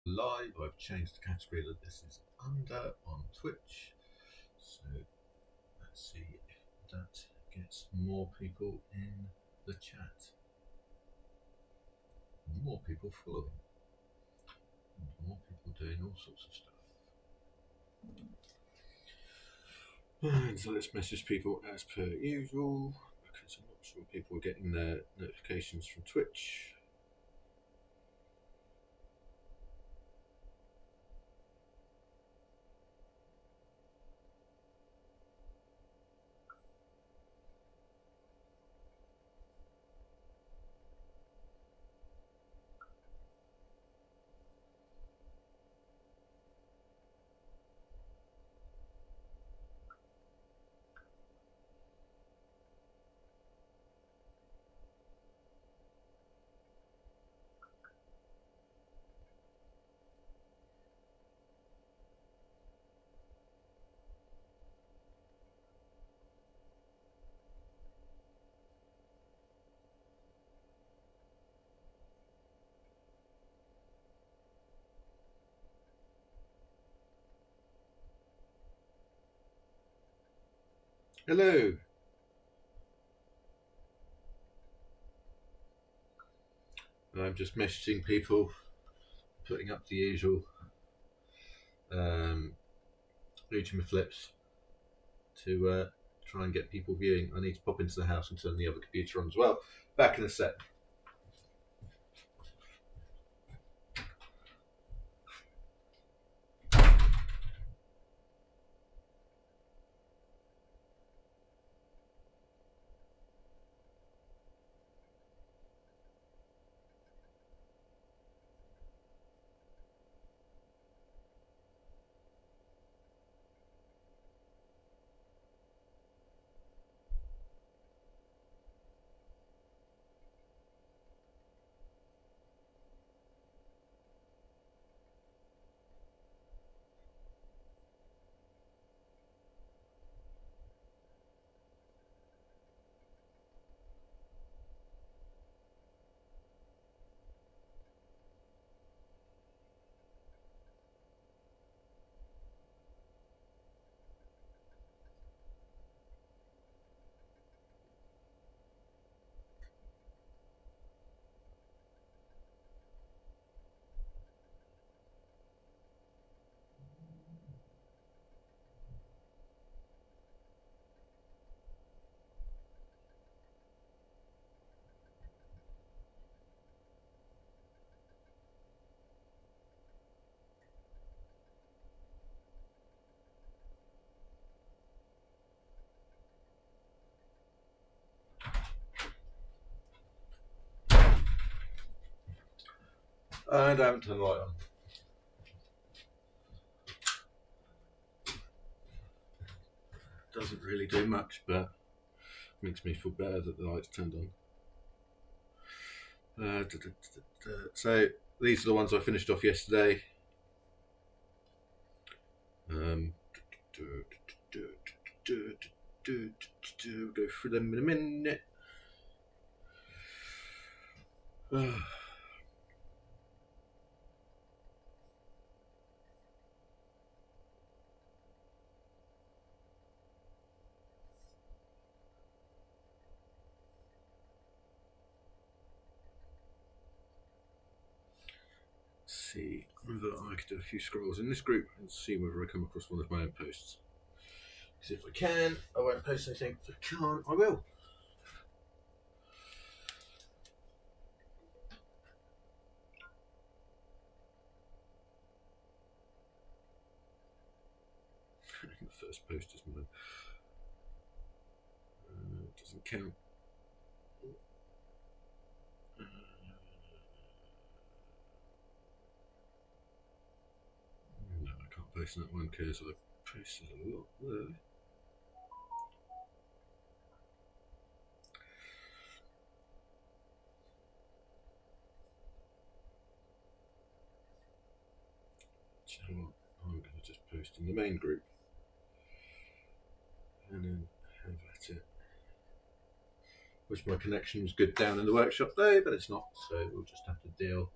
Live. I've changed the category that this is under on Twitch. So let's see if that gets more people in the chat. More people following. And more people doing all sorts of stuff. And so let's message people as per usual, because I'm not sure people are getting their notifications from Twitch. Hello. I'm just messaging people, putting up the usual region flips to try and get people viewing. I need to pop into the house and turn the other computer on as well. Back in a sec. And I haven't turned the light on. Doesn't really do much, but makes me feel better that the light's turned on. So these are the ones I finished off yesterday. Go through them in a minute. See whether I could do a few scrolls in this group and see whether I come across one of my own posts. Because if I can, I won't post anything. If I can't, I will. The first post is mine. It doesn't count. No, I can't post that one because I posted a lot there. So I'm going to just post in the main group and then have at it. Wish my connection was good down in the workshop though, but it's not, so we'll just have to deal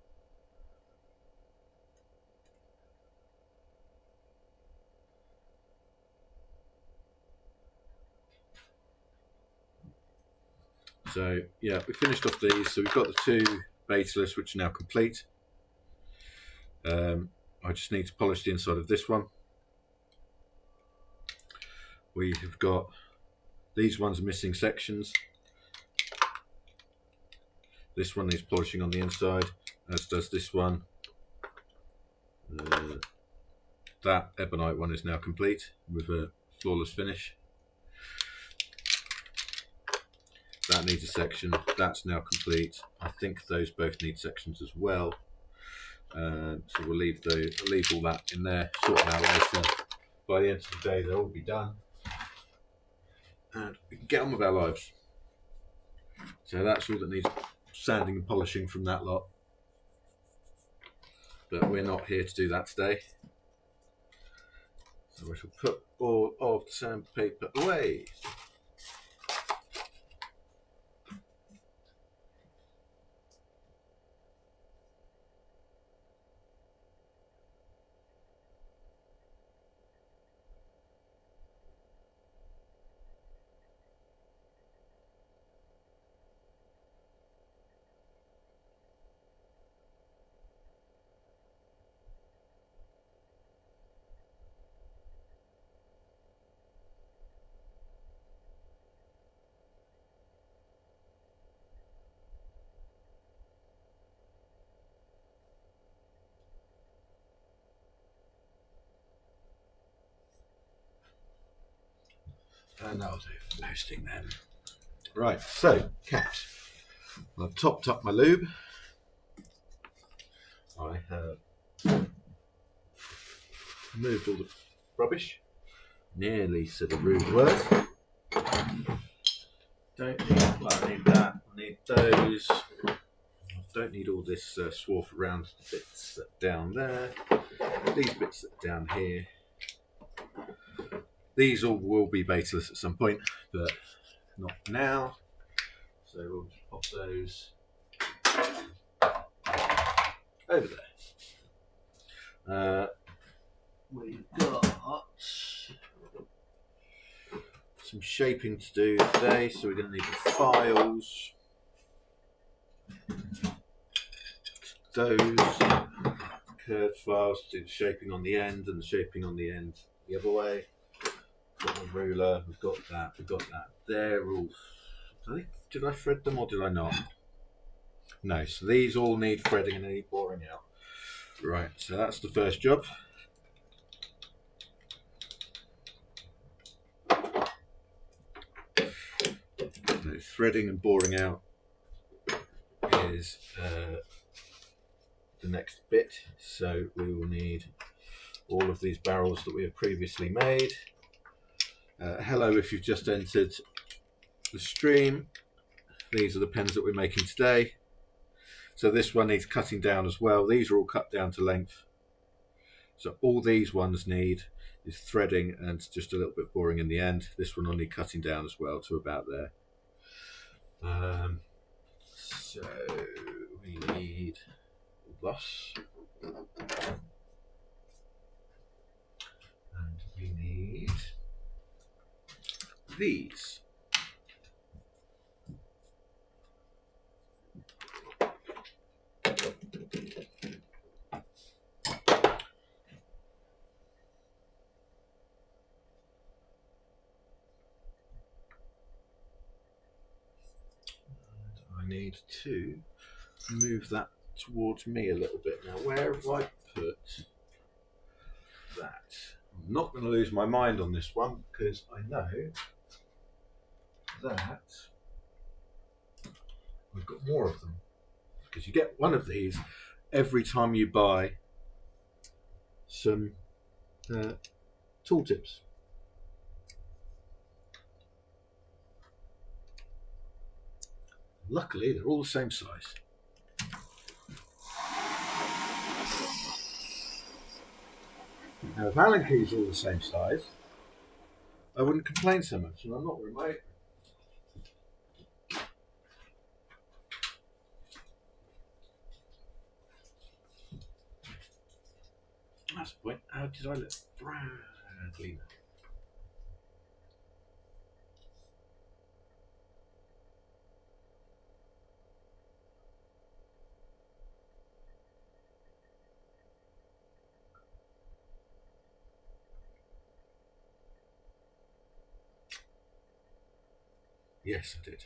So yeah, we finished off these. So we've got the two betaless which are now complete. I just need to polish the inside of this one. We have got these ones are missing sections. This one needs polishing on the inside, as does this one. That ebonite one is now complete with a flawless finish. That needs a section. That's now complete. I think those both need sections as well. So we'll leave all that in there, sort them out later. By the end of the day, they'll all be done, and we can get on with our lives. So that's all that needs sanding and polishing from that lot. But we're not here to do that today. So we shall put all of the sandpaper away. And that'll do for posting then. Right, so caps. I've topped up my lube. I have moved all the rubbish. Nearly said a rude word. Don't need that. I need that. I need those. I don't need all this swarf around the bits that are down there. These bits that are down here. These all will be betaless at some point, but not now. So we'll just pop those over there. We've got some shaping to do today, so we're going to need the files. Those curved files to do the shaping on the end and the shaping on the end the other way. Got the ruler, we've got that. They're all. Did I thread them or did I not? No, so these all need threading and need boring out. Right, so that's the first job. So threading and boring out is the next bit. So we will need all of these barrels that we have previously made. Hello, if you've just entered the stream. These are the pens that we're making today. So this one needs cutting down as well. These are all cut down to length. So all these ones need is threading and just a little bit boring in the end. This one will need cutting down as well to about there. So we need this. And we need these. I need to move that towards me a little bit. Now, where have I put that? I'm not going to lose my mind on this one because I know that I've got more of them. Because you get one of these every time you buy some tooltips. Luckily, they're all the same size. Now, if Allen keys are all the same size, I wouldn't complain so much, and I'm not remote. That's the point. How did I look? Bradley. Yes, I did.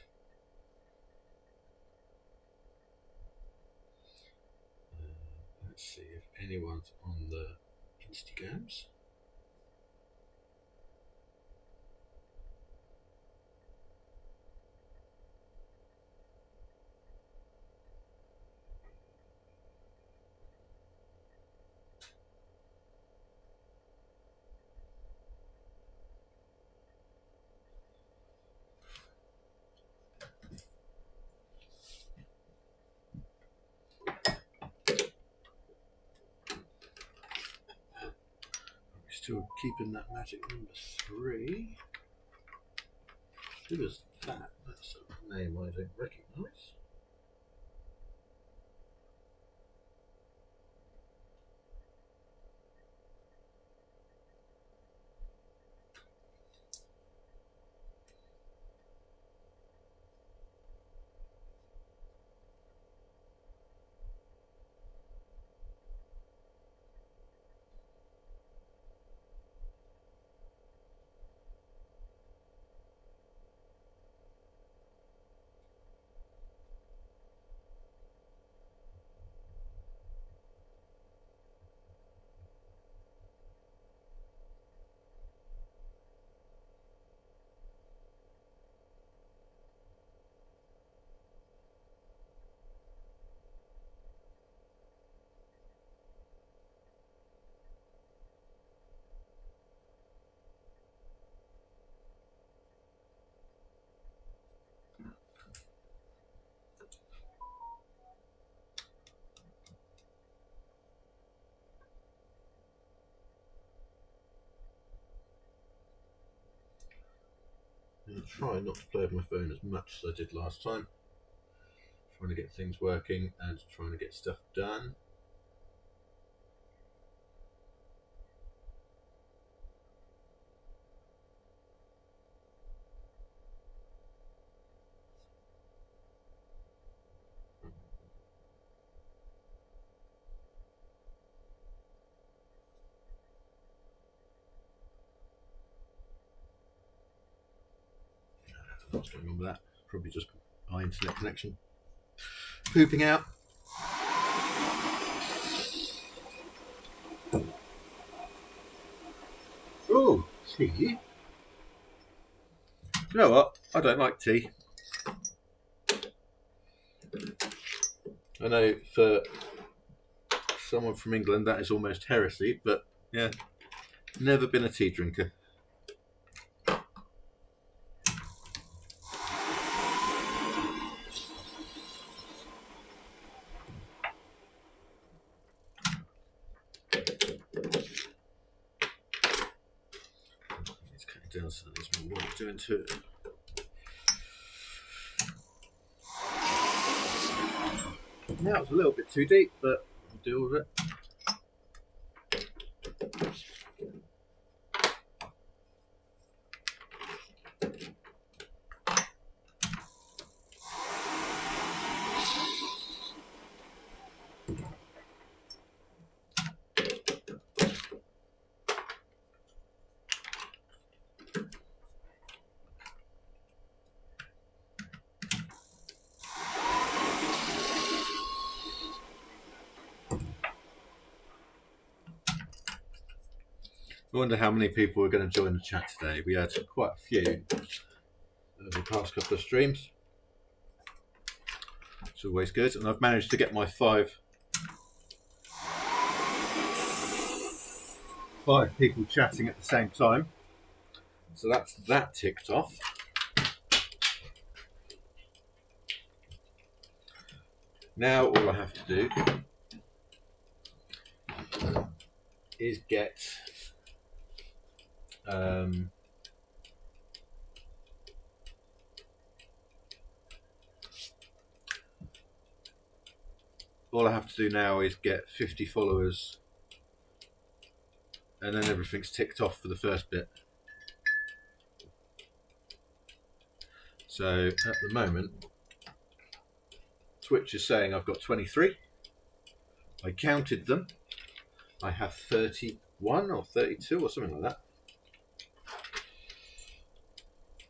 Let's see if anyone's on the Instagrams. Still keeping that magic number 3. Who is that? That's a name I don't recognise. I'm trying not to play with my phone as much as I did last time. Trying to get things working and trying to get stuff done. What's going on with that? Probably just my internet connection pooping out. Oh, tea. You know what? I don't like tea. I know for someone from England that is almost heresy, but yeah, never been a tea drinker. It's cutting down so there's more work doing to it. Now it's a little bit too deep, but I'll deal with it. I wonder how many people are going to join the chat today. We had quite a few over the past couple of streams. It's always good, and I've managed to get my five people chatting at the same time. So that's that ticked off. Now all I have to do is get all I have to do now is get 50 followers, and then everything's ticked off for the first bit. So at the moment, Twitch is saying I've got 23. I counted them. I have 31 or 32 or something like that.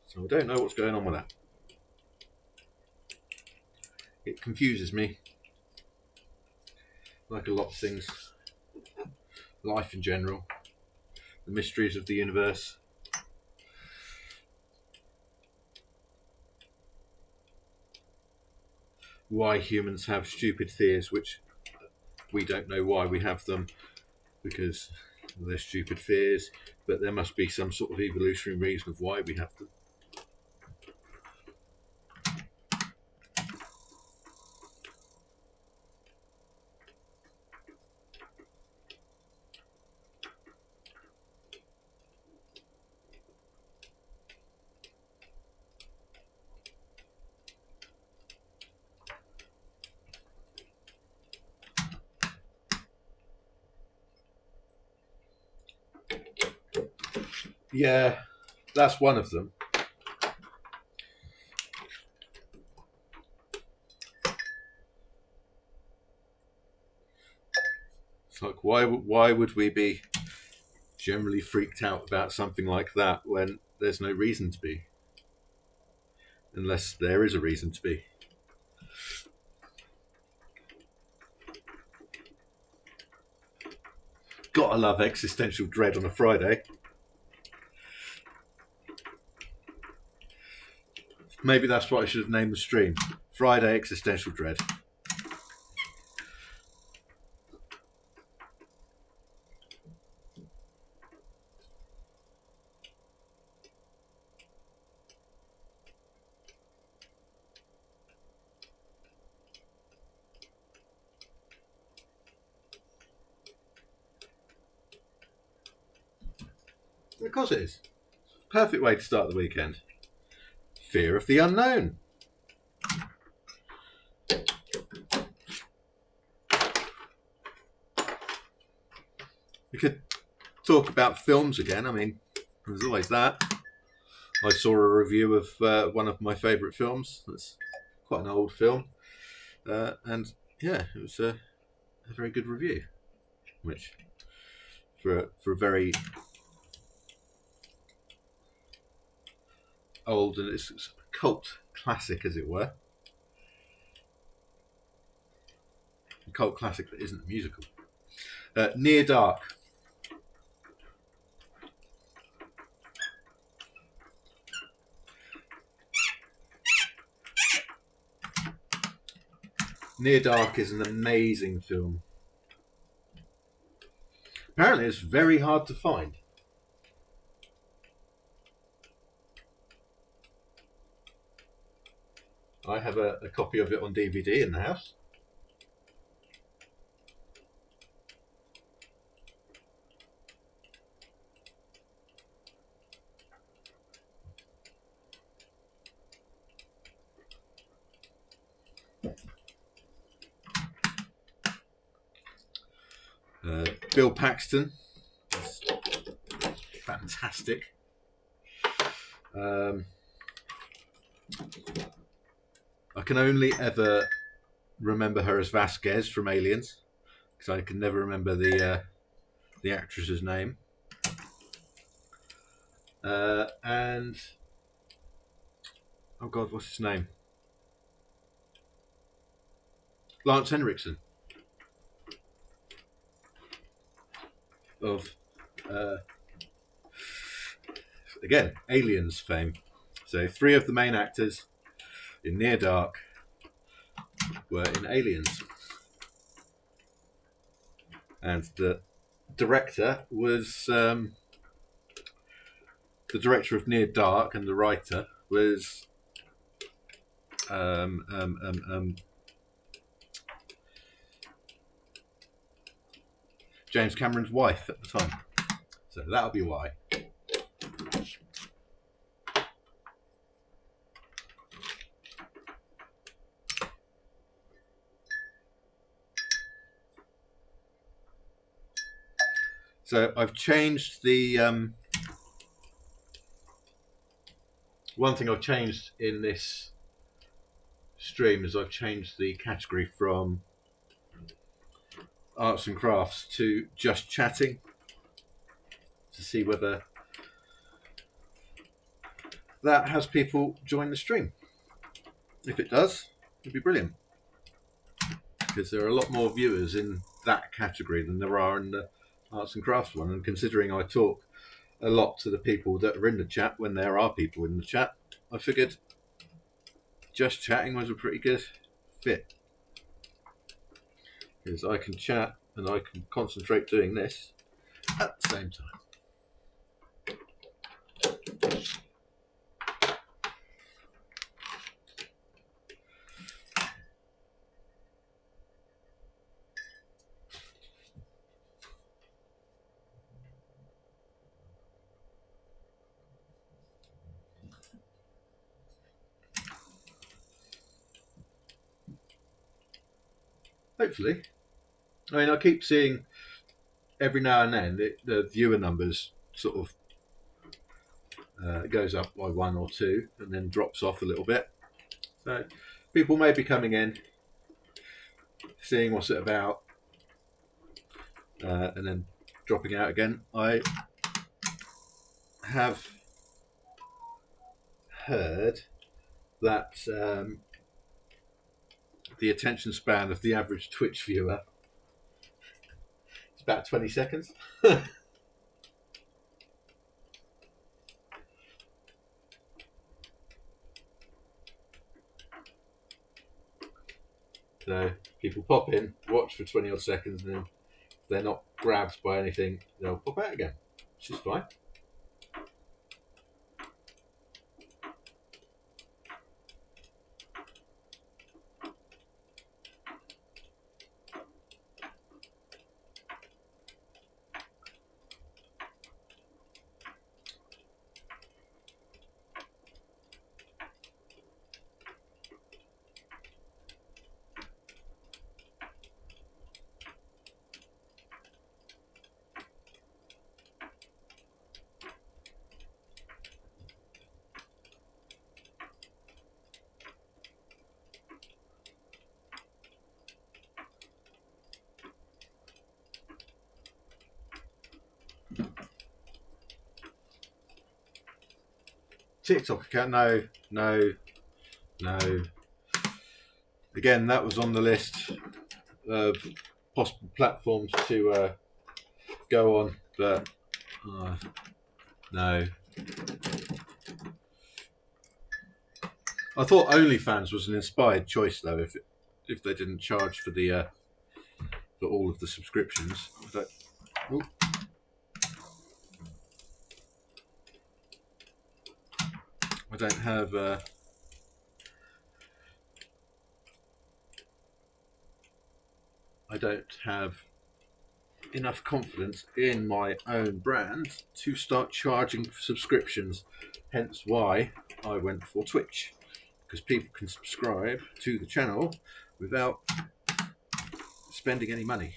So I don't know what's going on with that. It confuses me, like a lot of things, life in general, the mysteries of the universe. Why humans have stupid fears, which we don't know why we have them, because they're stupid fears, but there must be some sort of evolutionary reason of why we have them. Yeah, that's one of them. It's like, why would we be generally freaked out about something like that when there's no reason to be? Unless there is a reason to be. Gotta love existential dread on a Friday. Maybe that's what I should have named the stream. Friday Existential Dread. Of course it is. Perfect way to start the weekend. Fear of the unknown. We could talk about films again. I mean, there's always that. I saw a review of one of my favourite films. That's quite an old film. And yeah, it was a very good review. Which, for a very old, and it's a cult classic, as it were. A cult classic that isn't a musical. Near Dark. Near Dark is an amazing film. Apparently it's very hard to find. I have a copy of it on DVD in the house. Bill Paxton, fantastic. I can only ever remember her as Vasquez from Aliens, because I can never remember the actress's name. And oh god, what's his name? Lance Henriksen of again Aliens fame. So 3 of the main actors in Near Dark were in Aliens, and the director was the director of Near Dark, and the writer was James Cameron's wife at the time. So that'll be why. So I've changed the one thing I've changed in this stream is I've changed the category from arts and crafts to just chatting, to see whether that has people join the stream. If it does, it'd be brilliant. because there are a lot more viewers in that category than there are in the arts and crafts one. And considering I talk a lot to the people that are in the chat when there are people in the chat, I figured just chatting was a pretty good fit, because I can chat and I can concentrate doing this at the same time. Hopefully. I mean, I keep seeing every now and then the viewer numbers sort of goes up by 1 or 2 and then drops off a little bit. So people may be coming in, seeing what's it about, and then dropping out again. I have heard that the attention span of the average Twitch viewer is about 20 seconds. So people pop in, watch for 20 odd seconds, and then if they're not grabbed by anything, they'll pop out again, which is fine. TikTok account? No. Again, that was on the list of possible platforms to go on, but no. I thought OnlyFans was an inspired choice, though. If they didn't charge for the for all of the subscriptions, I don't have. I don't have enough confidence in my own brand to start charging for subscriptions. Hence why I went for Twitch, because people can subscribe to the channel without spending any money.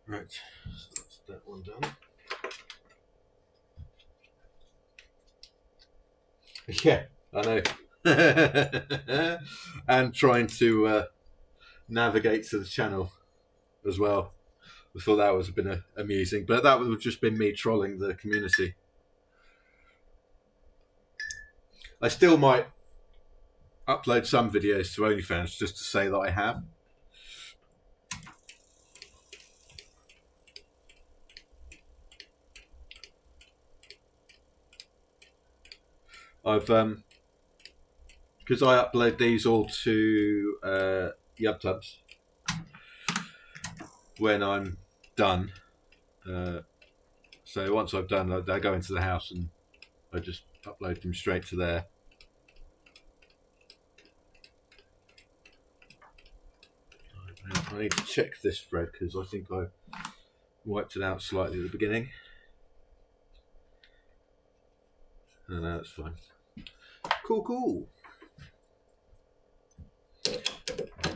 Right, so that's that one done. Yeah, I know. And trying to navigate to the channel as well. I thought that was a bit amusing, but that would have just been me trolling the community. I still might upload some videos to OnlyFans just to say that I have. I've because I upload these all to YubTubs when I'm done. So once I've done, I go into the house and I just upload them straight to there. I need to check this thread because I think I wiped it out slightly at the beginning. No, that's fine. Cool.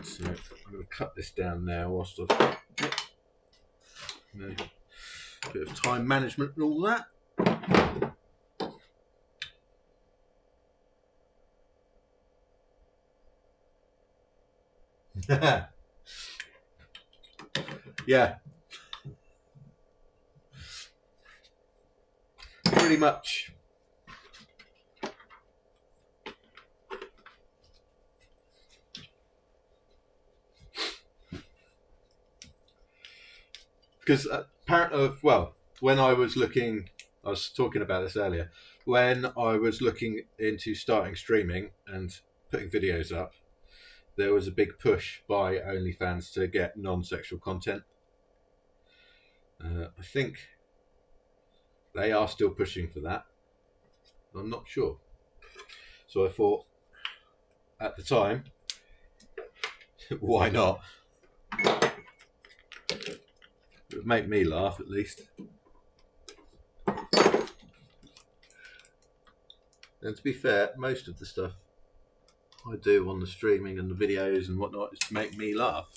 So I'm going to cut this down now whilst I've a bit of time management and all that. Yeah, pretty much. Because when I was talking about this earlier, when I was looking into starting streaming and putting videos up, there was a big push by OnlyFans to get non-sexual content. I think they are still pushing for that. I'm not sure. So I thought, at the time, why not? It would make me laugh, at least. And to be fair, most of the stuff I do on the streaming and the videos and whatnot is to make me laugh.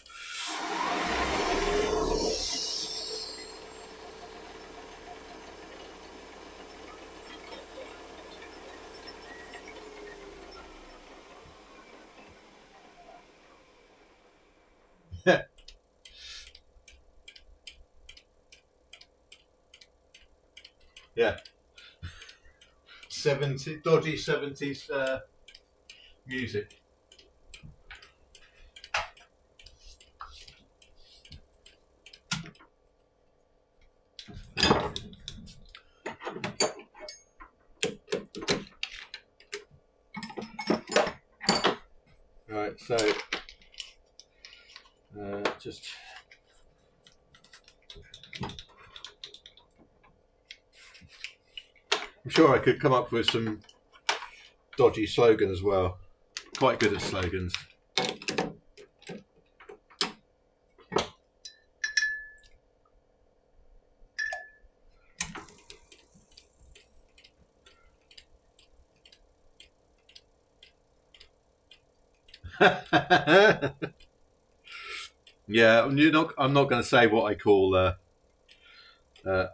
Yeah. Dodgy 70s music. Right, so just I'm sure I could come up with some dodgy slogan as well. Quite good at slogans. Yeah, I'm not going to say what I call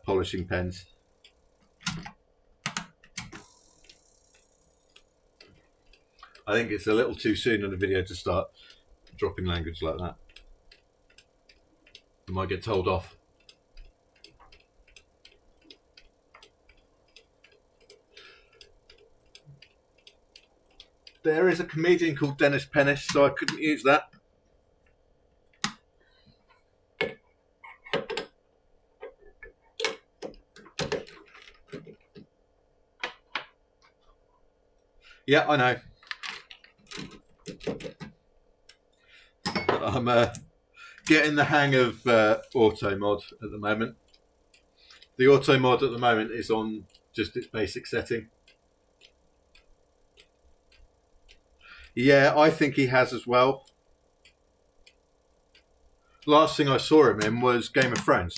polishing pens. I think it's a little too soon in the video to start dropping language like that. I might get told off. There is a comedian called Dennis Pennis, so I couldn't use that. Yeah, I know. I'm getting the hang of auto mod at the moment. The auto mod at the moment is on just its basic setting. Yeah, I think he has as well. Last thing I saw him in was Game of Thrones.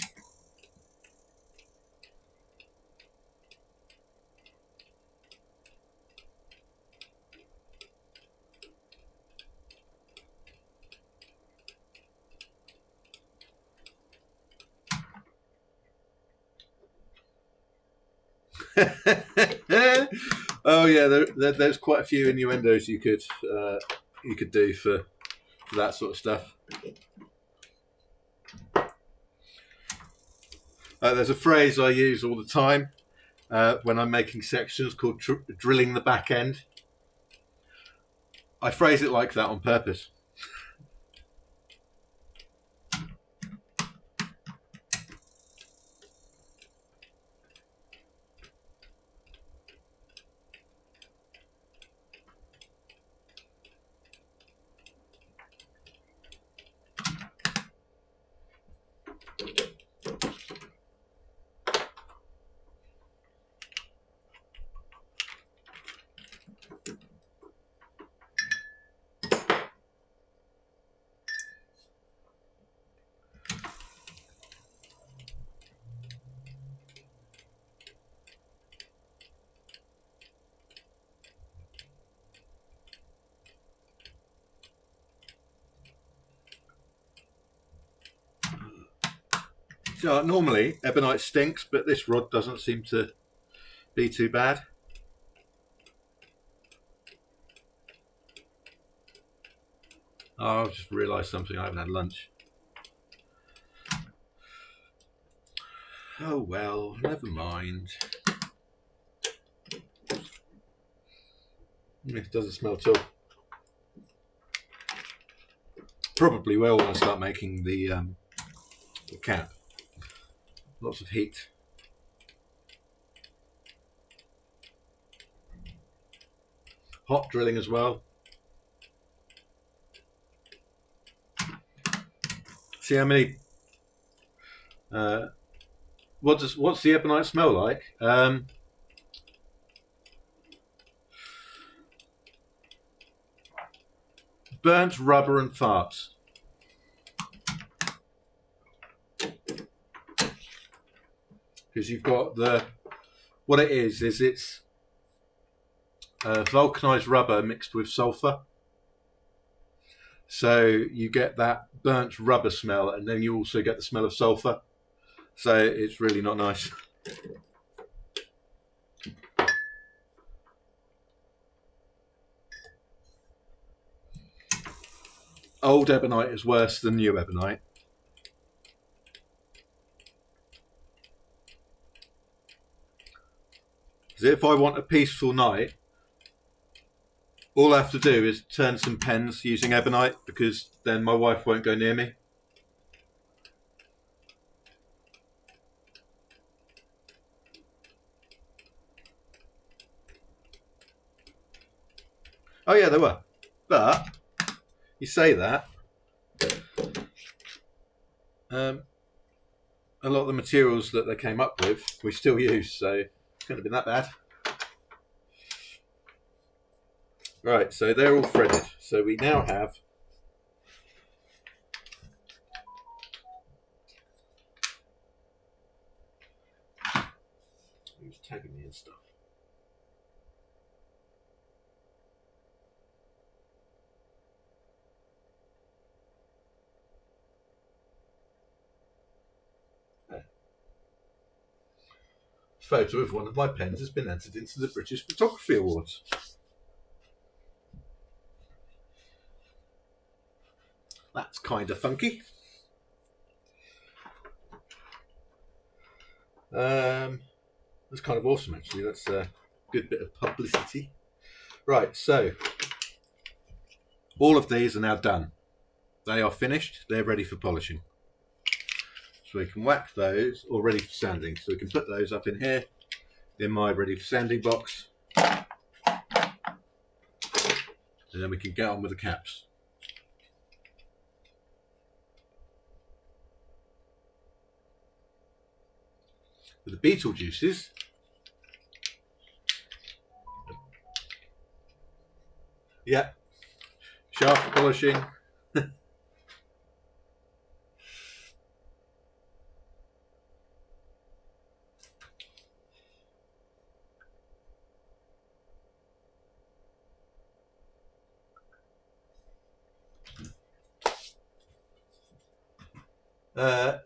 Oh yeah, there's quite a few innuendos you could do for that sort of stuff. There's a phrase I use all the time when I'm making sections called drilling the back end. I phrase it like that on purpose. So normally ebonite stinks, but this rod doesn't seem to be too bad. Oh, I've just realised something. I haven't had lunch. Oh well, never mind. It doesn't smell at all. Probably will when I start making the cap. Lots of heat. Hot drilling as well. See how many. What's the ebonite smell like? Burnt rubber and farts. Because you've got what it is it's vulcanized rubber mixed with sulfur. So you get that burnt rubber smell, and then you also get the smell of sulfur. So it's really not nice. Old ebonite is worse than new ebonite. So if I want a peaceful night, all I have to do is turn some pens using ebonite, because then my wife won't go near me. Oh yeah, there were. But you say that. A lot of the materials that they came up with we still use, so it couldn't have been that bad. Right, so they're all threaded. So we now have who's tagging me and stuff. Photo of one of my pens has been entered into the British Photography Awards. That's kind of funky. That's kind of awesome, actually. That's a good bit of publicity. Right, so all of these are now done. They are finished. They're ready for polishing. So we can whack those, or ready for sanding. So we can put those up in here, in my ready for sanding box. And then we can get on with the caps. With the Beetlejuices, yeah, shaft polishing.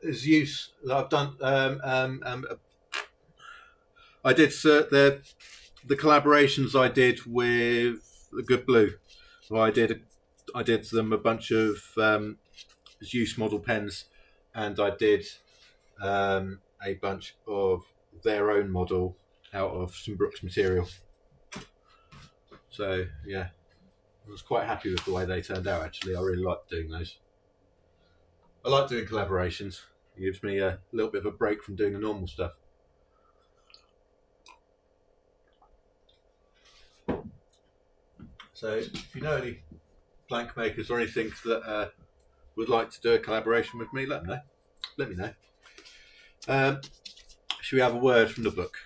Is use that I've done. I did the collaborations I did with the Good Blue. So I did them a bunch of use model pens, and I did a bunch of their own model out of some Brooks material. So yeah, I was quite happy with the way they turned out. Actually, I really liked doing those. I like doing collaborations. It gives me a little bit of a break from doing the normal stuff. So if you know any blank makers or anything that would like to do a collaboration with me, let me know. Should we have a word from the book?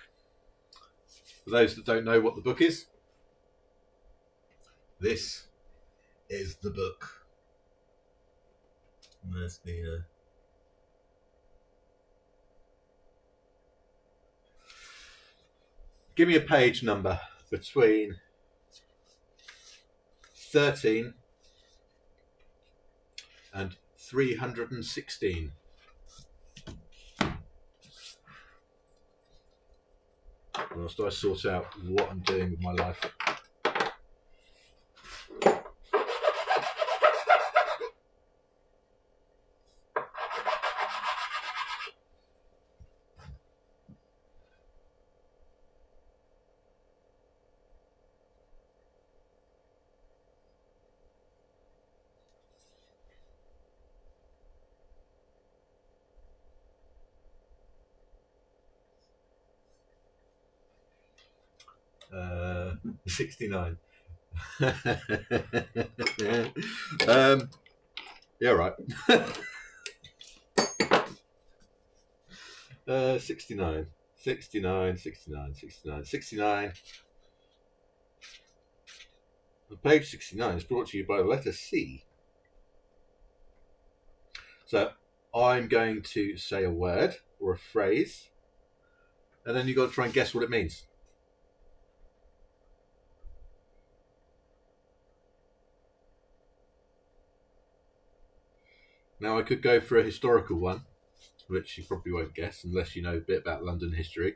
For those that don't know what the book is, this is the book. And there's the give me a page number between 13 and 316. whilst I sort out what I'm doing with my life. Uh, 69. Yeah, right. 69. 69, 69, 69, 69. Page 69 is brought to you by the letter C. So I'm going to say a word or a phrase, and then you've got to try and guess what it means. Now, I could go for a historical one, which you probably won't guess unless you know a bit about London history.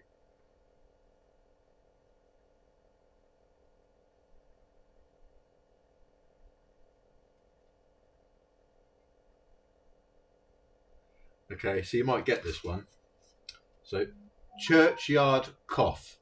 Okay, so you might get this one. So, churchyard cough.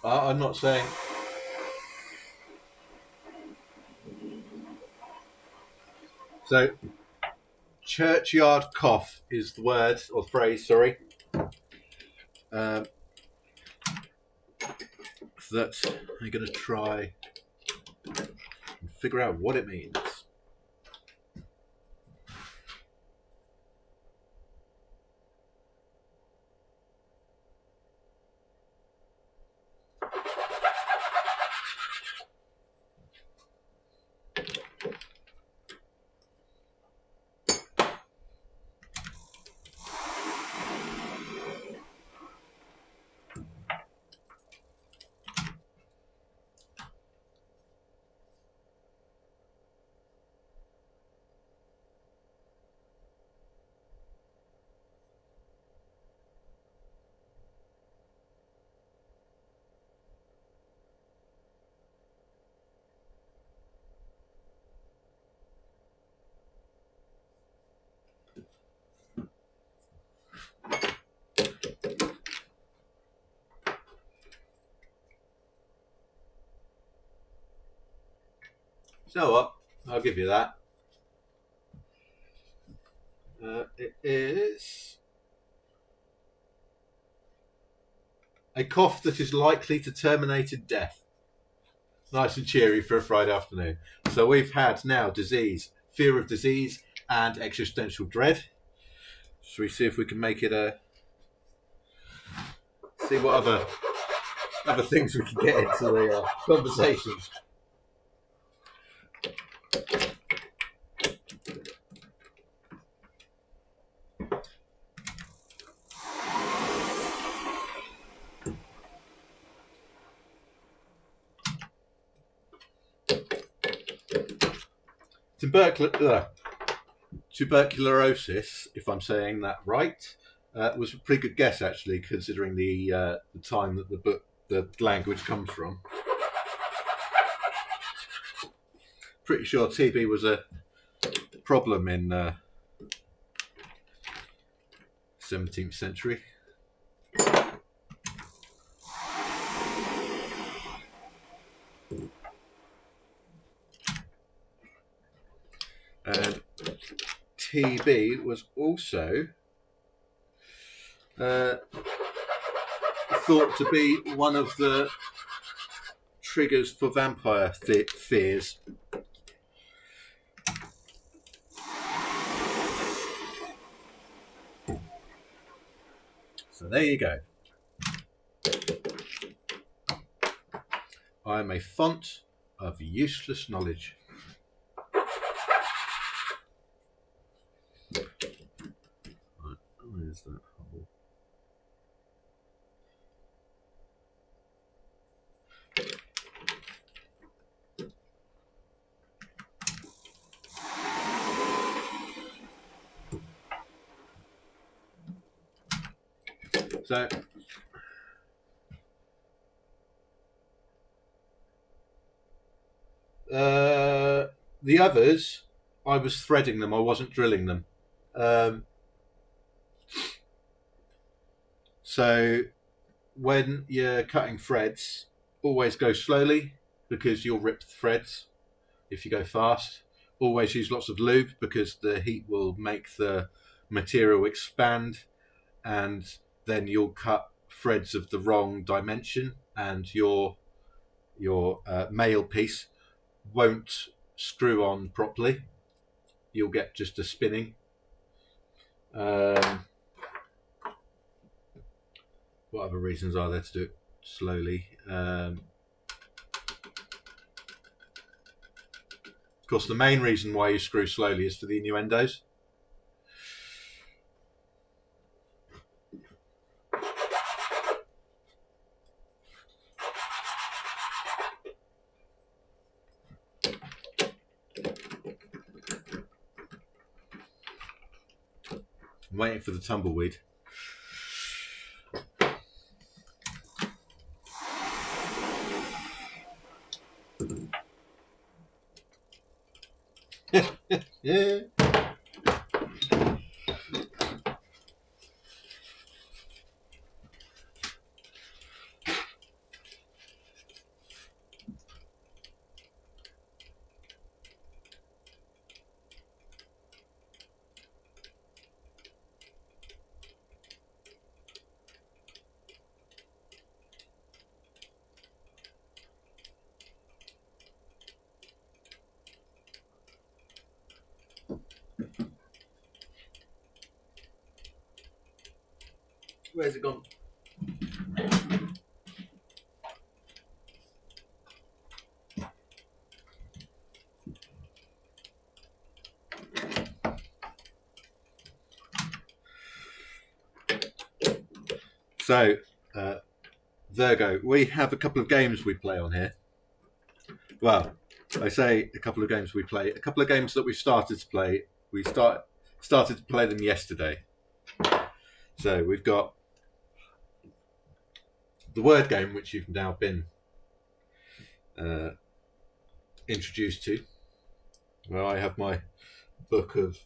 I'm not saying. So, churchyard cough is the word or phrase, sorry, that I'm going to try and figure out what it means. So what? I'll give you that. It is a cough that is likely to terminate in death. Nice and cheery for a Friday afternoon. So we've had now disease, fear of disease, and existential dread. Shall we see if we can make it see what other things we can get into the conversations. Tuberculosis, if I'm saying that right, was a pretty good guess actually, considering the time that the language comes from. Pretty sure TB was a problem in 17th century. And TB was also thought to be one of the triggers for vampire fears. So there you go. I am a font of useless knowledge. Right, where's that hole? So the others, I was threading them, I wasn't drilling them. So when you're cutting threads, always go slowly because you'll rip the threads if you go fast. Always use lots of lube because the heat will make the material expand, and then you'll cut threads of the wrong dimension, and your male piece won't screw on properly. You'll get just a spinning. What other reasons are there to do it slowly? Of course, the main reason why you screw slowly is for the innuendos. I'm waiting for the tumbleweed. Yeah. Where's it gone? So, Virgo, we have a couple of games we play on here. Well, I say a couple of games we play. A couple of games that we started to play. We started to play them yesterday. So we've got the word game, which you've now been introduced to. Well, I have my book of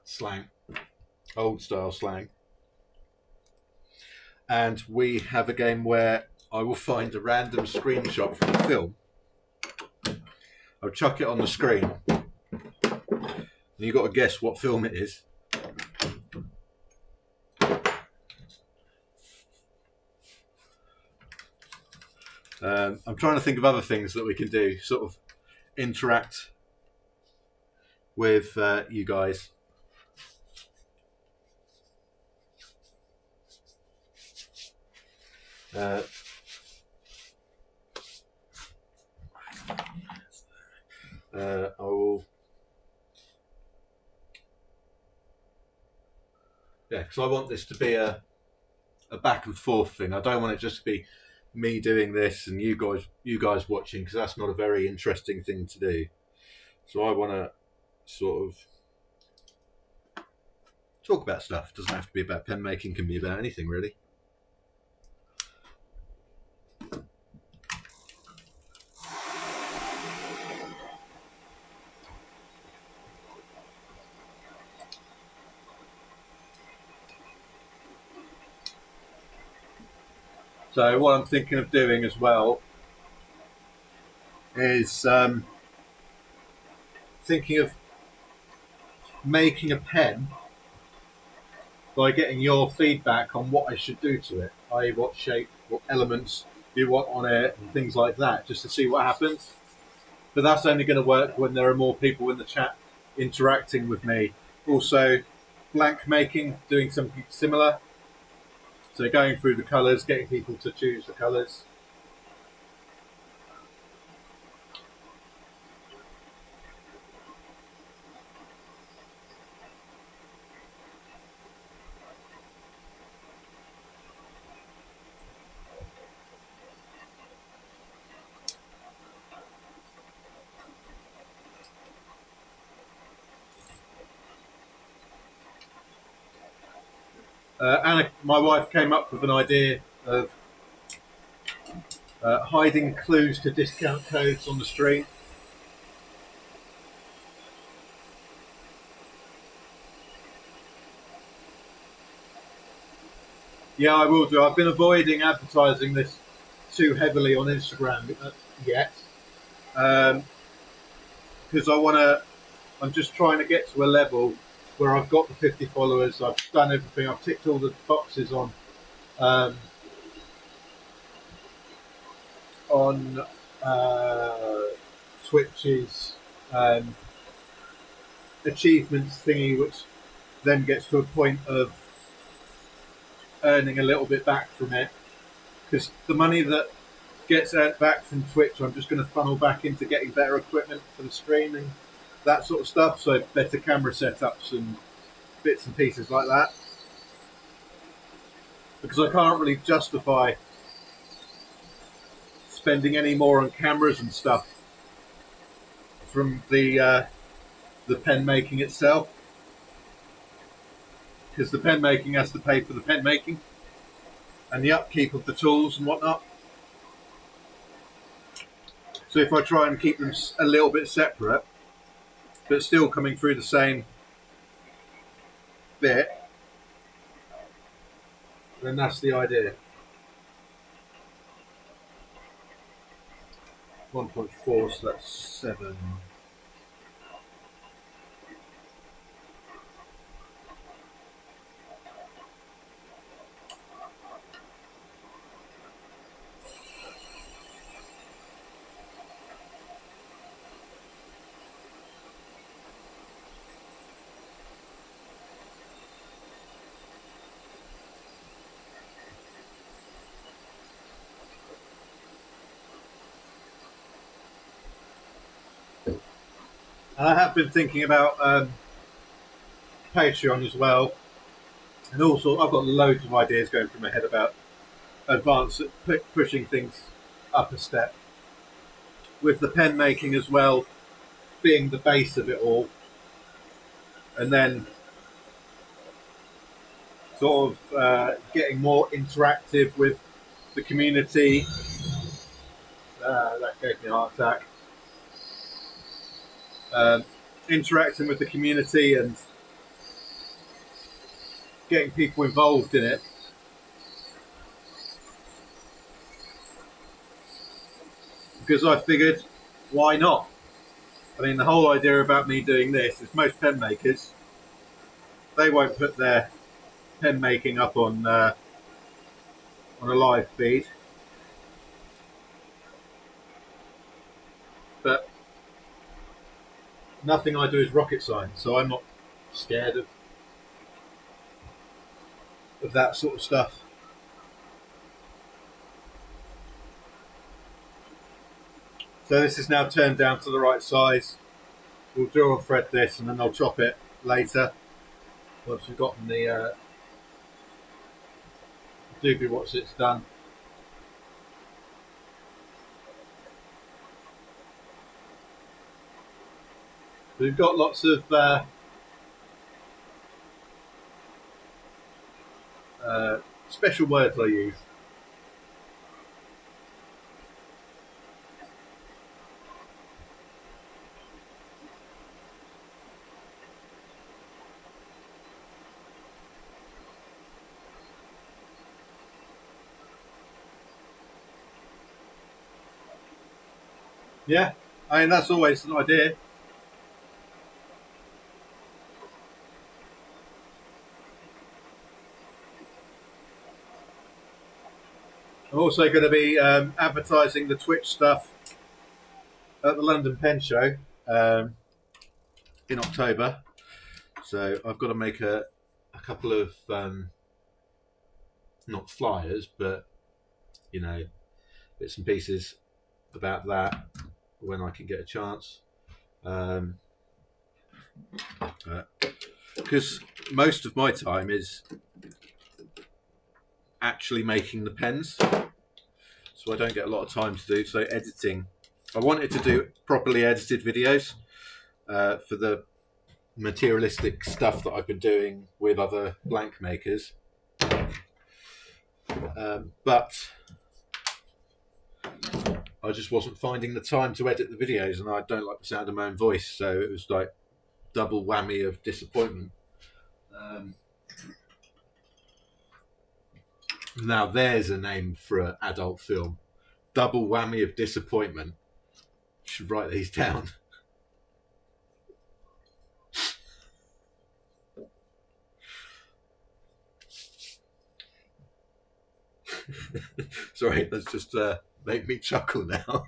slang, old style slang. And we have a game where I will find a random screenshot from a film. I'll chuck it on the screen. And you've got to guess what film it is. I'm trying to think of other things that we can do, sort of interact with you guys. I will, yeah, because I want this to be a back and forth thing. I don't want it just to be me doing this and you guys watching, because that's not a very interesting thing to do. So I want to sort of talk about stuff. It doesn't have to be about pen making, can be about anything really. So what I'm thinking of doing as well is thinking of making a pen by getting your feedback on what I should do to it, i.e. what shape, what elements you want on it and things like that, just to see what happens. But that's only going to work when there are more people in the chat interacting with me. Also, blank making, doing something similar. So going through the colours, getting people to choose the colours. Anna, my wife, came up with an idea of hiding clues to discount codes on the stream. Yeah, I will do. I've been avoiding advertising this too heavily on Instagram yet, because I want to. I'm just trying to get to a level where I've got the 50 followers. I've done everything. I've ticked all the boxes um, on Twitch's achievements thingy, which then gets to a point of earning a little bit back from it. Because the money that gets earned back from Twitch, I'm just going to funnel back into getting better equipment for the streaming, that sort of stuff. So better camera setups and bits and pieces like that. Because I can't really justify spending any more on cameras and stuff from the pen making itself, because the pen making has to pay for the pen making and the upkeep of the tools and whatnot. So if I try and keep them a little bit separate, but still coming through the same bit, then that's the idea. 1.4, so that's 7. And I have been thinking about Patreon as well, and also I've got loads of ideas going through my head about advanced pushing things up a step, with the pen making as well being the base of it all, and then sort of getting more interactive with the community. That gave me a heart attack. Interacting with the community and getting people involved in it. Because I figured, why not? I mean, the whole idea about me doing this is most pen makers, they won't put their pen making up on a live feed. But nothing I do is rocket science, so I'm not scared of that sort of stuff. So this is now turned down to the right size. We'll drill and thread this, and then I'll chop it later once we've gotten the doobie what's it's done. We've got lots of special words I use. Yeah, I mean, that's always an idea. I'm also going to be advertising the Twitch stuff at the London Pen Show in October. So I've got to make a couple of not flyers, but you know, bits and pieces about that when I can get a chance. Because most of my time is actually making the pens, so I don't get a lot of time to do. So editing, I wanted to do properly edited videos for the materialistic stuff that I've been doing with other blank makers, but I just wasn't finding the time to edit the videos, and I don't like the sound of my own voice, so it was like double whammy of disappointment. Now there's a name for an adult film. Double whammy of disappointment. Should write these down. Sorry, that's just made me chuckle now.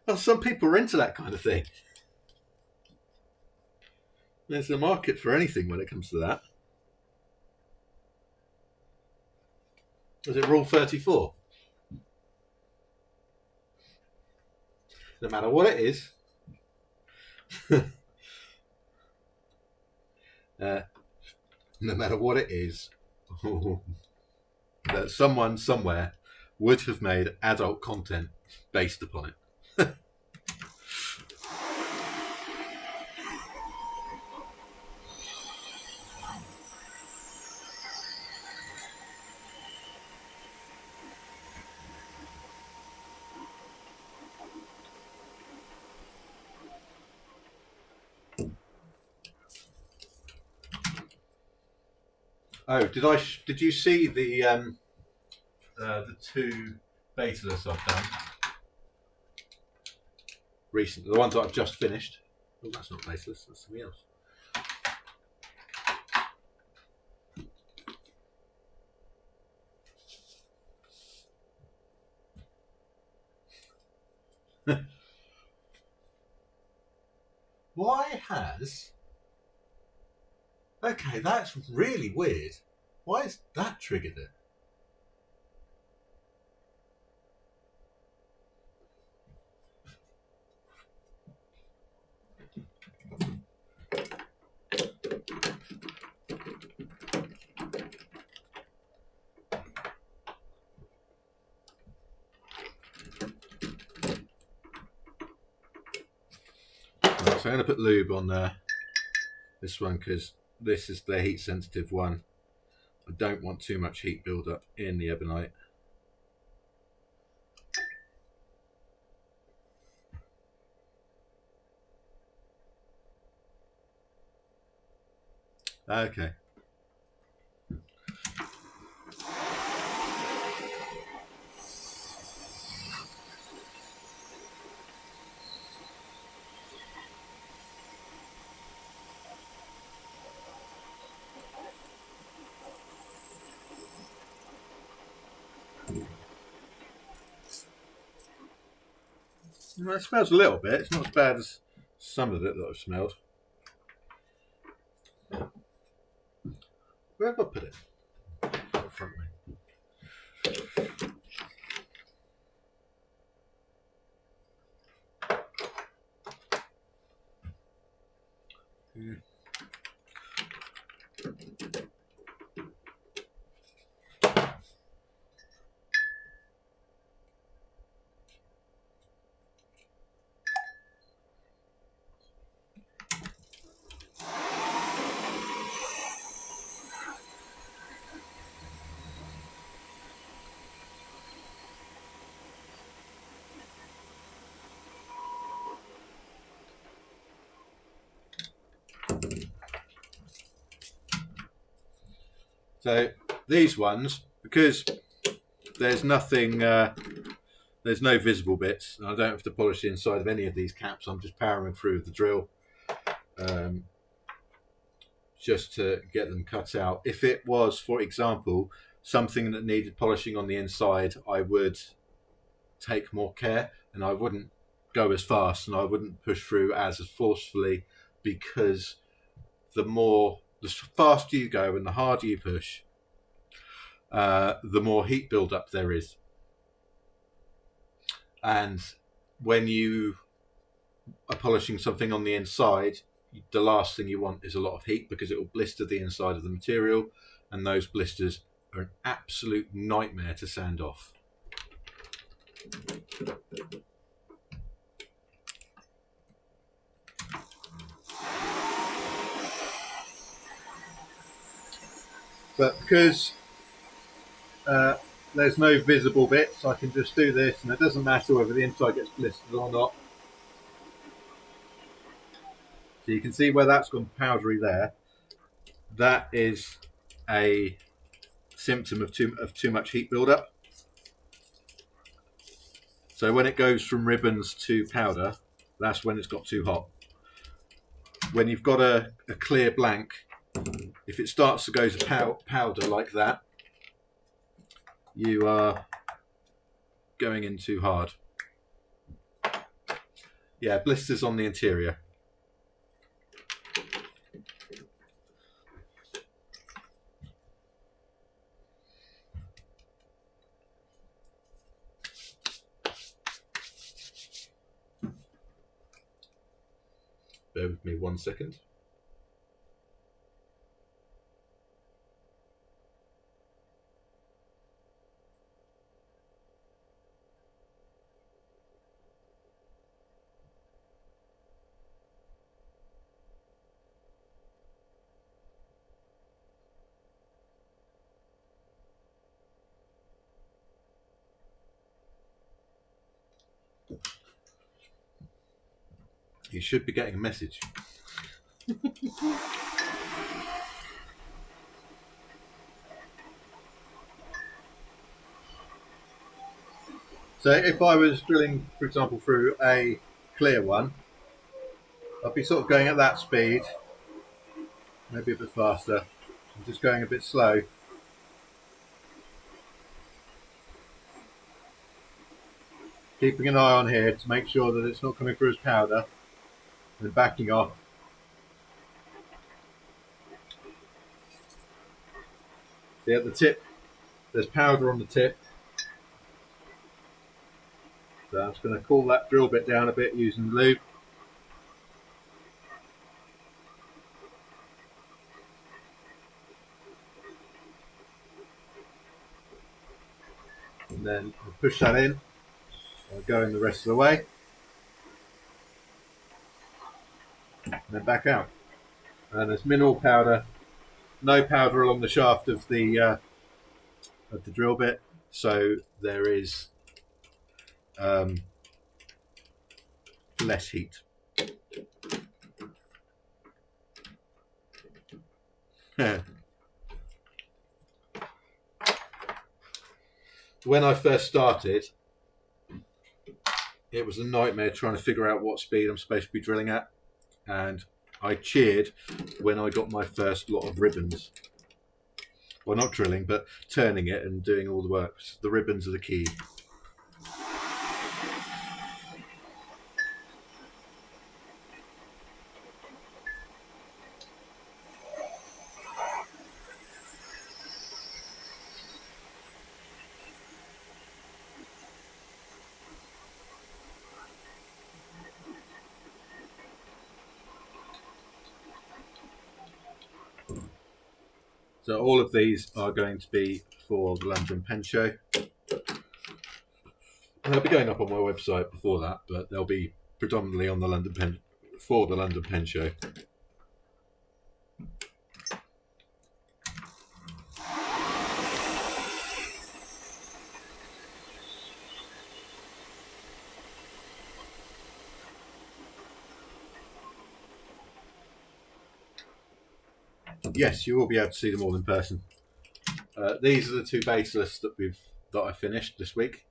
Well, some people are into that kind of thing. There's a market for anything when it comes to that. Is it Rule 34? No matter what it is, no matter what it is, that someone somewhere would have made adult content based upon it. Oh, did you see the two betas I've done recently? The ones that I've just finished. Oh, that's not betas. That's something else. Why has... Okay, that's really weird. Why has that triggered it? Right, so I'm going to put lube on this one because this is the heat sensitive one. I don't want too much heat build up in the ebonite. Okay. Well, it smells a little bit. It's not as bad as some of it that I've smelled. Where have I put it? In front of me. Yeah. So these ones, because there's nothing, there's no visible bits, and I don't have to polish the inside of any of these caps. I'm just powering through the drill just to get them cut out. If it was, for example, something that needed polishing on the inside, I would take more care, and I wouldn't go as fast, and I wouldn't push through as forcefully, because the faster you go and the harder you push, the more heat buildup there is. And when you are polishing something on the inside, the last thing you want is a lot of heat, because it will blister the inside of the material, and those blisters are an absolute nightmare to sand off. But because there's no visible bits, I can just do this, and it doesn't matter whether the inside gets blistered or not. So you can see where that's gone powdery there. That is a symptom of too much heat buildup. So when it goes from ribbons to powder, that's when it's got too hot. When you've got a clear blank, if it starts to go to powder like that, you are going in too hard. Yeah, blisters on the interior. Bear with me 1 second. You should be getting a message. So if I was drilling, for example, through a clear one, I'd be sort of going at that speed, maybe a bit faster. I'm just going a bit slow. Keeping an eye on here to make sure that it's not coming through as powder, and backing off. See, at the tip, there's powder on the tip. So I'm just going to cool that drill bit down a bit using the lube. And then I'll push that in. I'll go in the rest of the way. And then back out. And there's minimal powder, no powder along the shaft of the drill bit, so there is less heat. When I first started, it was a nightmare trying to figure out what speed I'm supposed to be drilling at, and I cheered when I got my first lot of ribbons. Well, not drilling, but turning it and doing all the work. The ribbons are the key. So all of these are going to be for the London Pen Show. And they'll be going up on my website before that, but they'll be predominantly on the London Pen for the London Pen Show. Yes, you will be able to see them all in person. These are the two baseless that I finished this week.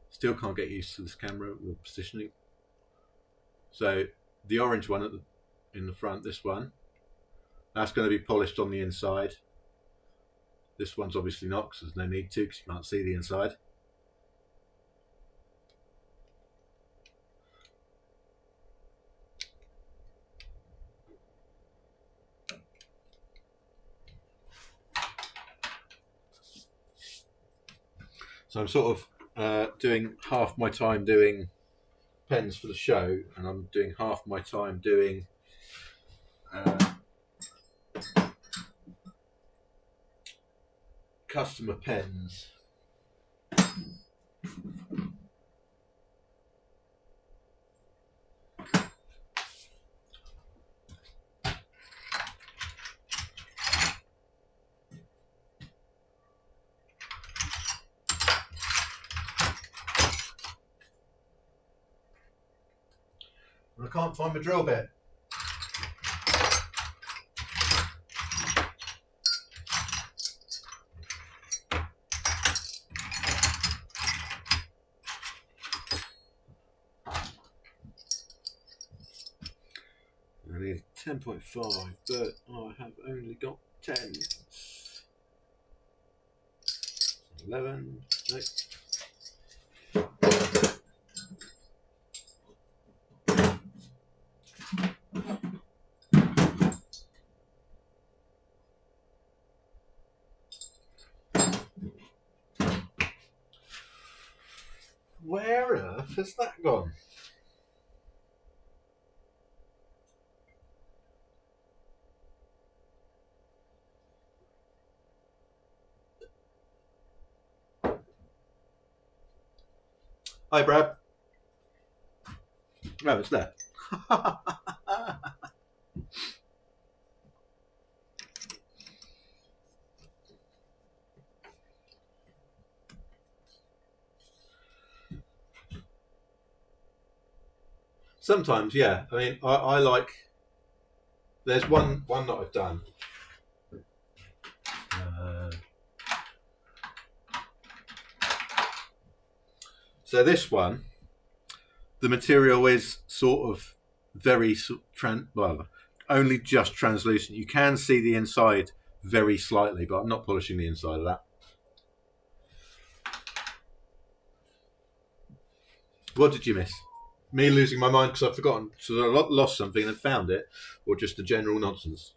Still can't get used to this camera with positioning. So the orange one in the front, this one, that's going to be polished on the inside. This one's obviously not, because there's no need to, because you can't see the inside. So I'm sort of doing half my time doing pens for the show, and I'm doing half my time doing customer pens. I can't find my drill bit. I need 10.5, but I have only got 10. 11. No. Where on earth has that gone? Hi, Brad. Oh, it's there. Sometimes, yeah. I mean, I like. There's one that I've done. So this one, the material is sort of very well, only just translucent. You can see the inside very slightly, but I'm not polishing the inside of that. What did you miss? Me losing my mind because I've forgotten, so I lost something and found it, or just the general nonsense?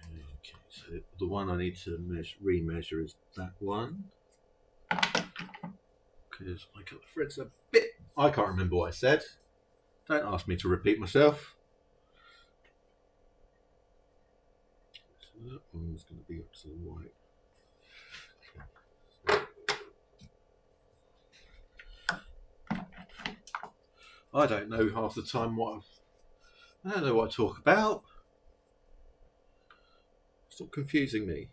Okay, so the one I need to remeasure is that one, because I got the threads a bit. I can't remember what I said. Don't ask me to repeat myself. So that one's going to be up to the white. I don't know half the time I don't know what I talk about. Stop confusing me.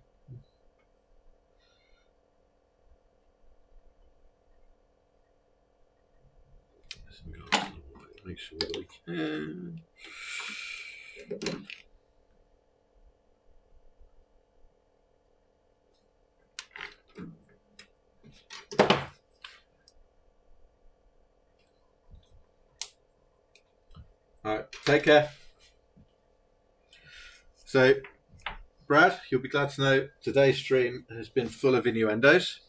Make sure that I can. Alright, take care. So, Brad, you'll be glad to know today's stream has been full of innuendos.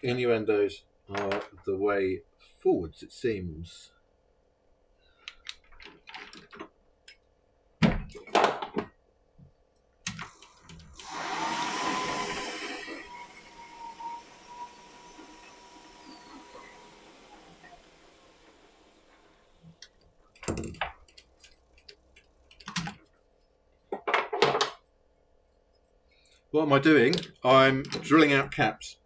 Innuendos are the way forwards, it seems. What am I doing? I'm drilling out caps.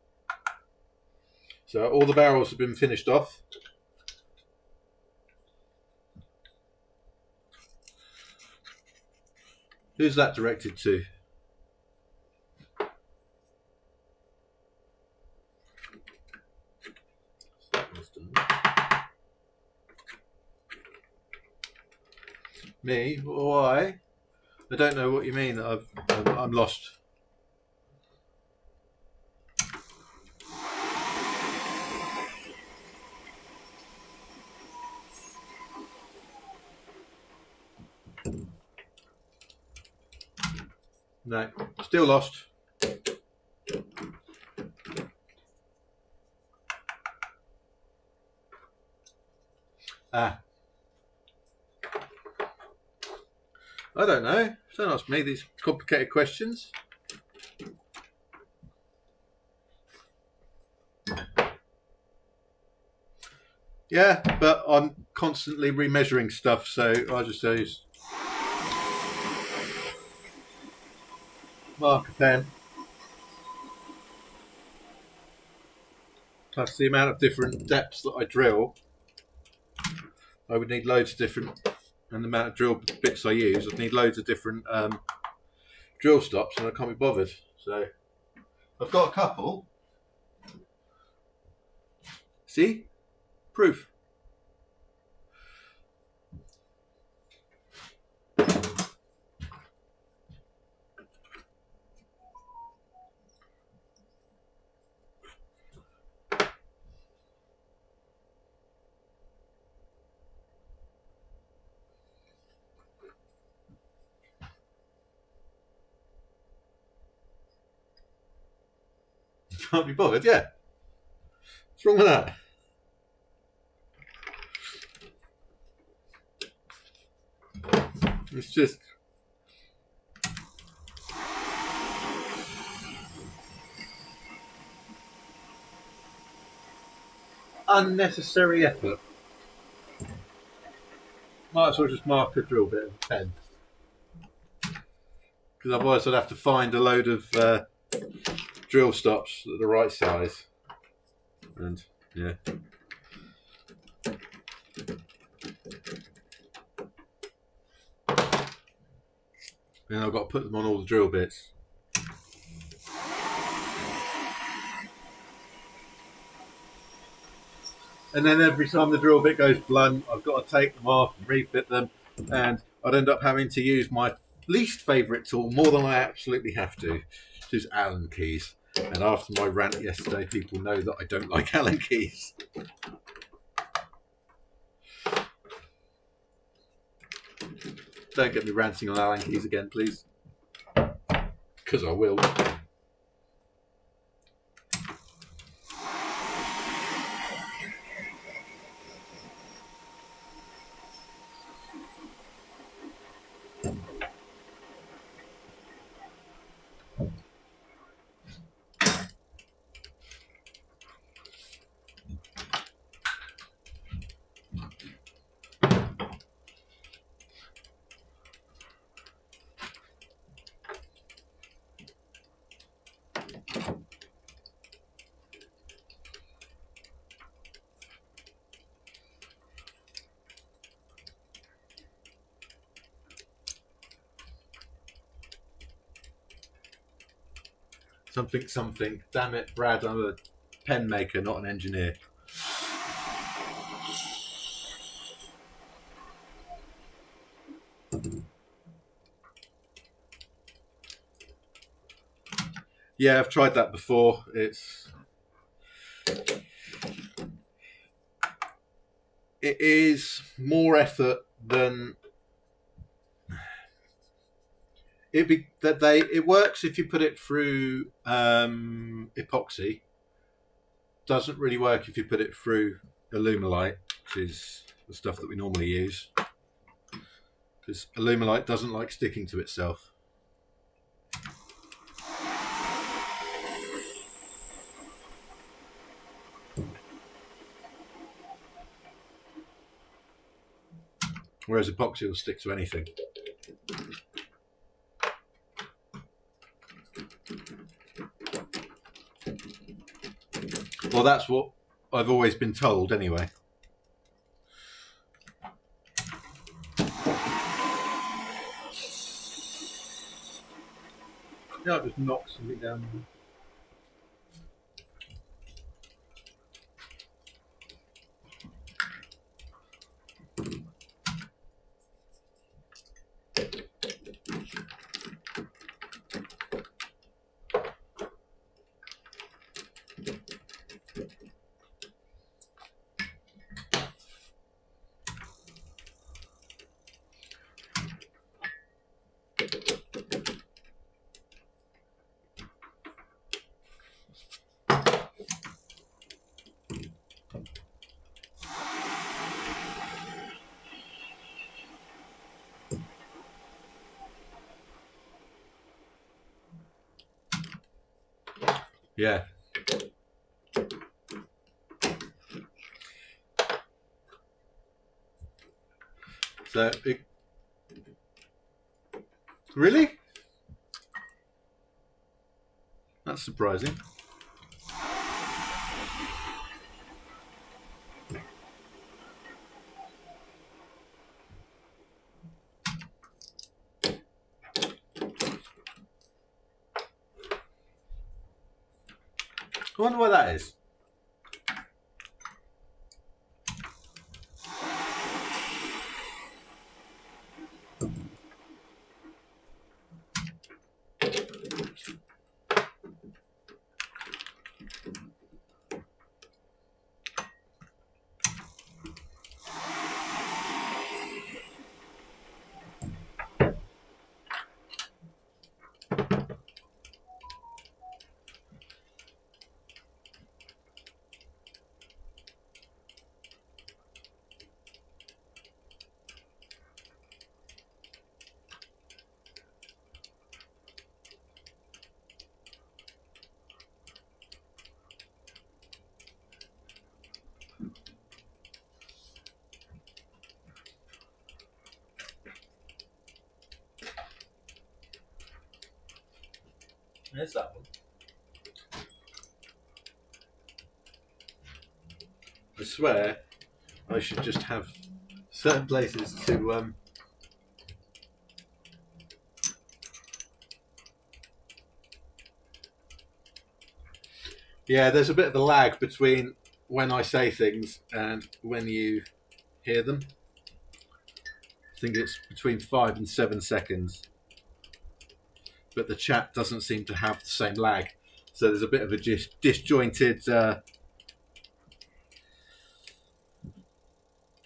So all the barrels have been finished off. Who's that directed to? Me? Why? I don't know what you mean. I'm lost. No, still lost. Ah. I don't know. Don't ask me these complicated questions. Yeah, but I'm constantly remeasuring stuff, so I just use marker pen. Plus the amount of different depths that I drill, I would need loads of different, and the amount of drill bits I use, I'd need loads of different drill stops, and I can't be bothered. So I've got a couple. See? Proof. Can't be bothered, yeah. What's wrong with that? It's just unnecessary effort. Might as well just mark a drill bit with a pen. Because otherwise I'd have to find a load of drill stops that are the right size. And yeah. Then I've got to put them on all the drill bits. And then every time the drill bit goes blunt, I've got to take them off and refit them. And I'd end up having to use my least favourite tool more than I absolutely have to, which is Allen keys. And after my rant yesterday, people know that I don't like Allen keys. Don't get me ranting on Allen keys again, please. Because I will. Something. Damn it, Brad, I'm a pen maker, not an engineer. Yeah, I've tried that before. It is more effort than it works if you put it through epoxy. Doesn't really work if you put it through Alumilite, which is the stuff that we normally use, because Alumilite doesn't like sticking to itself. Whereas epoxy will stick to anything. Well, that's what I've always been told anyway. Yeah, I just knocked something down. Yeah. So, really? That's surprising. I wonder why that is. There's that one. I swear I should just have certain places to yeah, there's a bit of a lag between when I say things and when you hear them. I think it's between 5 and 7 seconds. But the chat doesn't seem to have the same lag. So there's a bit of a disjointed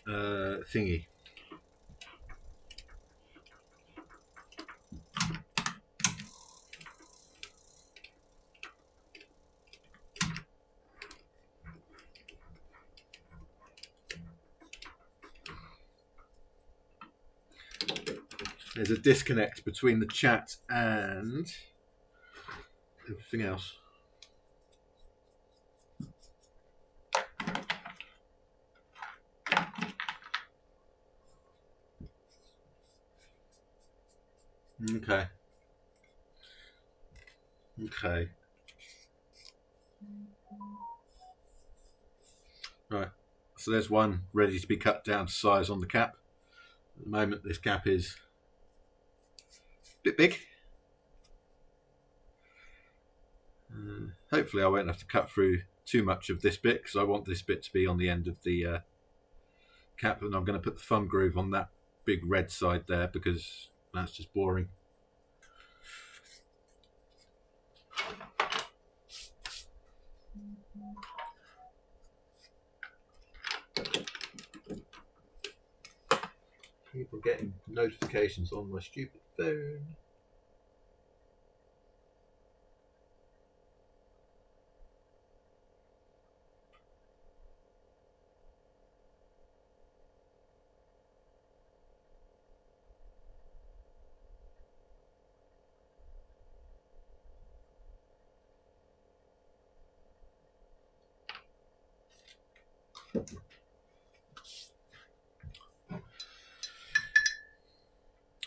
thingy. There's a disconnect between the chat and everything else. Okay. Okay. Right. So there's one ready to be cut down to size on the cap. At the moment, this cap is a bit big. Hopefully I won't have to cut through too much of this bit because I want this bit to be on the end of the cap, and I'm going to put the thumb groove on that big red side there because that's just boring. People getting notifications on my stupid phone.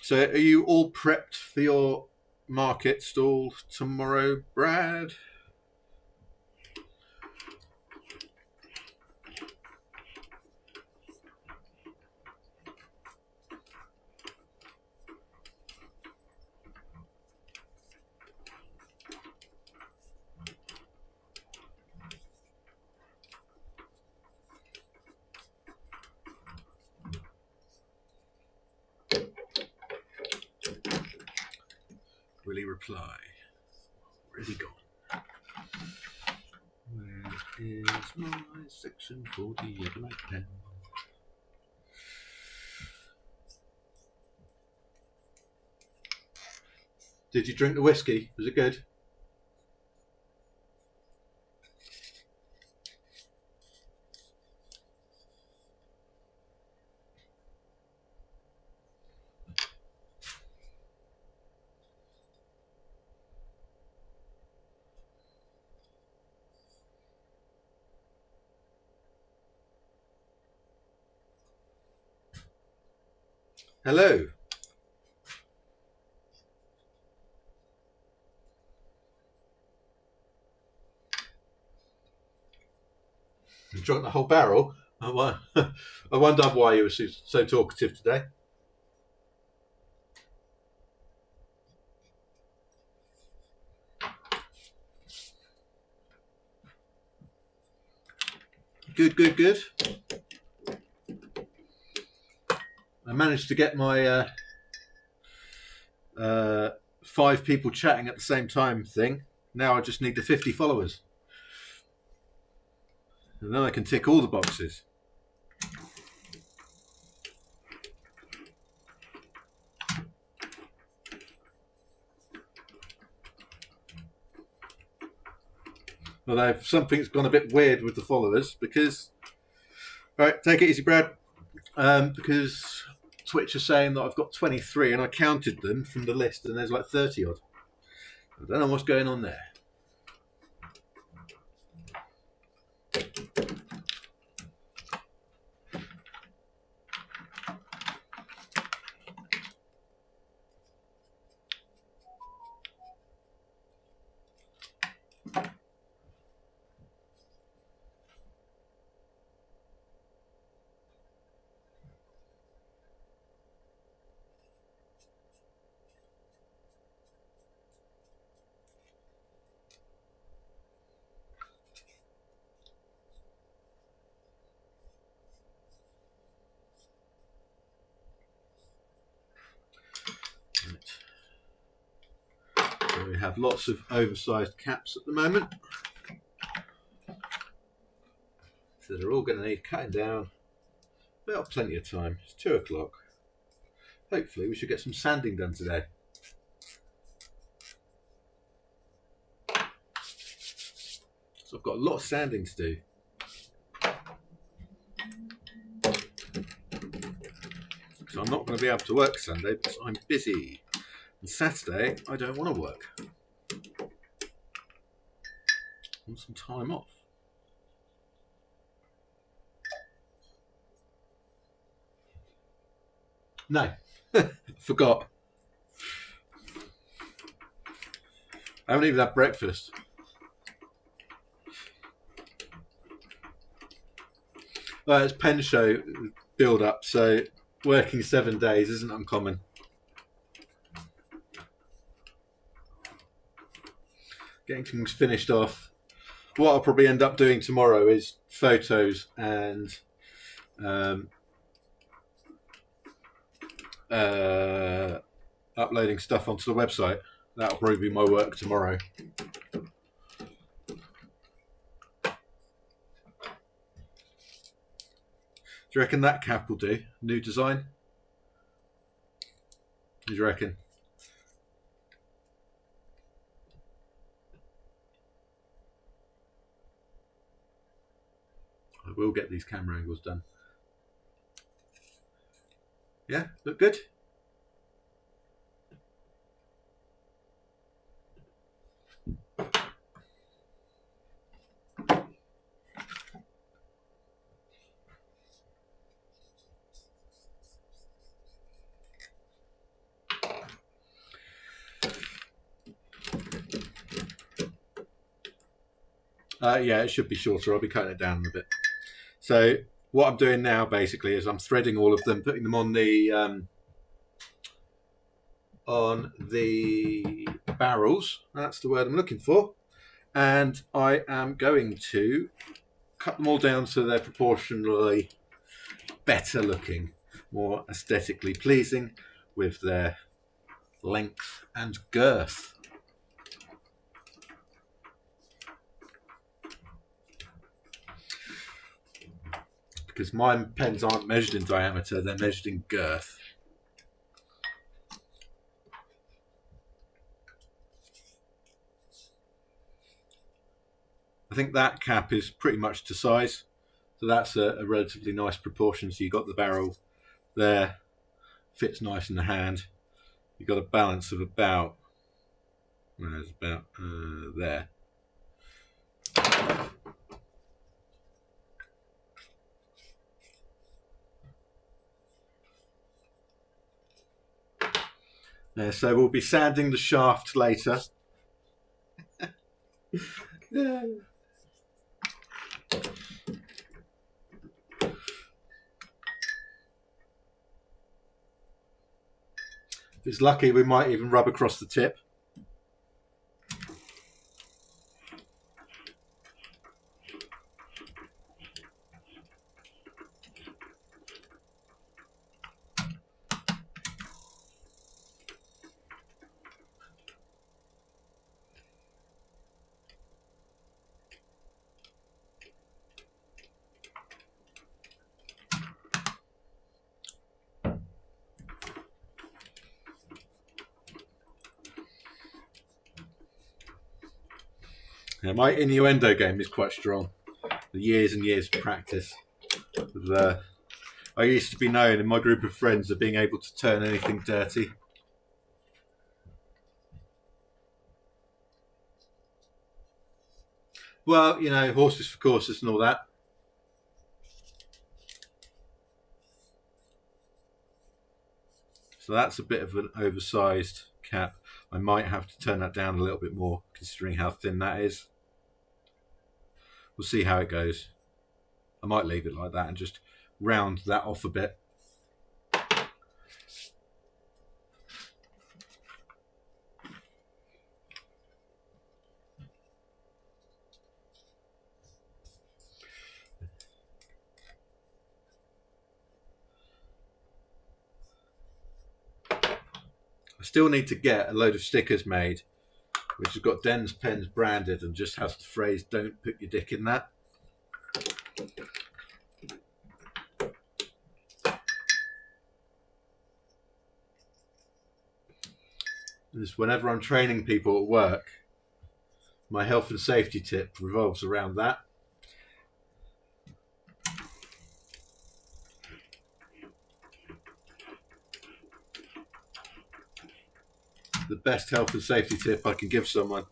So are you all prepped for your market stall tomorrow, Brad? Will he reply? Where has he gone? Where is my section 40 of my pen? Did you drink the whiskey? Was it good? Hello. You drunk the whole barrel? I wonder why you were so talkative today. Good. I managed to get my 5 people chatting at the same time thing. Now I just need the 50 followers. And then I can tick all the boxes. Although something's gone a bit weird with the followers because... Right, take it easy, Brad. Because Twitch is saying that I've got 23 and I counted them from the list and there's like 30 odd. I don't know what's going on there. So we have lots of oversized caps at the moment. So they're all going to need cutting down. We've got plenty of time. It's 2 o'clock. Hopefully we should get some sanding done today. So I've got a lot of sanding to do. So I'm not going to be able to work Sunday because I'm busy. And Saturday I don't want to work. I want some time off. No, forgot. I haven't even had breakfast. It's pen show build up, so working 7 days isn't uncommon. Getting things finished off. What I'll probably end up doing tomorrow is photos and uploading stuff onto the website. That'll probably be my work tomorrow. Do you reckon that cap will do? New design? What do you reckon? I will get these camera angles done. Yeah, look good? Yeah, it should be shorter. I'll be cutting it down a bit. So what I'm doing now basically is I'm threading all of them, putting them on the barrels. That's the word I'm looking for. And I am going to cut them all down so they're proportionally better looking, more aesthetically pleasing with their length and girth. Because my pens aren't measured in diameter, they're measured in girth. I think that cap is pretty much to size, so that's a relatively nice proportion. So you've got the barrel there, fits nice in the hand. You've got a balance of about, there. So we'll be sanding the shaft later. Yeah. If it's lucky, we might even rub across the tip. Yeah, my innuendo game is quite strong. The years and years of practice. I used to be known in my group of friends of being able to turn anything dirty. Well, you know, horses for courses and all that. So that's a bit of an oversized cap. I might have to turn that down a little bit more, considering how thin that is. We'll see how it goes. I might leave it like that and just round that off a bit. I still need to get a load of stickers made, which has got Den's pens branded and just has the phrase, "Don't put your dick in that." Just whenever I'm training people at work, my health and safety tip revolves around that. The best health and safety tip I can give someone.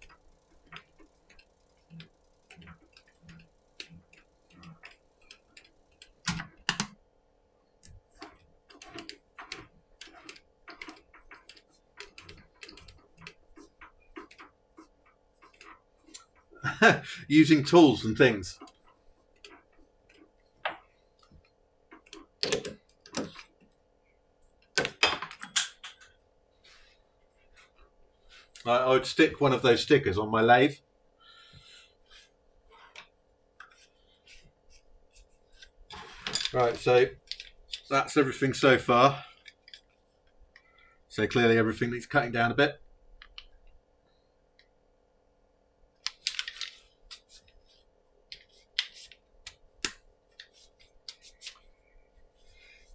Using tools and things. I would stick one of those stickers on my lathe. Right, so that's everything so far. So clearly everything needs cutting down a bit.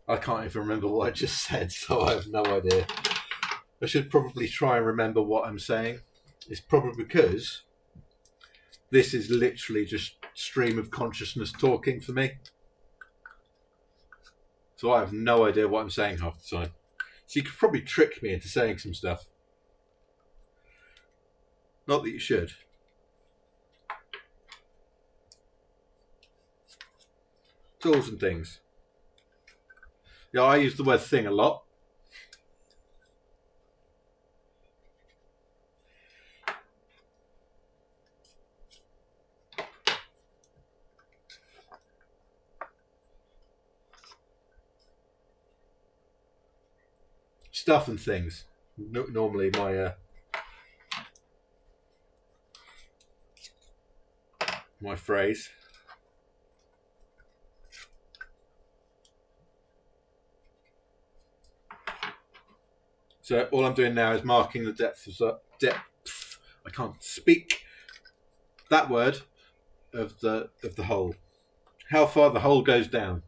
I can't even remember what I just said, so I have no idea. I should probably try and remember what I'm saying. It's probably because this is literally just stream of consciousness talking for me. So I have no idea what I'm saying half the time. So you could probably trick me into saying some stuff. Not that you should. Tools and things. Yeah, I use the word thing a lot. Stuff and things. Normally my phrase. So all I'm doing now is marking the depth. I can't speak that word of the hole. How far the hole goes down.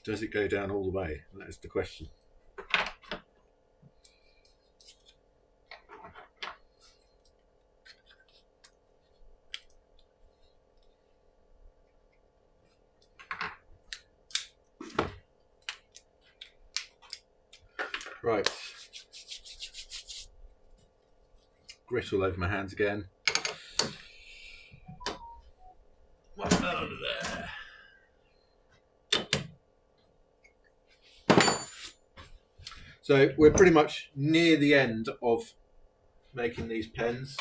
Does it go down all the way? That is the question. Right. Grit all over my hands again. What's that under there? So we're pretty much near the end of making these pens.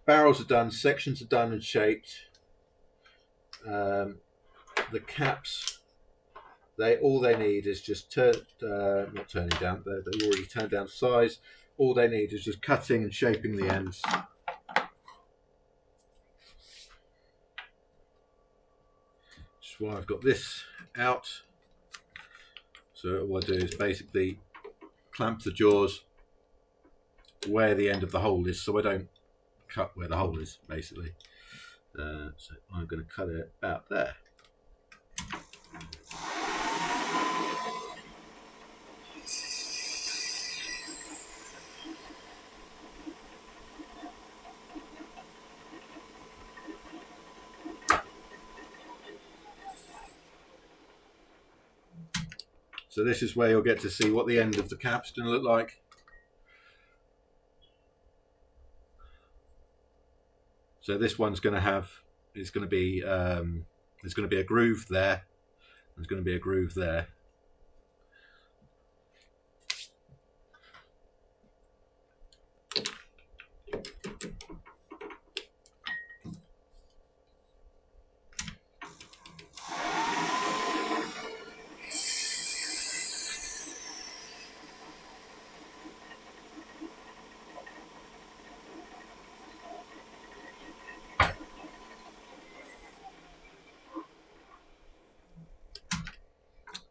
Barrels are done, sections are done and shaped. The caps, all they need is just not turning down. They're already turned down size. All they need is just cutting and shaping the ends. Which is why I've got this out. So all I do is basically clamp the jaws where the end of the hole is, so I don't cut where the hole is, basically. So I'm going to cut it about there. So this is where you'll get to see what the end of the cap's going to look like. So this one's going to have, there's going to be a groove there. There's going to be a groove there.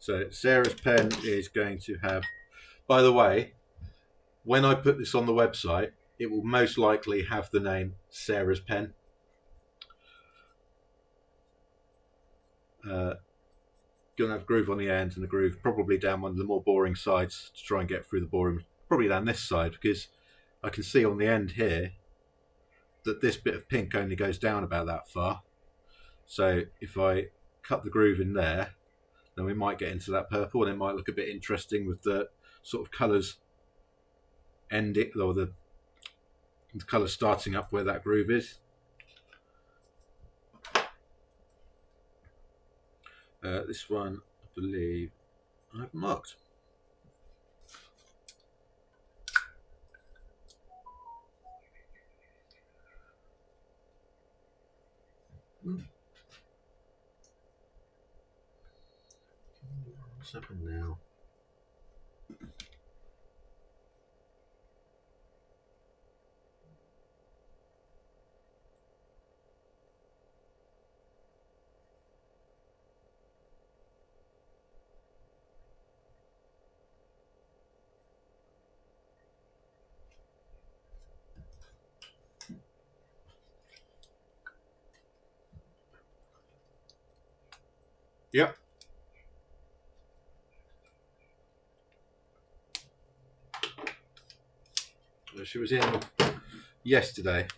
So Sarah's pen is going to have, by the way, when I put this on the website, it will most likely have the name Sarah's pen. Going to have a groove on the end and a groove probably down one of the more boring sides to try and get through the boring, probably down this side, because I can see on the end here that this bit of pink only goes down about that far. So if I cut the groove in there, then we might get into that purple and it might look a bit interesting with the sort of colours ending, or the colours starting up where that groove is. This one, I believe, I've marked. What's happened now? Yep. She was in yesterday.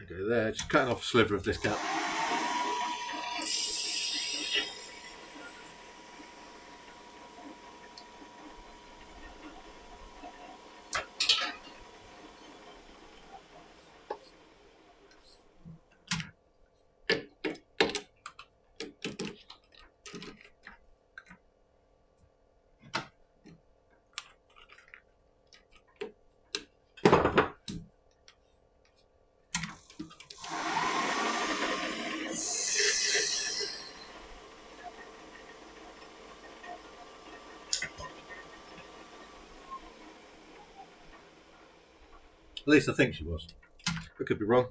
Go there, just cutting off a sliver of this cap. At least I think she was. I could be wrong.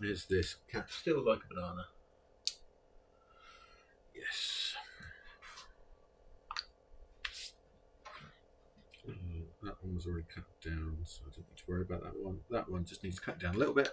Is this cat still like a banana? Yes. That one was already cut down, so I don't need to worry about that one. That one just needs to cut down a little bit.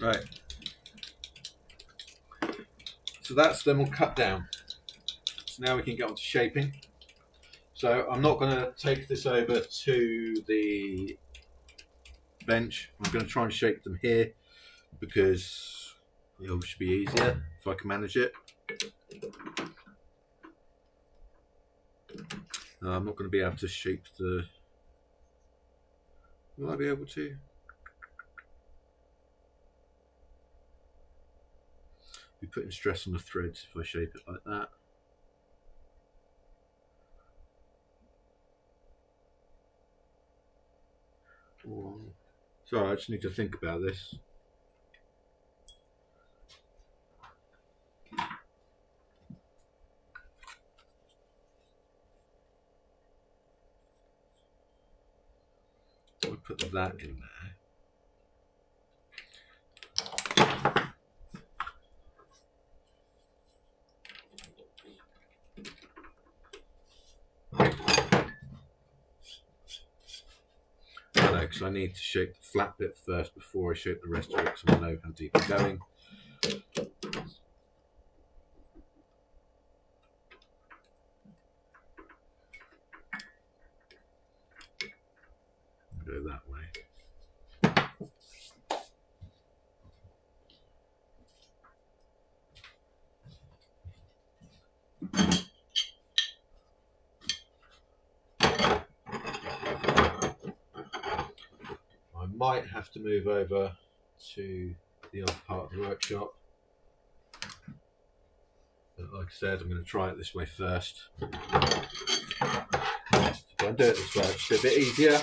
Right. So that's them all cut down. So now we can get on to shaping. So I'm not going to take this over to the bench. I'm going to try and shape them here because it should be easier if I can manage it. I'm not going to be able to shape the... Will I be able to? Be putting stress on the threads if I shape it like that. Sorry, I just need to think about this. I'll put that in there. Because I need to shape the flat bit first before I shape the rest of it, because I know how deep I'm going. Go that way. I might have to move over to the other part of the workshop. But like I said, I'm going to try it this way first. So I'll do it this way, it's a bit easier.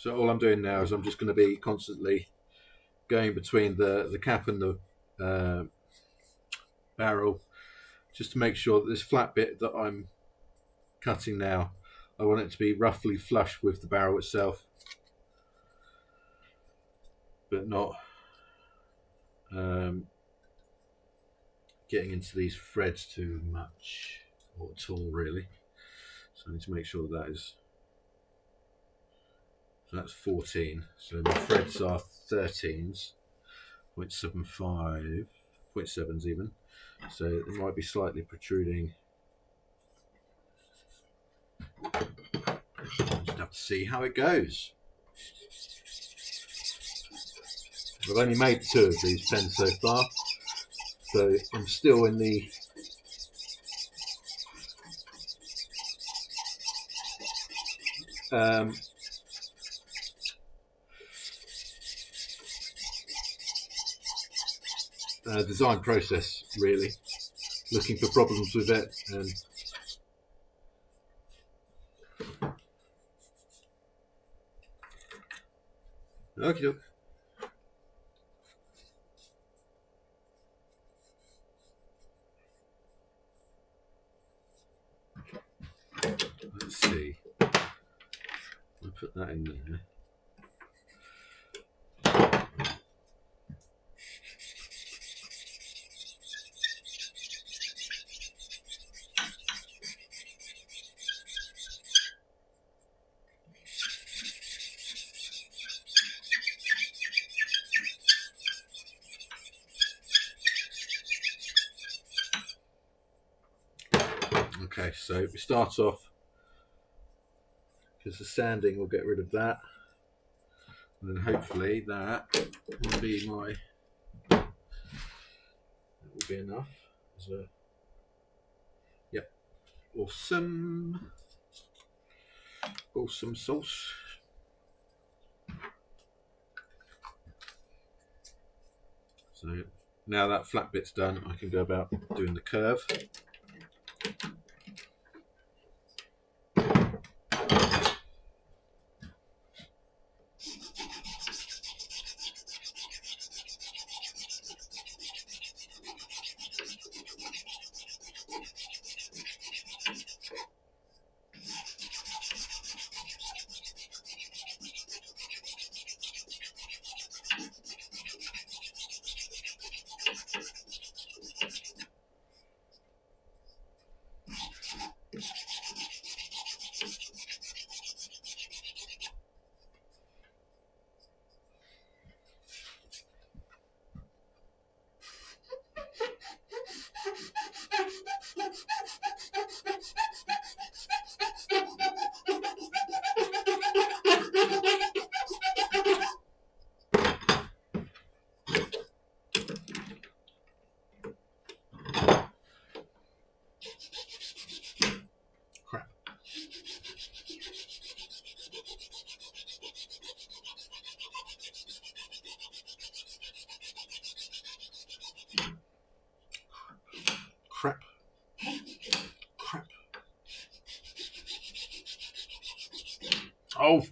So all I'm doing now is I'm just going to be constantly going between the cap and the barrel, just to make sure that this flat bit that I'm cutting now, I want it to be roughly flush with the barrel itself, but not getting into these threads too much or at all really. So I need to make sure that that is... So that's 14. So my threads are 13s, 0.75, 0.7s even. So it might be slightly protruding Just have to see how it goes. I've only made 2 of these pens so far, so I'm still in the design process, really, looking for problems with it. And okay, let's see. I'll put that in there. Okay, so we start off, because the sanding will get rid of that, and then hopefully that will be enough. Yep, awesome sauce. So now that flat bit's done, I can go about doing the curve. Crap. Crap. Crap. Oh!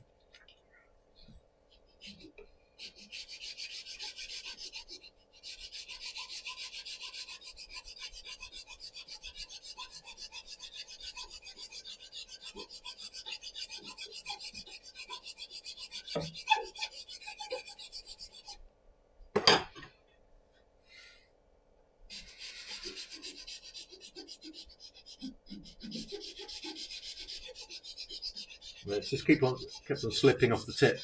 Let's just kept on slipping off the tip.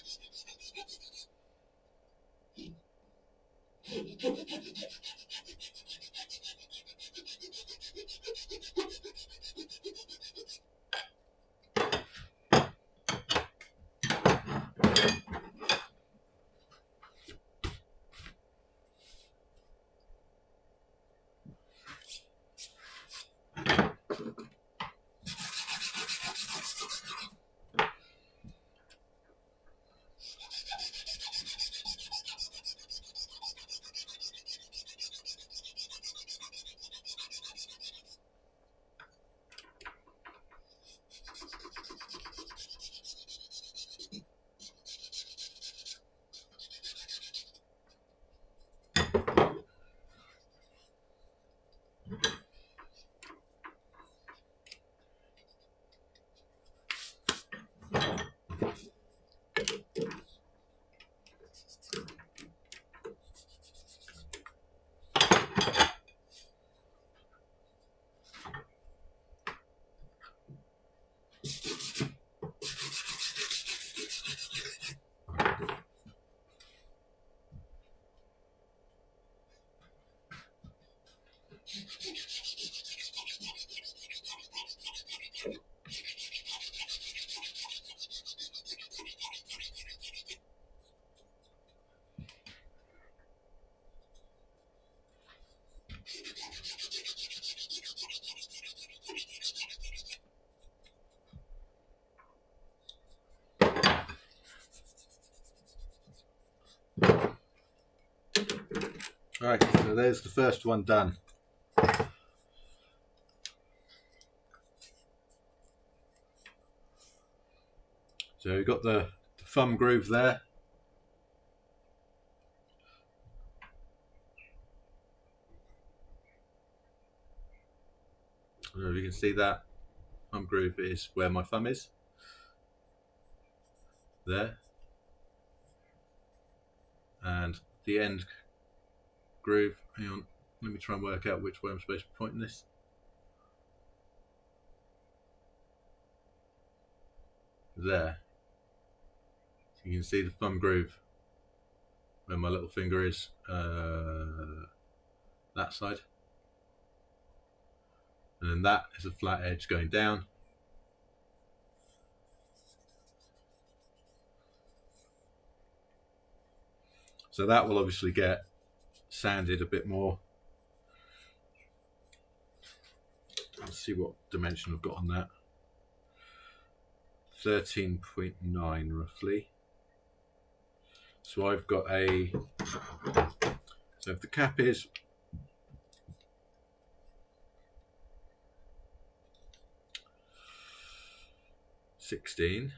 Right, so there's the first one done. So we've got the thumb groove there. You can see that thumb groove is where my thumb is. There. And the end groove, hang on, let me try and work out which way I'm supposed to be pointing this. There. So you can see the thumb groove where my little finger is, that side. And then that is a flat edge going down. So that will obviously get sanded a bit more. Let's see what dimension I've got on that. 13.9 roughly. So I've got a, so if the cap is 16,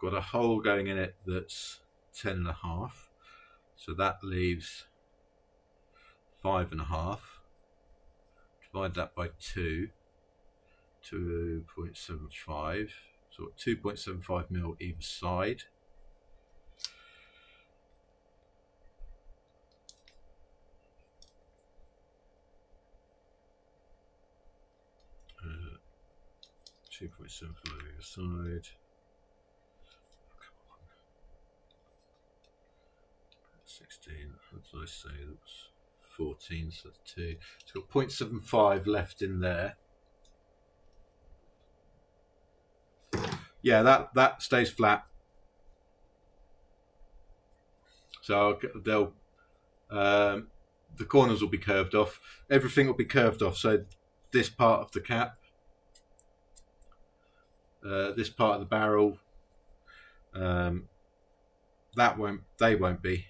got a hole going in it that's 10.5, so that leaves 5.5. Divide that by 2.75, so 2.75 mil either side. Uh, 2.75 either side. 16, what did I say? That was 14, so that's 2. It's got 0.75 left in there. Yeah, that stays flat. So they'll the corners will be curved off. Everything will be curved off. So this part of the cap, this part of the barrel, they won't be.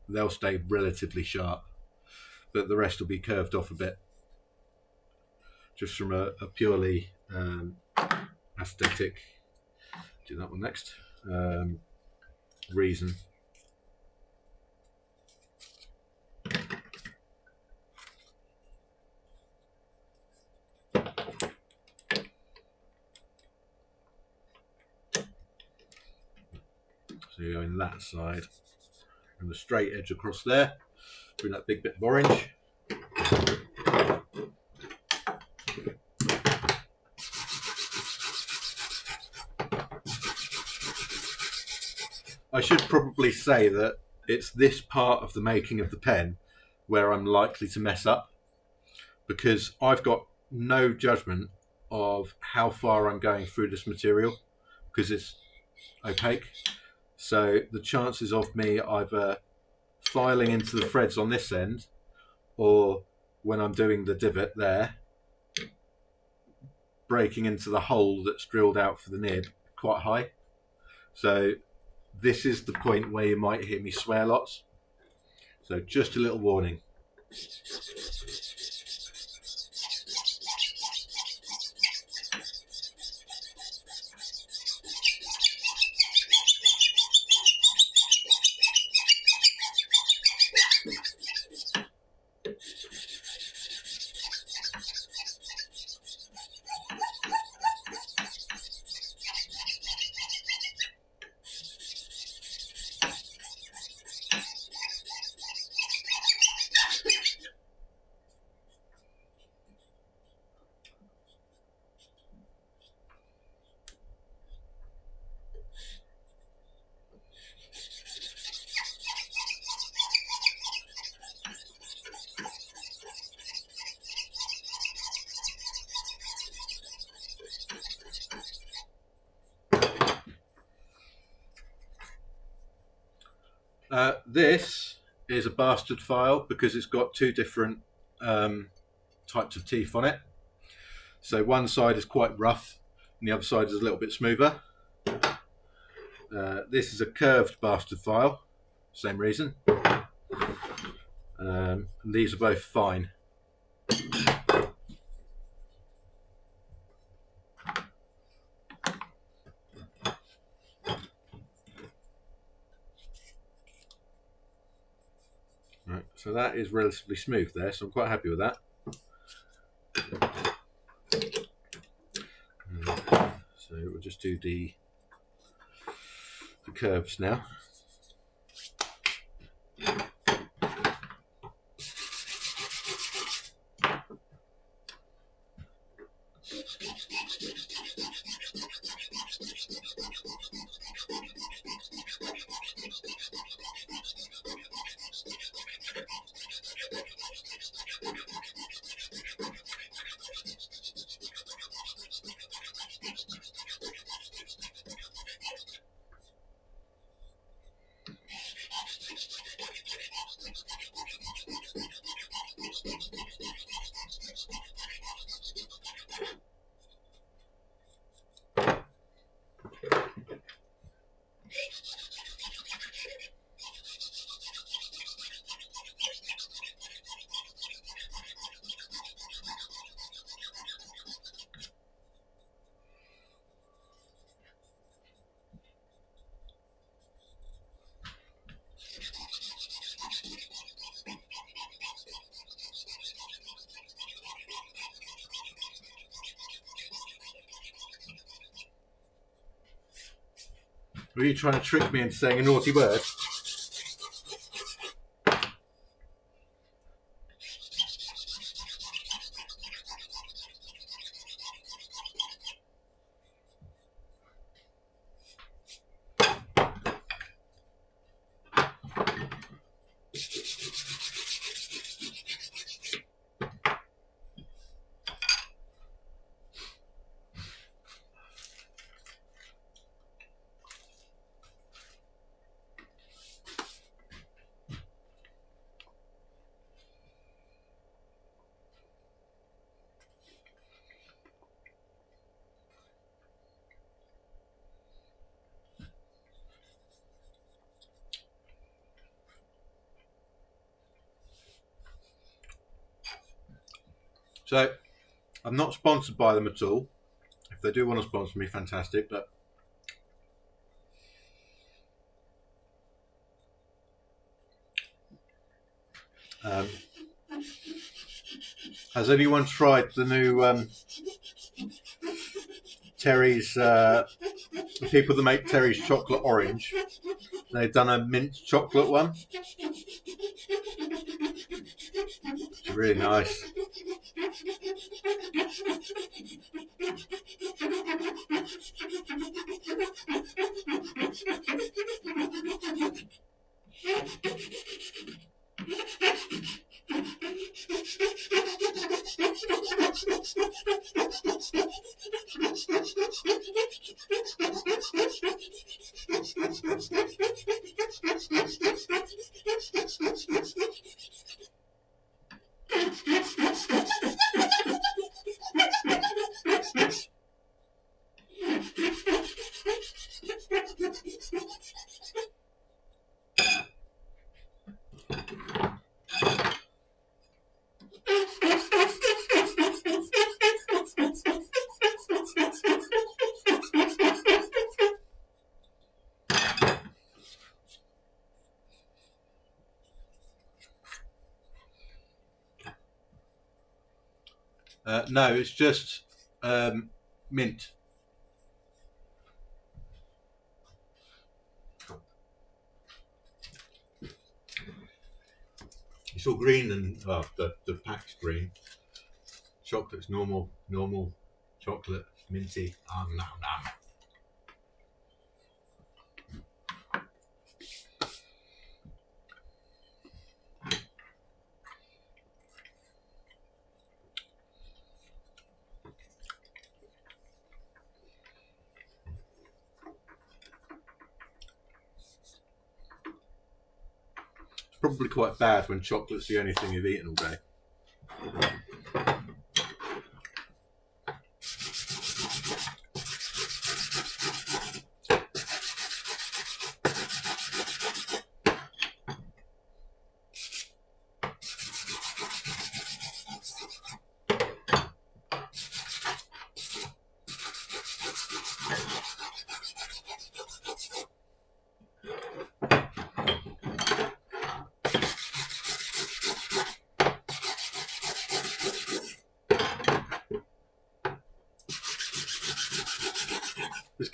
They'll stay relatively sharp, but the rest will be curved off a bit, just from a purely aesthetic. Do that one next. Reason. So you go in that side, and the straight edge across there. Bring that big bit of orange. I should probably say that it's this part of the making of the pen where I'm likely to mess up, because I've got no judgment of how far I'm going through this material because it's opaque. So the chances of me either filing into the threads on this end, or when I'm doing the divot there, breaking into the hole that's drilled out for the nib, quite high. So this is the point where you might hear me swear lots. So just a little warning. This is a bastard file because it's got two different types of teeth on it. So one side is quite rough and the other side is a little bit smoother. This is a curved bastard file, same reason. These are both fine. Right, so that is relatively smooth there, so I'm quite happy with that. So we'll just do the curves now. Were you trying to trick me into saying a naughty word? So, I'm not sponsored by them at all. If they do want to sponsor me, fantastic. But has anyone tried the new Terry's? The people that make Terry's chocolate orange. They've done a mint chocolate one. It's really nice. No, it's just mint. It's all green and the pack's green. Chocolate's normal chocolate, minty. Nom, nom. It's probably quite bad when chocolate's the only thing you've eaten all day.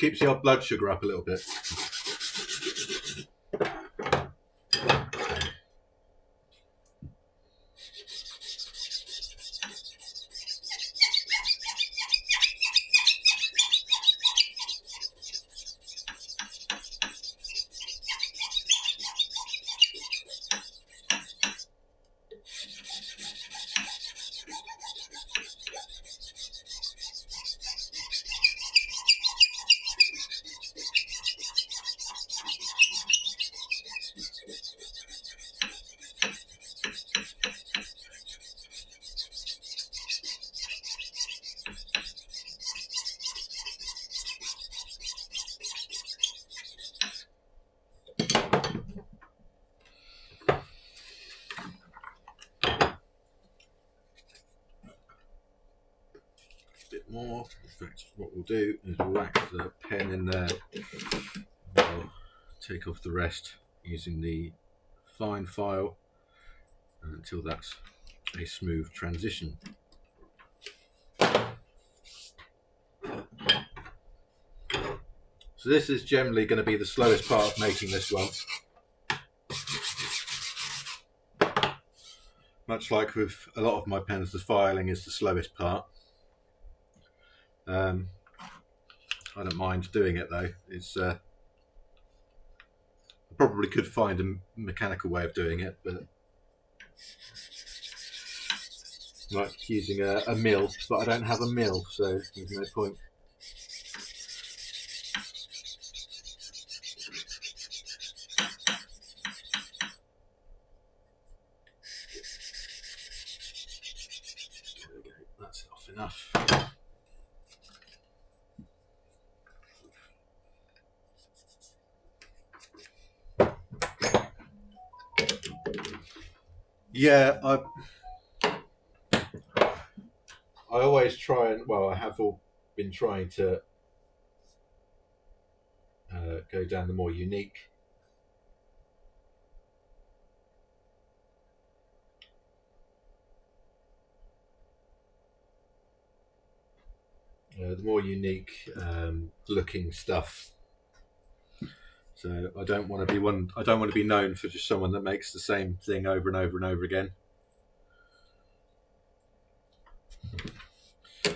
keeps your blood sugar up a little bit. More. In fact, what we'll do is we'll whack the pen in there. We'll take off the rest using the fine file until that's a smooth transition. So this is generally going to be the slowest part of making this one. Much like with a lot of my pens, the filing is the slowest part. I don't mind doing it though. It's I probably could find a mechanical way of doing it, but like using a mill, but I don't have a mill, so there's no point. There we go. That's enough. Yeah, I always try and, well, I have been trying to go down the more unique looking stuff. So I don't want to be known for just someone that makes the same thing over and over and over again.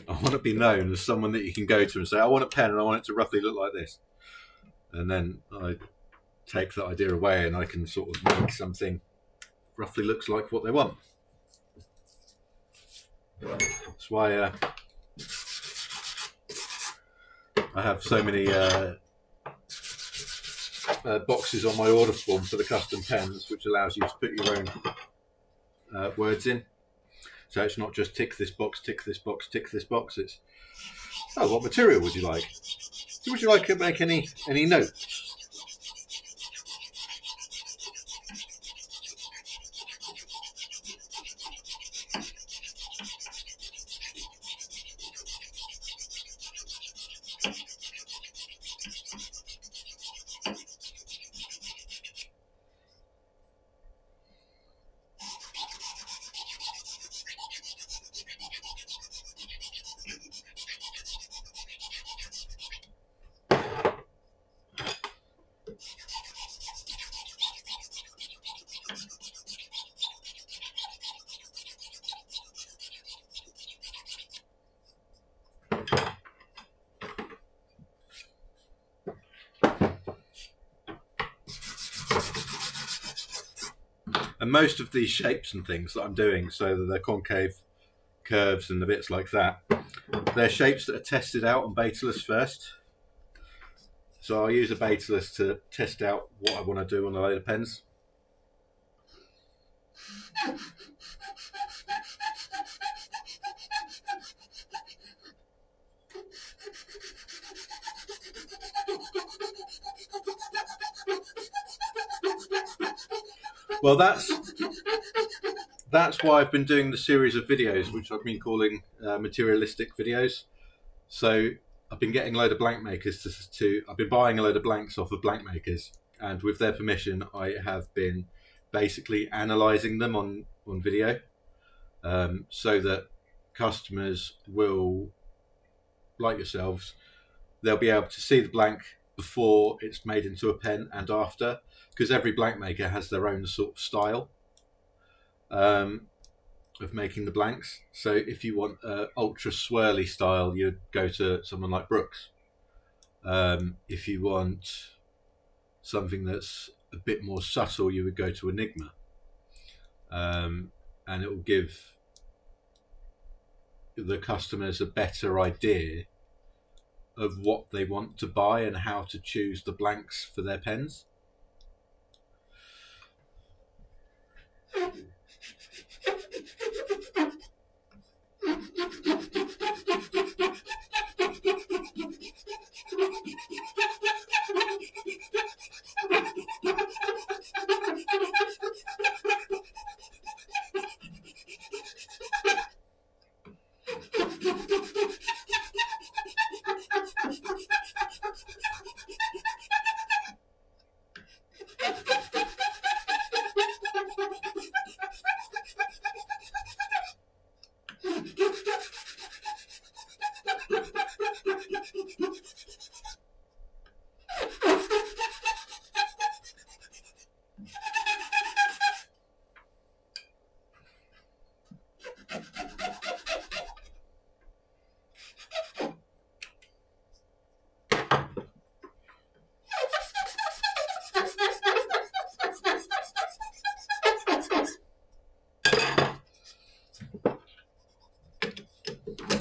I want to be known as someone that you can go to and say, I want a pen and I want it to roughly look like this. And then I take that idea away and I can sort of make something roughly looks like what they want. That's why I have so many boxes on my order form for the custom pens, which allows you to put your own words in. So it's not just tick this box, tick this box, tick this box. It's, oh, what material would you like? Would you like to make any notes? And most of these shapes and things that I'm doing, so that they're concave curves and the bits like that, they're shapes that are tested out on Betalist first. So I'll use a Betalist to test out what I want to do on a load of pens. Well, that's why I've been doing the series of videos, which I've been calling materialistic videos. So I've been getting a load of blank makers I've been buying a load of blanks off of blank makers, and with their permission, I have been basically analysing them on video, so that customers will, like yourselves, they'll be able to see the blank before it's made into a pen and after, because every blank maker has their own sort of style of making the blanks. So if you want ultra swirly style, you'd go to someone like Brooks. If you want something that's a bit more subtle, you would go to Enigma, and it will give the customers a better idea of what they want to buy and how to choose the blanks for their pens.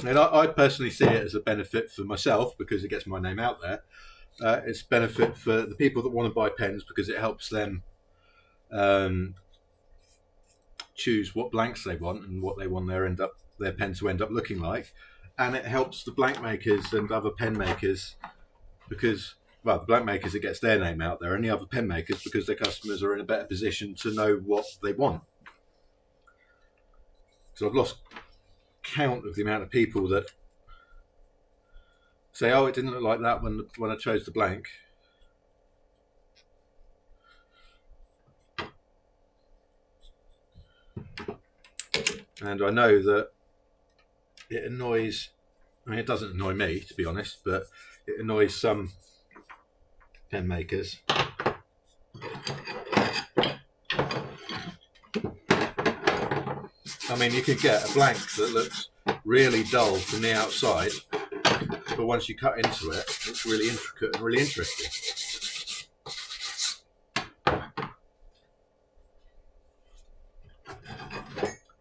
And I personally see it as a benefit for myself because it gets my name out there. It's a benefit for the people that want to buy pens because it helps them choose what blanks they want and what they want their pen to end up looking like. And it helps the blank makers and other pen makers because, well, the blank makers, it gets their name out there, and the other pen makers because their customers are in a better position to know what they want. So I've lost count of the amount of people that say, "Oh, it didn't look like that when I chose the blank." And I know that it annoys. I mean, it doesn't annoy me, to be honest, but it annoys some pen makers. I mean, you can get a blank that looks really dull from the outside, but once you cut into it, it's really intricate and really interesting.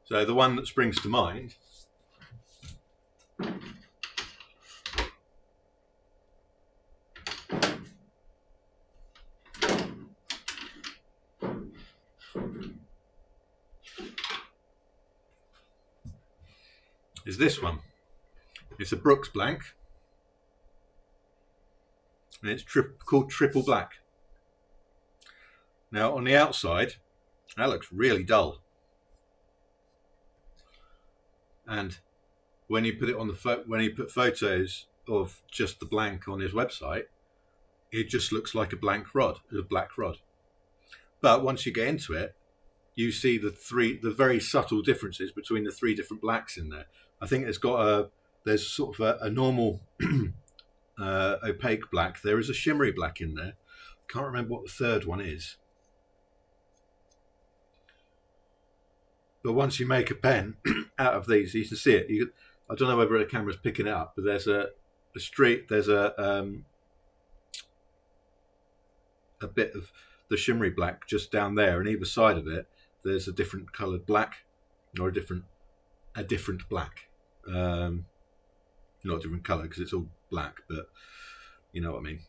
So the one that springs to mind is this one. It's a Brooks blank, and it's called Triple Black. Now on the outside, that looks really dull, and when you put it on when you put photos of just the blank on his website, it just looks like a black rod. But once you get into it, you see the very subtle differences between the three different blacks in there. I think there's sort of a normal opaque black. There is a shimmery black in there. Can't remember what the third one is. But once you make a pen out of these, you can see it. I don't know whether the camera's picking it up, but there's a bit of the shimmery black just down there, and either side of it, there's a different coloured black, or a different black. Not a different colour because it's all black, but you know what I mean.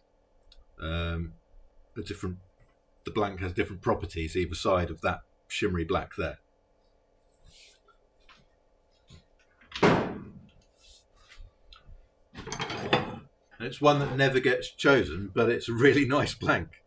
The blank has different properties either side of that shimmery black there. And it's one that never gets chosen, but it's a really nice blank.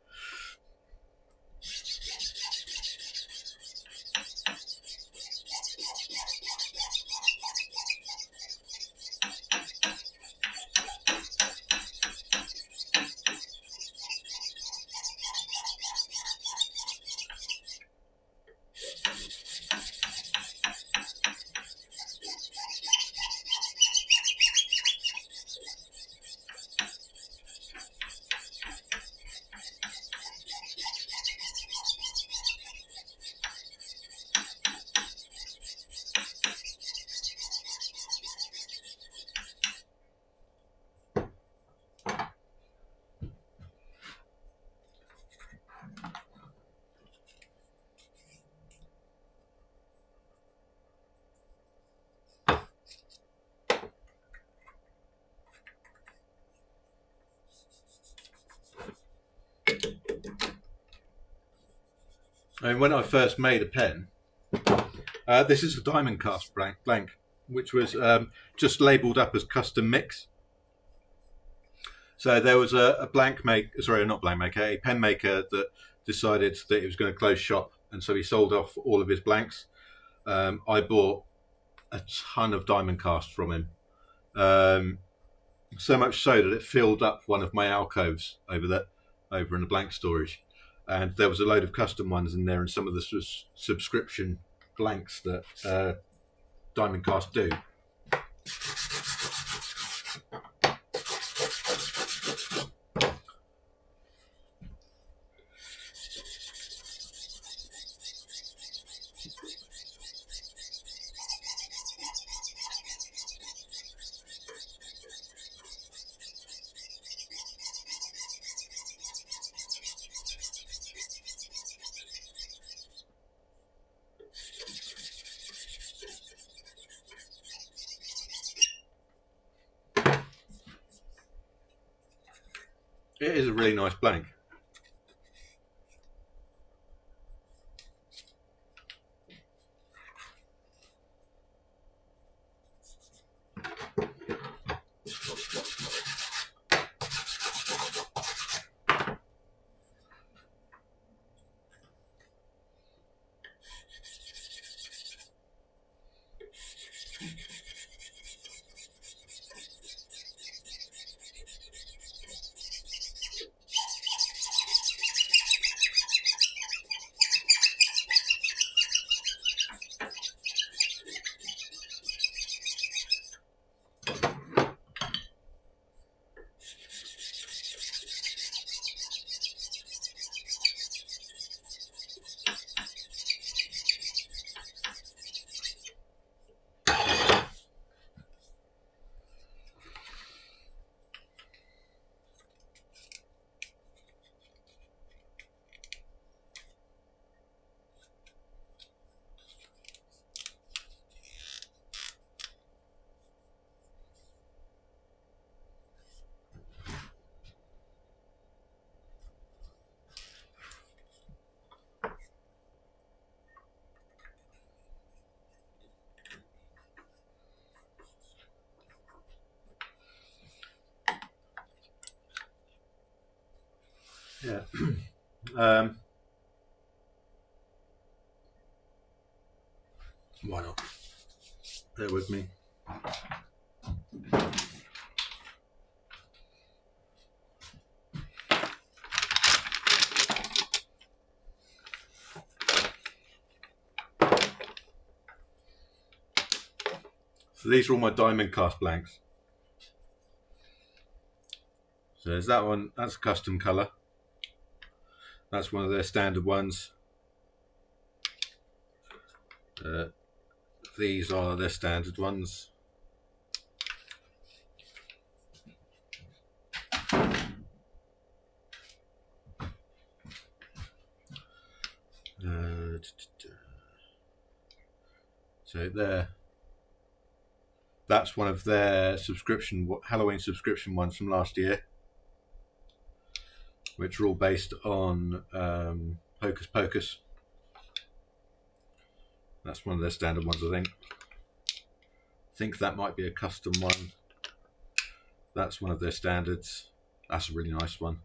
And when I first made a pen, this is a diamond cast blank, which was just labelled up as custom mix. So there was a blank make, sorry, not blank maker, a pen maker that decided that he was going to close shop, and so he sold off all of his blanks. I bought a ton of diamond casts from him, so much so that it filled up one of my alcoves over in the blank storage, and there was a load of custom ones in there, and some of the subscription blanks that diamond cast do. It is a really nice blank. Yeah. Why not? Bear with me. So these are all my diamond cast blanks. So there's that one, that's a custom colour. That's one of their standard ones. These are their standard ones. So there. That's one of their Halloween subscription ones from last year, which are all based on Hocus Pocus. That's one of their standard ones, I think. I think that might be a custom one. That's one of their standards. That's a really nice one.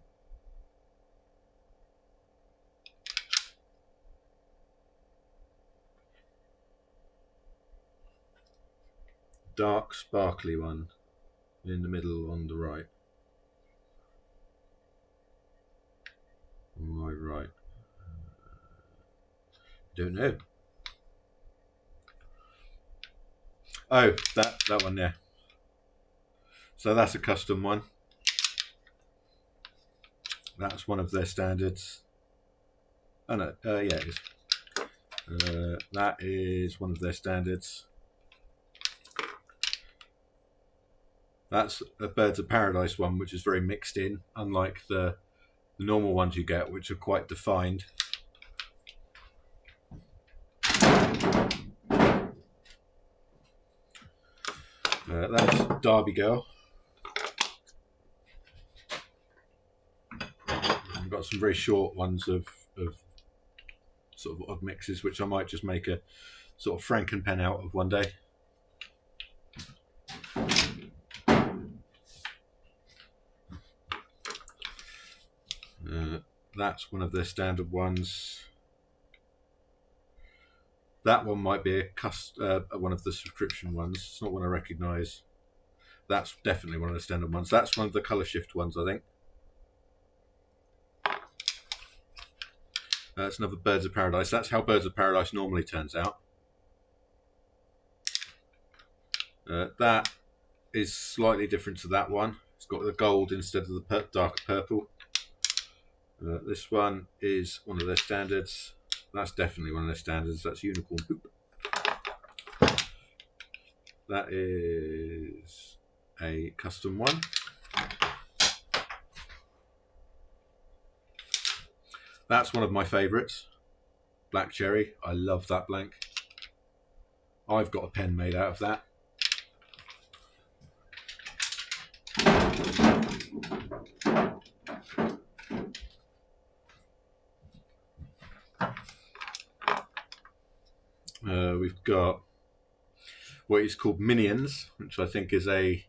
Dark sparkly one in the middle on the right. Right. Don't know. Oh, that one there. So that's a custom one. That's one of their standards. Oh no, yeah, it is. That is one of their standards. That's a Birds of Paradise one, which is very mixed in, unlike the normal ones you get, which are quite defined. That's Derby Girl. I've got some very short ones of sort of odd mixes, which I might just make a sort of Frankenpen out of one day. That's one of their standard ones. That one might be one of the subscription ones. It's not one I recognise. That's definitely one of the standard ones. That's one of the colour shift ones, I think. That's another Birds of Paradise. That's how Birds of Paradise normally turns out. That is slightly different to that one. It's got the gold instead of the darker purple. This one is one of their standards. That's definitely one of their standards. That's Unicorn Poop. That is a custom one. That's one of my favourites. Black Cherry. I love that blank. I've got a pen made out of that. We've got what is called Minions, which I think is a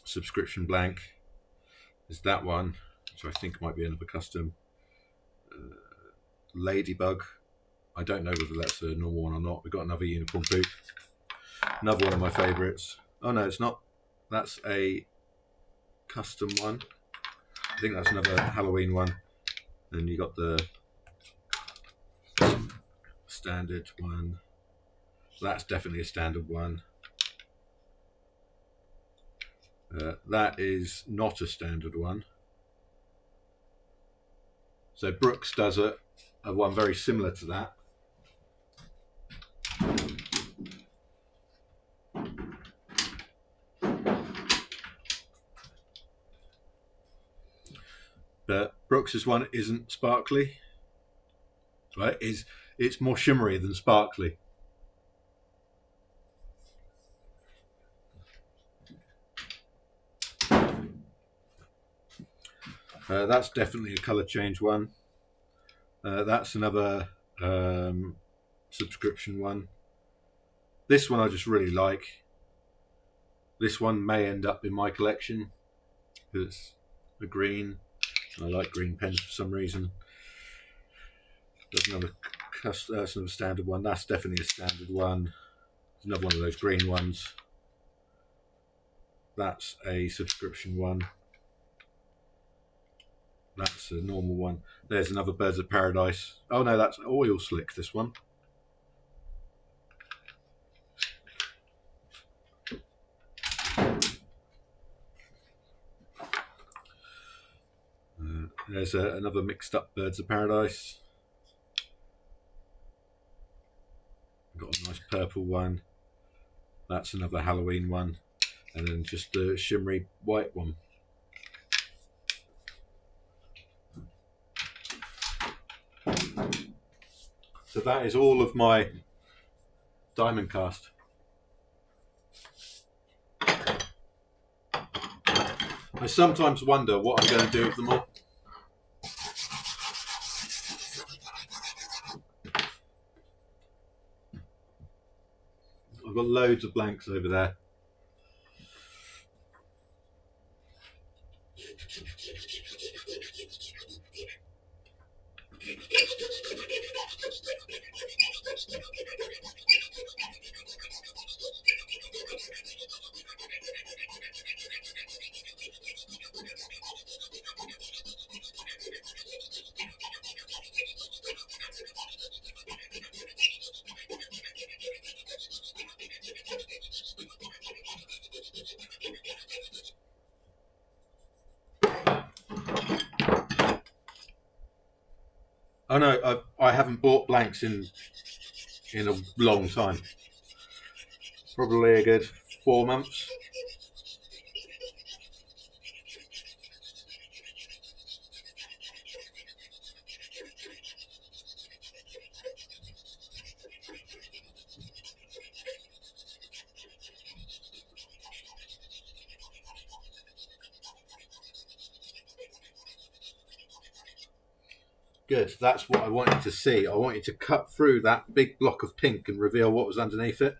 subscription blank. Is that one, which I think might be another custom. Ladybug. I don't know whether that's a normal one or not. We've got another Unicorn Poop. Another one of my favourites. Oh no, it's not. That's a custom one. I think that's another Halloween one. Then you got the standard one. That's definitely a standard one. That is not a standard one. So Brooks does a one very similar to that. But Brooks's one isn't sparkly. Right? It's more shimmery than sparkly. That's definitely a colour change one. That's another subscription one. This one I just really like. This one may end up in my collection because it's a green. I like green pens for some reason. There's another standard one. That's definitely a standard one. There's another one of those green ones. That's a subscription one. That's a normal one. There's another Birds of Paradise. Oh no, that's Oil Slick, this one. There's another mixed up Birds of Paradise. Got a nice purple one. That's another Halloween one. And then just a shimmery white one. So that is all of my diamond cast. I sometimes wonder what I'm going to do with them all. I've got loads of blanks over there. Oh no, I haven't bought blanks in a long time. Probably a good 4 months. Good, that's what I wanted to see. I wanted to cut through that big block of pink and reveal what was underneath it.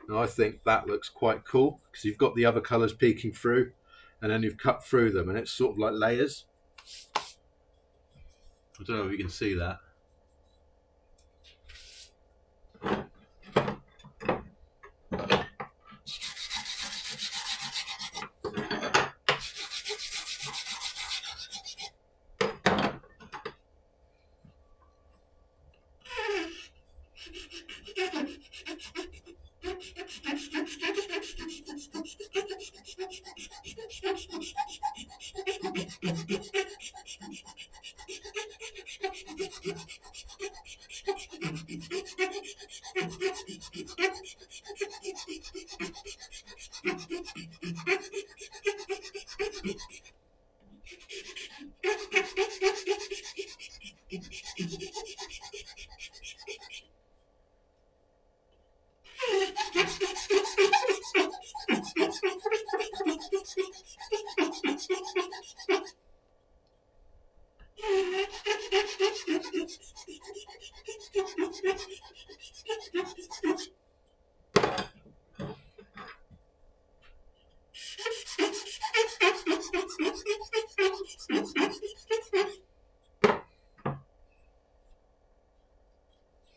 And I think that looks quite cool because you've got the other colours peeking through and then you've cut through them and it's sort of like layers. I don't know if you can see that.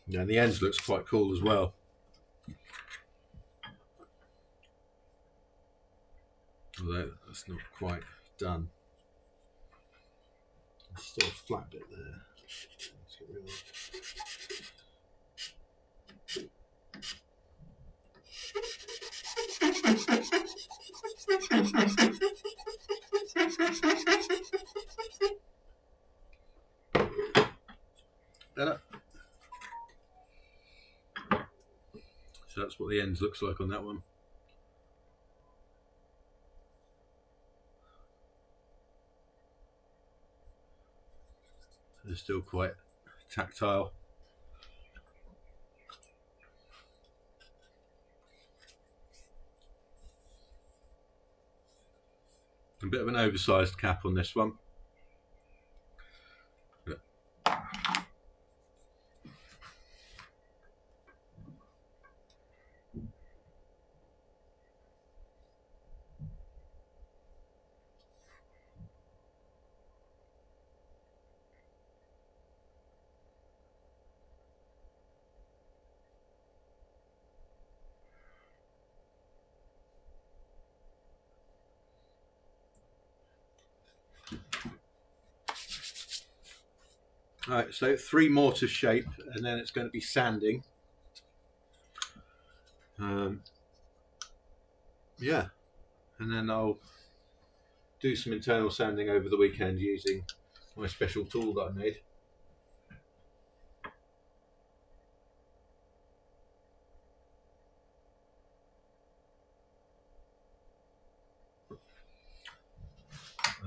Yeah, and the ends looks quite cool as well. Although that's not quite done. There's still a flat bit there. Let's get rid of that. So that's what the ends looks like on that one. They're still quite tactile. A bit of an oversized cap on this one. Alright, so 3 more to shape and then it's going to be sanding. Yeah, and then I'll do some internal sanding over the weekend using my special tool that I made.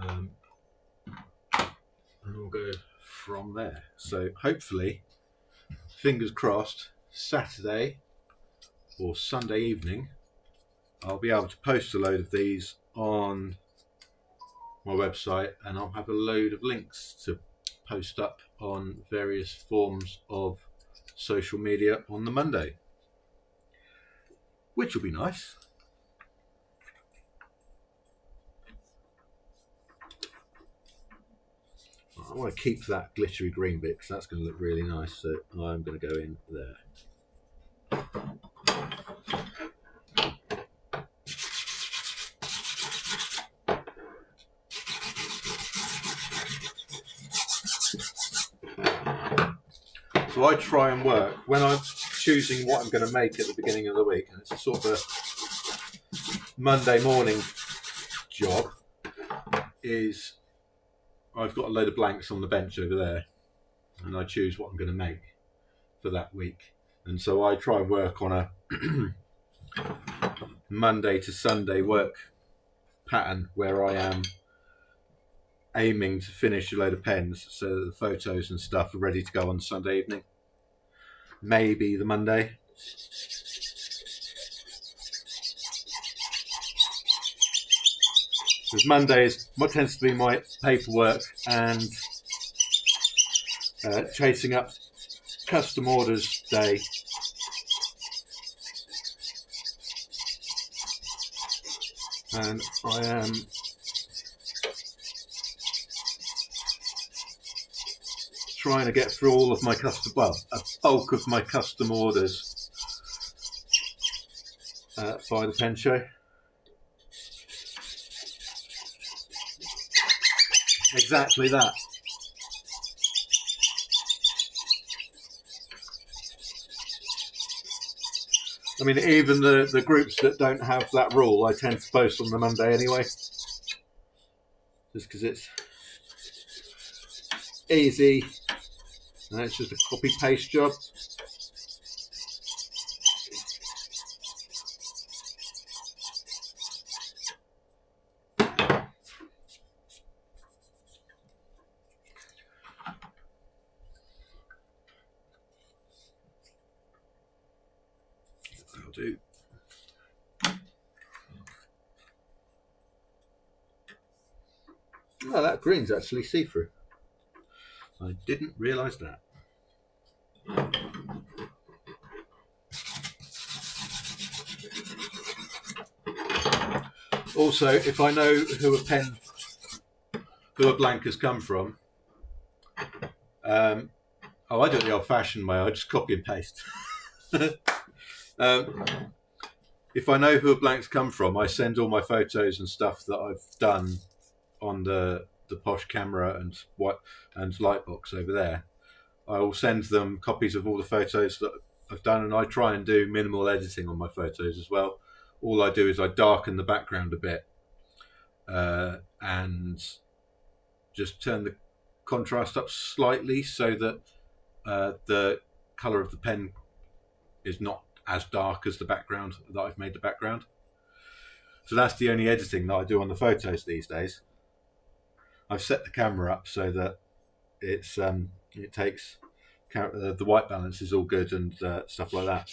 And we'll go from there. So hopefully, fingers crossed, Saturday or Sunday evening, I'll be able to post a load of these on my website and I'll have a load of links to post up on various forms of social media on the Monday, which will be nice. I want to keep that glittery green bit because that's going to look really nice, so I'm going to go in there. So I try and work when I'm choosing what I'm going to make at the beginning of the week, and it's a sort of a Monday morning job, is I've got a load of blanks on the bench over there and I choose what I'm going to make for that week. And so I try and work on a Monday to Sunday work pattern where I am aiming to finish a load of pens so that the photos and stuff are ready to go on Sunday evening. Maybe the Monday. Because Monday is what tends to be my paperwork and chasing up custom orders day. And I am trying to get through all of my custom, well, a bulk of my custom orders by the pen show. Exactly that. I mean, even the groups that don't have that rule, I tend to post on the Monday anyway. Just because it's easy and it's just a copy-paste job. That'll do. Oh, that green's actually see-through. I didn't realise that. Also, if I know who a blank has come from, I do it the old-fashioned way. I just copy and paste. If I know who a blank's come from, I send all my photos and stuff that I've done on the posh camera and lightbox over there. I will send them copies of all the photos that I've done, and I try and do minimal editing on my photos as well. All I do is I darken the background a bit and just turn the contrast up slightly so that the colour of the pen is not as dark as the background that I've made the background. So that's the only editing that I do on the photos these days. I've set the camera up so that it's it takes the white balance is all good and stuff like that.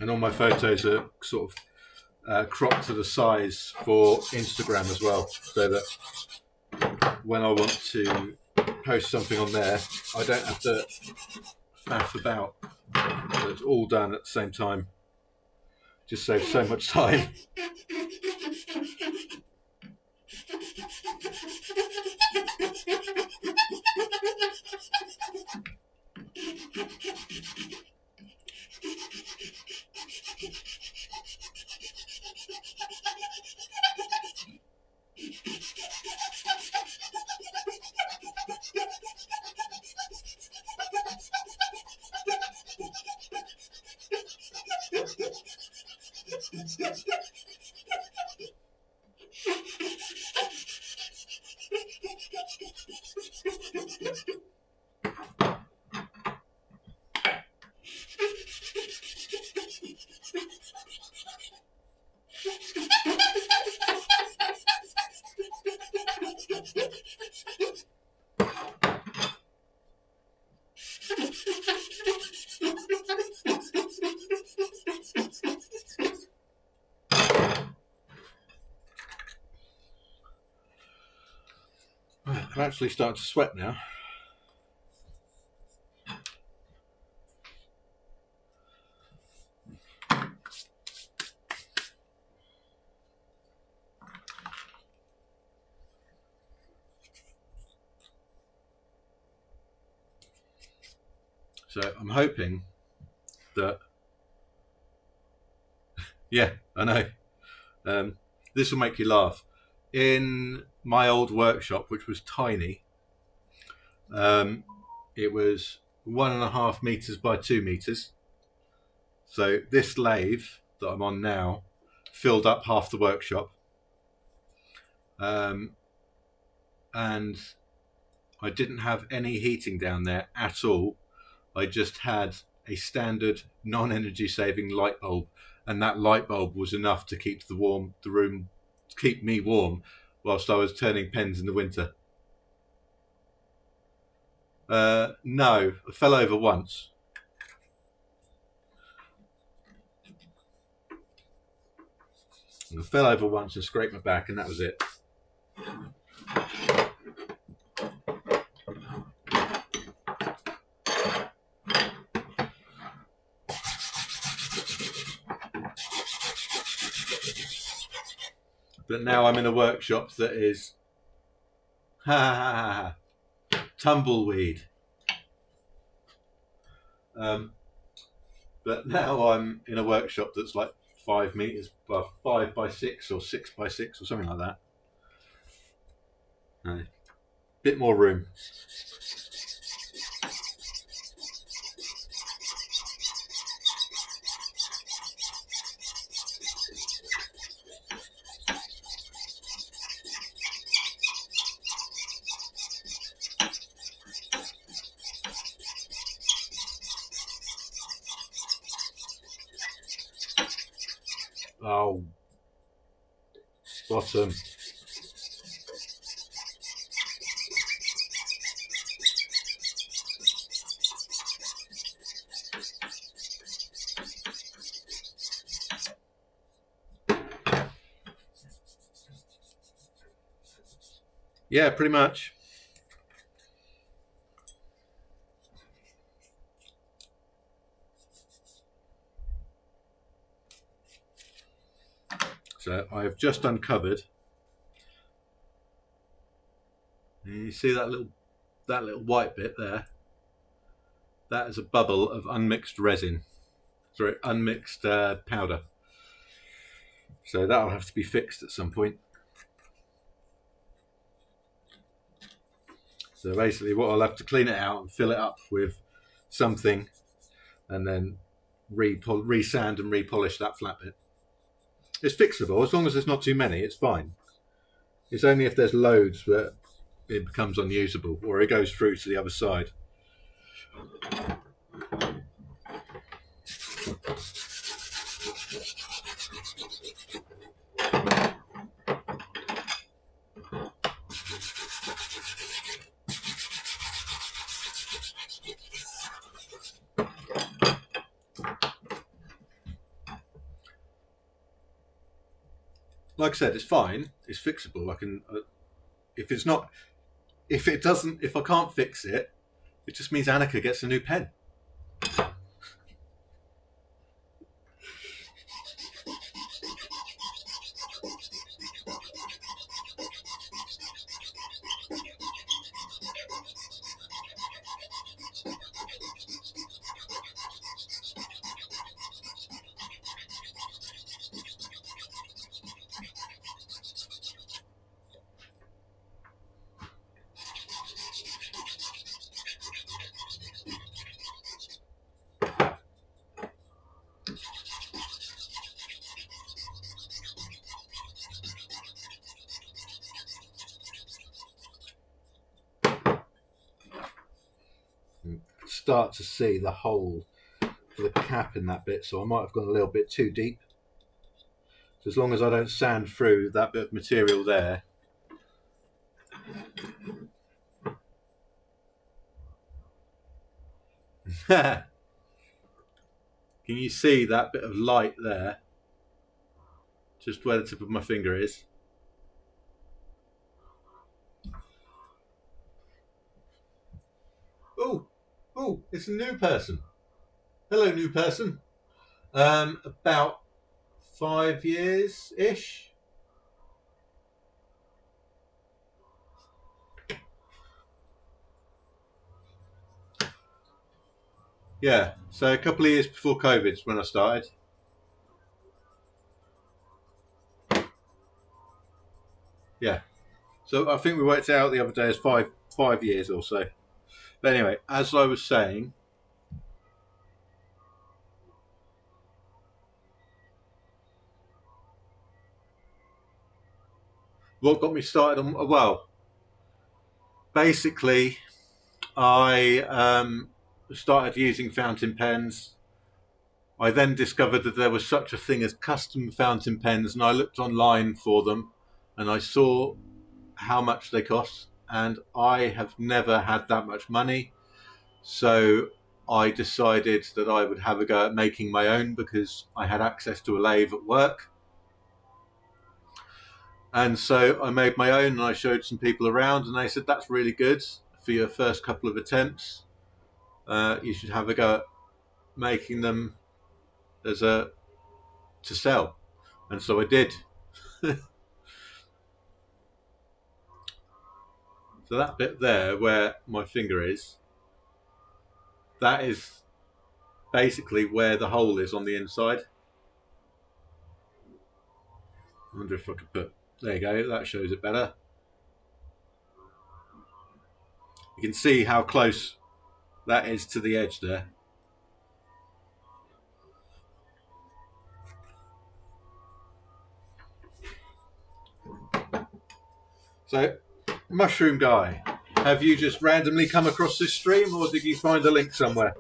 And all my photos are sort of cropped to the size for Instagram as well, so that when I want to post something on there, I don't have to faff about. So it's all done at the same time. Just saves so much time. I'm actually starting to sweat now. So I'm hoping that, yeah, I know, this will make you laugh. In my old workshop, which was tiny, it was 1.5 meters by 2 meters. So this lathe that I'm on now filled up half the workshop, and I didn't have any heating down there at all. I just had a standard non-energy saving light bulb, and that light bulb was enough to keep the room, keep me warm whilst I was turning pens in the winter. No, I fell over once. I fell over once and scraped my back, and that was it. But now I'm in a workshop that is tumbleweed. But now I'm in a workshop that's like 5 meters, well, 5 by 6 or 6 by 6 or something like that. No. Bit more room. Oh, bottom. Yeah, pretty much. So I've just uncovered. You see that little white bit there? That is a bubble of unmixed resin. Sorry, unmixed powder. So that'll have to be fixed at some point. So basically what I'll have to clean it out and fill it up with something, and then re-sand and re-polish that flat bit. It's fixable, as long as there's not too many, it's fine. It's only if there's loads that it becomes unusable, or it goes through to the other side. Like I said, it's fine. It's fixable. I can, if I can't fix it, it just means Annika gets a new pen. Start to see the hole for the cap in that bit, so I might have gone a little bit too deep. So as long as I don't sand through that bit of material there. Can you see that bit of light there? Just where the tip of my finger is. Oh, it's a new person. Hello, new person. About 5 years-ish. Yeah, so a couple of years before COVID is when I started. Yeah, so I think we worked it out the other day as five years or so. But anyway, as I was saying, what got me started on, well, basically I started using fountain pens. I then discovered that there was such a thing as custom fountain pens, and I looked online for them and I saw how much they cost, and I have never had that much money. So I decided that I would have a go at making my own because I had access to a lathe at work. And so I made my own and I showed some people around, and they said, that's really good for your first couple of attempts. You should have a go at making them to sell. And so I did. So that bit there where my finger is, that is basically where the hole is on the inside. I wonder if I could put, there you go, that shows it better. You can see how close that is to the edge there. So, Mushroom Guy, have you just randomly come across this stream, or did you find a link somewhere?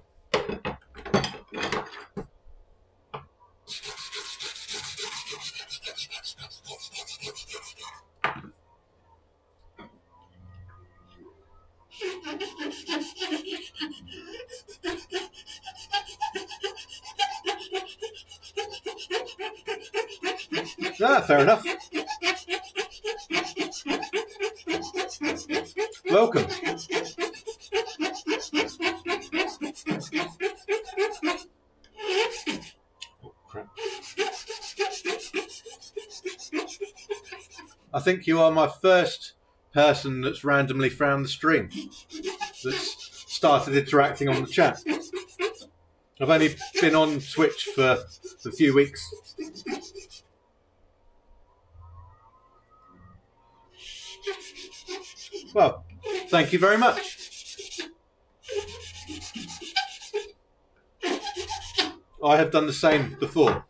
Ah, fair enough. Welcome. Oh, crap. I think you are my first person that's randomly found the stream, that's started interacting on the chat. I've only been on Twitch for a few weeks. Well, thank you very much. I have done the same before.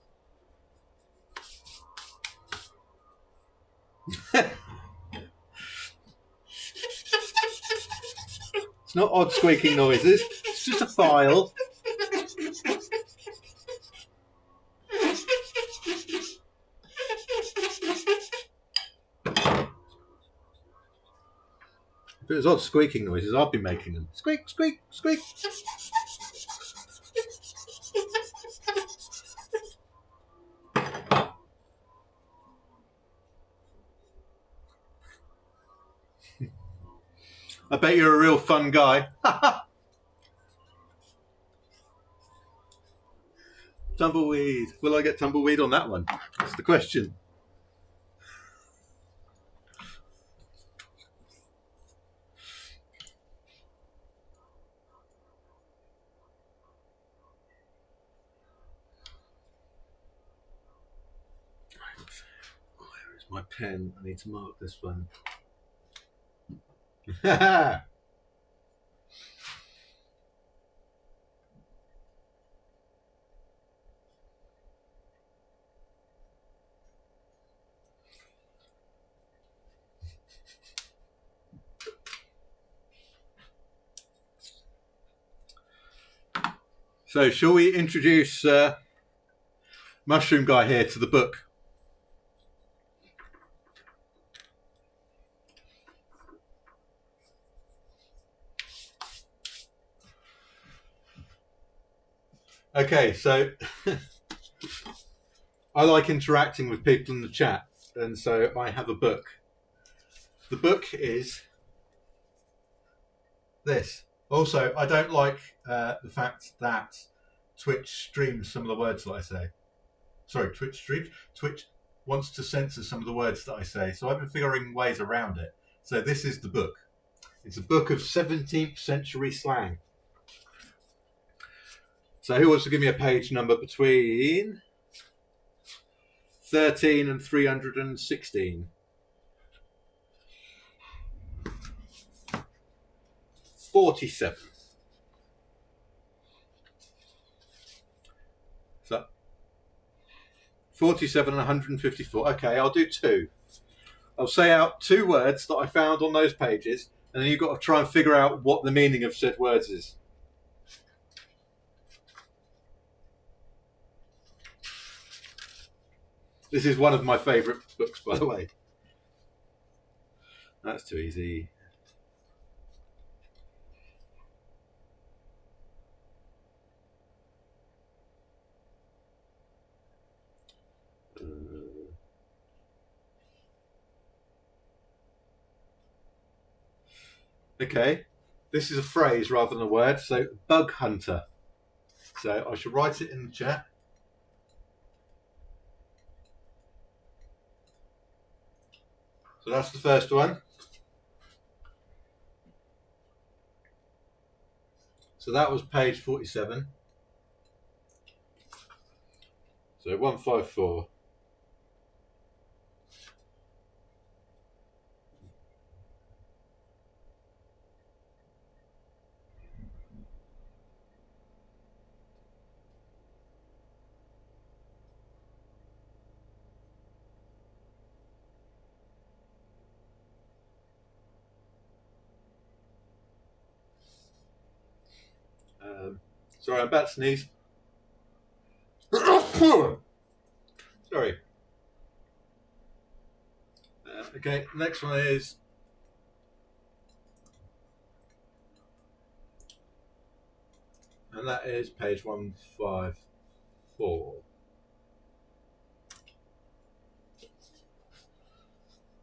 It's not odd squeaking noises, it's just a file. If it was odd squeaking noises, I'd be making them. Squeak, squeak, squeak. I bet you're a real fun guy. Tumbleweed. Will I get tumbleweed on that one? That's the question. Where is my pen? I need to mark this one. So, shall we introduce Mushroom Guy here to the book? Okay, so I like interacting with people in the chat, and so I have a book. The book is this. Also, I don't like the fact that Twitch streams some of the words that I say. Sorry, Twitch wants to censor some of the words that I say, so I've been figuring ways around it. So this is the book. It's a book of 17th century slang. So who wants to give me a page number between 13 and 316? 47. So 47 and 154. Okay, I'll do two. I'll say out 2 words that I found on those pages, and then you've got to try and figure out what the meaning of said words is. This is one of my favourite books, by the way. That's too easy. Okay, this is a phrase rather than a word, so bug hunter. So I should write it in the chat. So that's the first one. So that was page 47. So 154. Sorry, I'm about to sneeze. Sorry. Okay, next one is and that is page 154.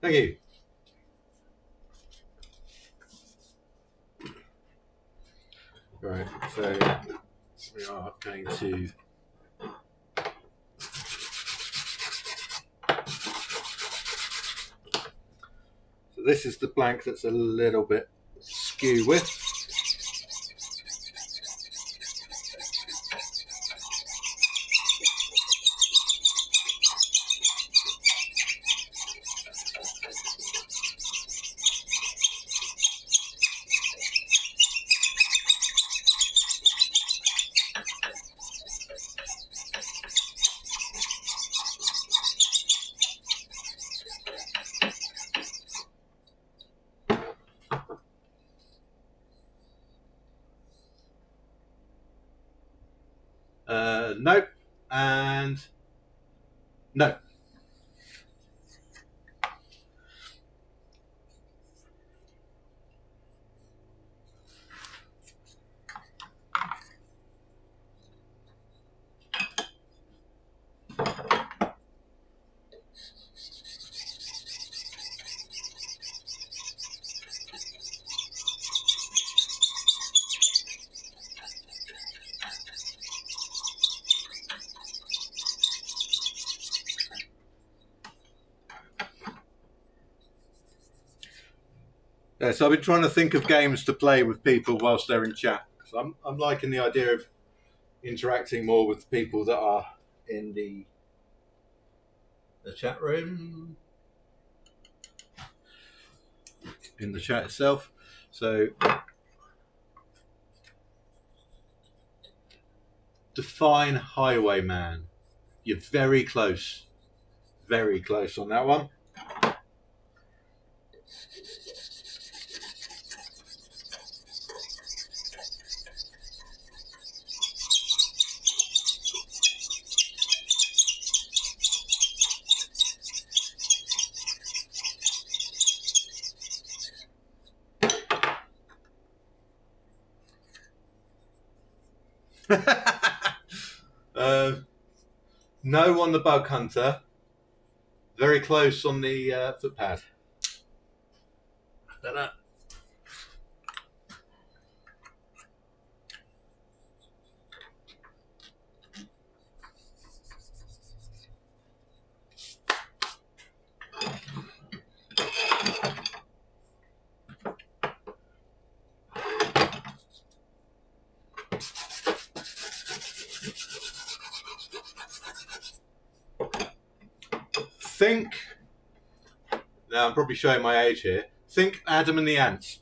Thank you. Right, so we are going to so this is the blank that's a little bit skew with. Nope, and no. Yeah, so I've been trying to think of games to play with people whilst they're in chat. So I'm liking the idea of interacting more with people that are in the chat room, in the chat itself. So define highwayman. You're very close on that one. No on the bug hunter. Very close on the footpad. Ta-da. Think, now I'm probably showing my age here, think Adam and the Ants.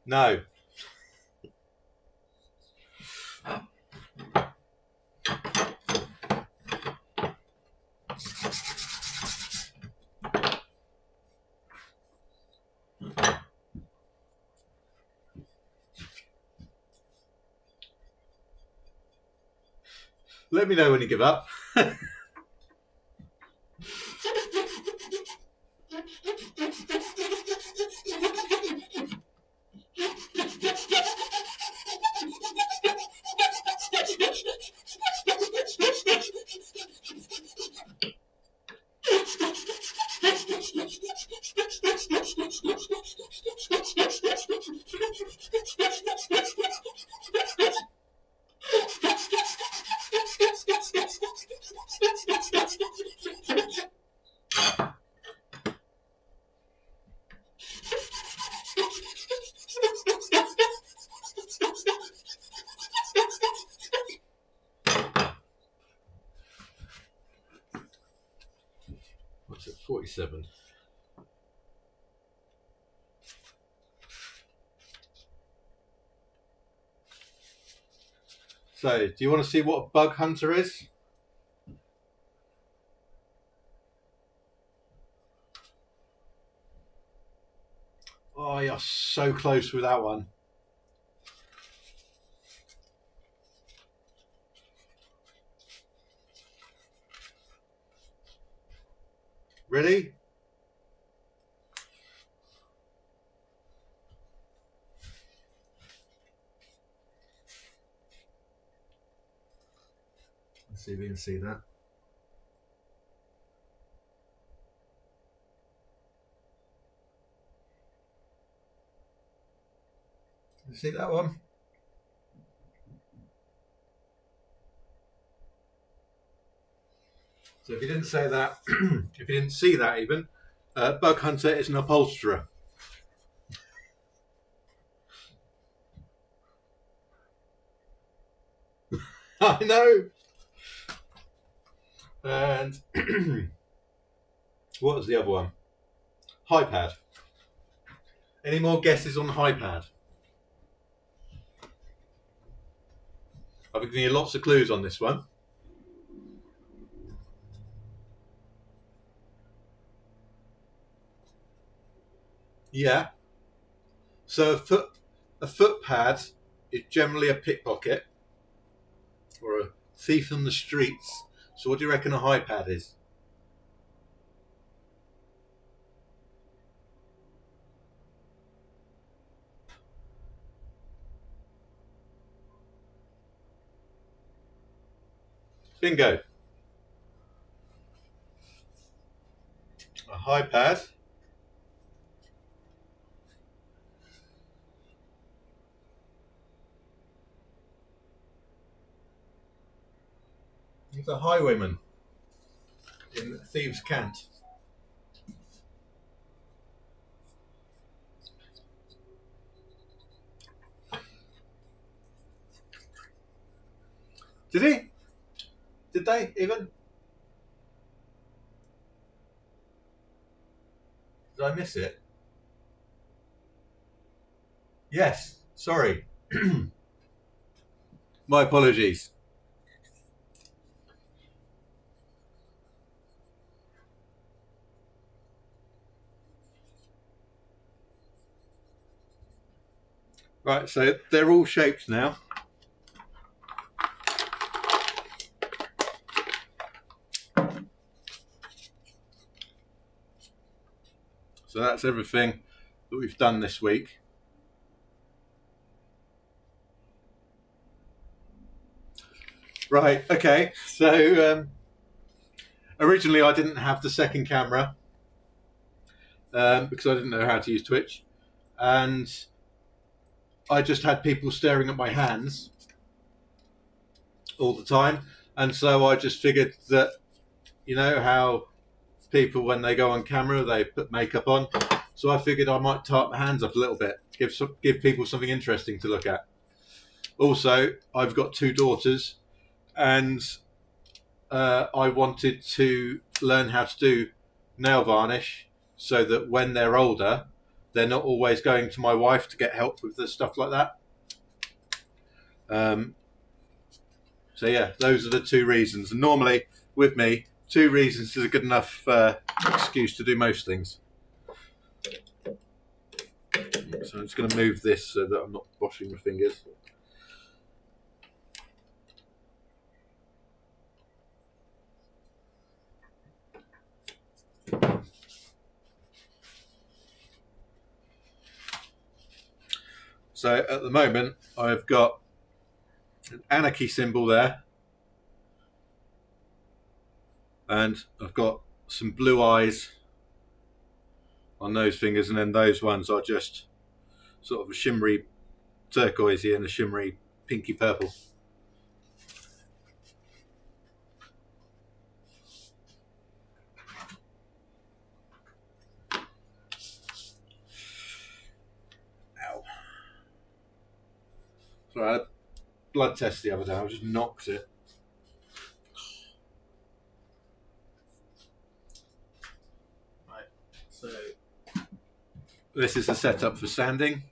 No. Let me know when you give up. What's it? 47. So, do you want to see what a bug hunter is? Oh, you're so close with that one. Ready? Let's see if we can see that. You see that one? So if you didn't say that, if you didn't see that even, bug hunter is an upholsterer. I know. And what was the other one? HiPad. Any more guesses on HiPad? I've given you lots of clues on this one. Yeah. So a foot pad is generally a pickpocket or a thief on the streets. So what do you reckon a HiPad is? Bingo. A HiPad is a highwayman in Thieves' Cant. Did he? Did they even? Did I miss it? Yes. Sorry. My apologies. Right, so they're all shaped now. So that's everything that we've done this week. Right, okay. So originally I didn't have the second camera because I didn't know how to use Twitch. And I just had people staring at my hands all the time. And so I just figured that, you know, how people, when they go on camera, they put makeup on. So I figured I might tie my hands up a little bit, give people something interesting to look at. Also, I've got 2 daughters, and I wanted to learn how to do nail varnish so that when they're older, they're not always going to my wife to get help with the stuff like that. So yeah, those are the 2 reasons. And normally with me, 2 reasons is a good enough excuse to do most things. So I'm just going to move this so that I'm not washing my fingers. So at the moment, I've got an anarchy symbol there, and I've got some blue eyes on those fingers, and then those ones are just sort of a shimmery turquoisey and a shimmery pinky purple. Ow. So I had a blood test the other day, I just knocked it. Right, so this is the setup for sanding.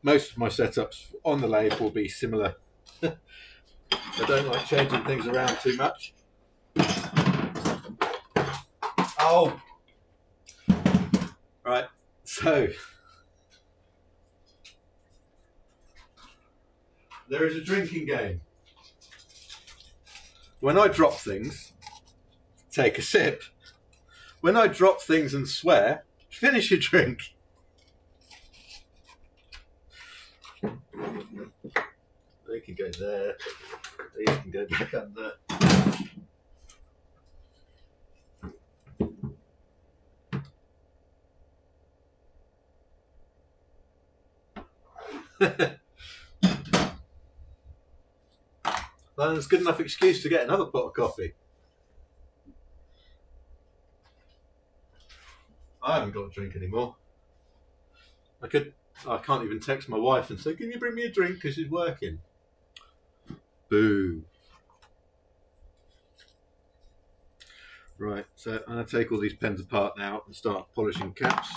Most of my setups on the lathe will be similar. I don't like changing things around too much. Oh! Right, so there is a drinking game. When I drop things, take a sip. When I drop things and swear, finish your drink. They can go there. These can go back under. Well, that's a good enough excuse to get another pot of coffee. I haven't got a drink anymore. I can't even text my wife and say, "Can you bring me a drink?" because she's working. Boo. Right, so I'm going to take all these pens apart now and start polishing caps.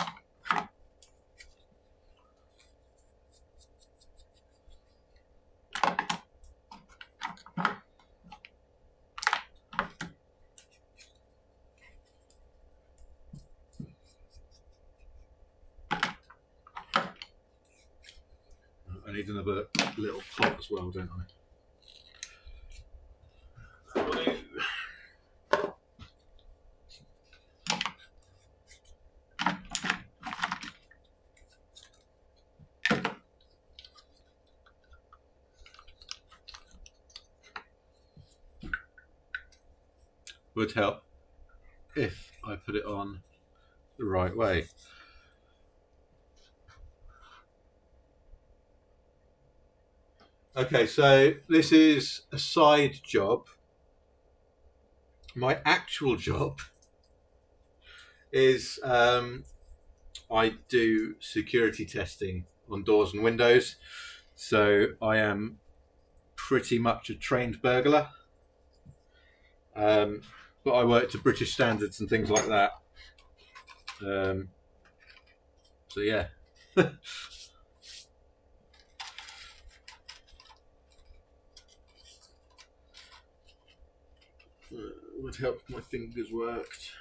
I need another little pot as well, don't I? Would help if I put it on the right way. Okay, so this is a side job. My actual job is I do security testing on doors and windows. So I am pretty much a trained burglar. But I work to British standards and things like that. So yeah. Would help if my fingers worked.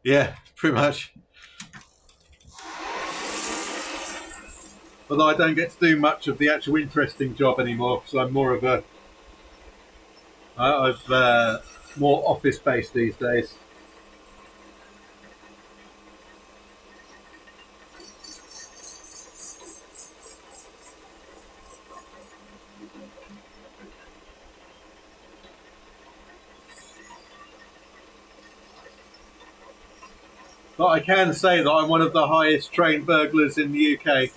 Yeah, pretty much. Although I don't get to do much of the actual interesting job anymore, because I'm more of a more office based these days. But I can say that I'm one of the highest trained burglars in the UK.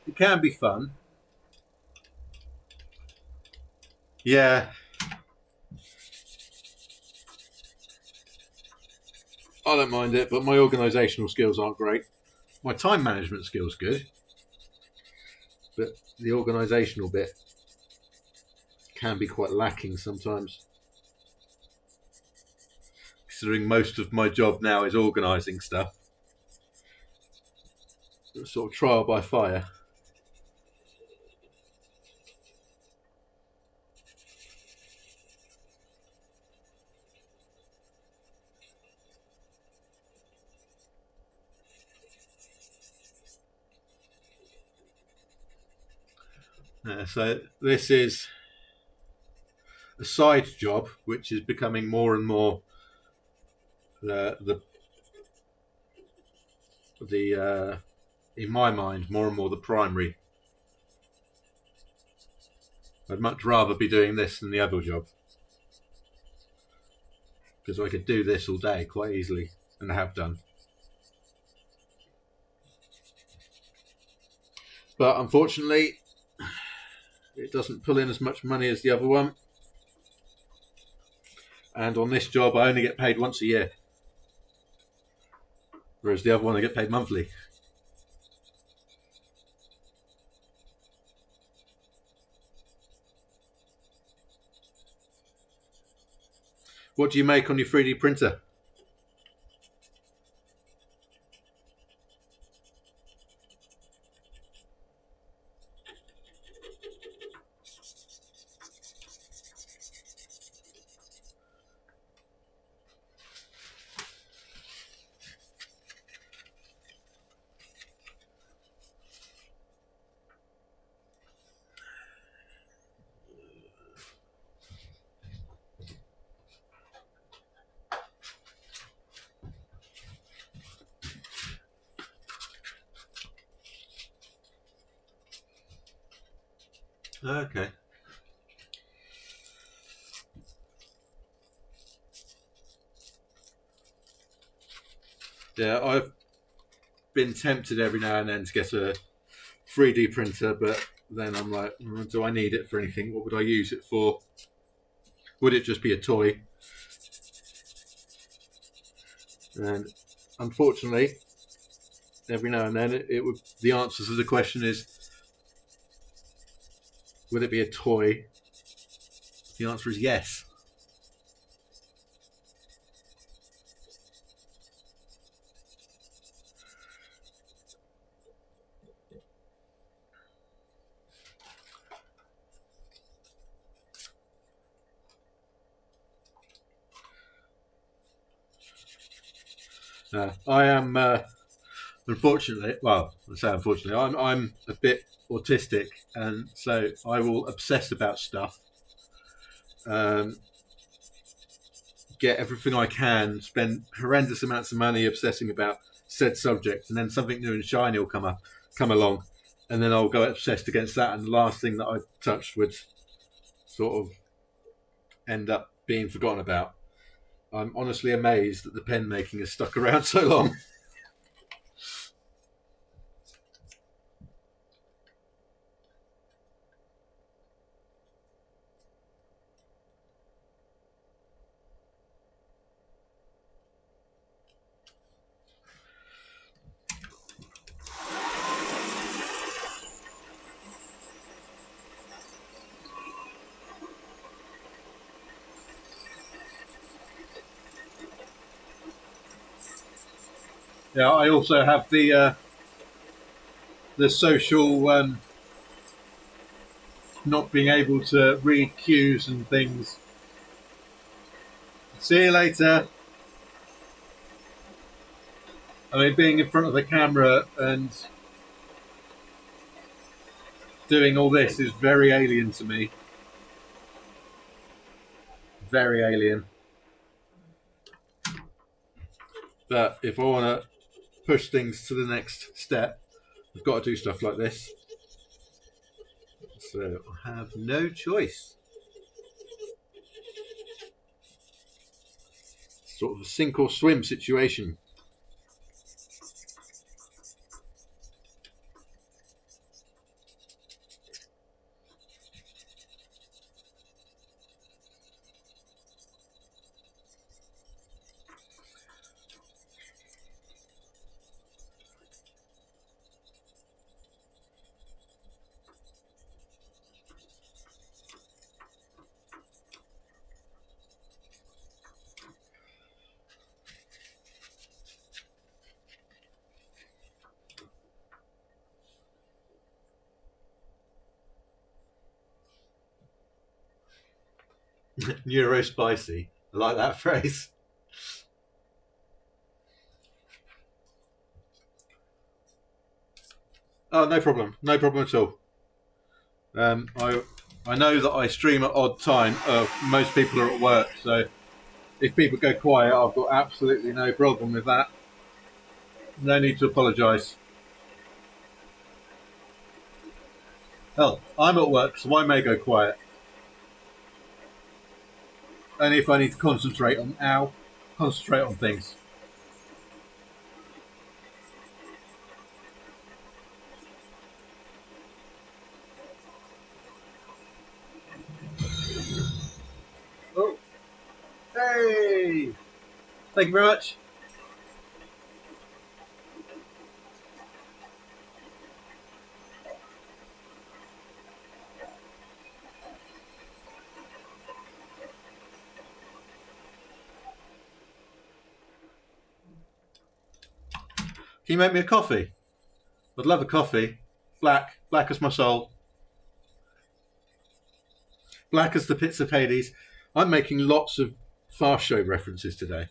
It can be fun. Yeah, I don't mind it, but my organisational skills aren't great. My time management skills good, but the organisational bit can be quite lacking sometimes. Considering most of my job now is organising stuff. Sort of trial by fire. So this is a side job, which is becoming more and more the in my mind, more and more the primary. I'd much rather be doing this than the other job, because I could do this all day quite easily, and have done. But unfortunately, it doesn't pull in as much money as the other one. And on this job, I only get paid once a year, whereas the other one I get paid monthly. What do you make on your 3D printer? Okay. Yeah, I've been tempted every now and then to get a 3D printer, but then I'm like, do I need it for anything? What would I use it for? Would it just be a toy? And unfortunately, every now and then it would. The answer to the question is, would it be a toy? The answer is yes. I am unfortunately, well, I say unfortunately, I'm a bit autistic, and so I will obsess about stuff. Get everything I can, spend horrendous amounts of money obsessing about said subject, and then something new and shiny will come along, and then I'll go obsessed against that, and the last thing that I touched would sort of end up being forgotten about. I'm honestly amazed that the pen making has stuck around so long. Yeah, I also have the social not being able to read cues and things. See you later. I mean, being in front of the camera and doing all this is very alien to me. Very alien. But if I want to push things to the next step, I've got to do stuff like this. So I have no choice. Sort of a sink or swim situation. Neurospicy. I like that phrase. Oh, no problem. No problem at all. I know that I stream at odd time. Most people are at work, so if people go quiet, I've got absolutely no problem with that. No need to apologise. Hell, I'm at work, so I may go quiet. Only if I need to concentrate on things. Oh, hey! Thank you very much. Can you make me a coffee? I'd love a coffee. Black as my soul. Black as the pits of Hades. I'm making lots of Fast Show references today.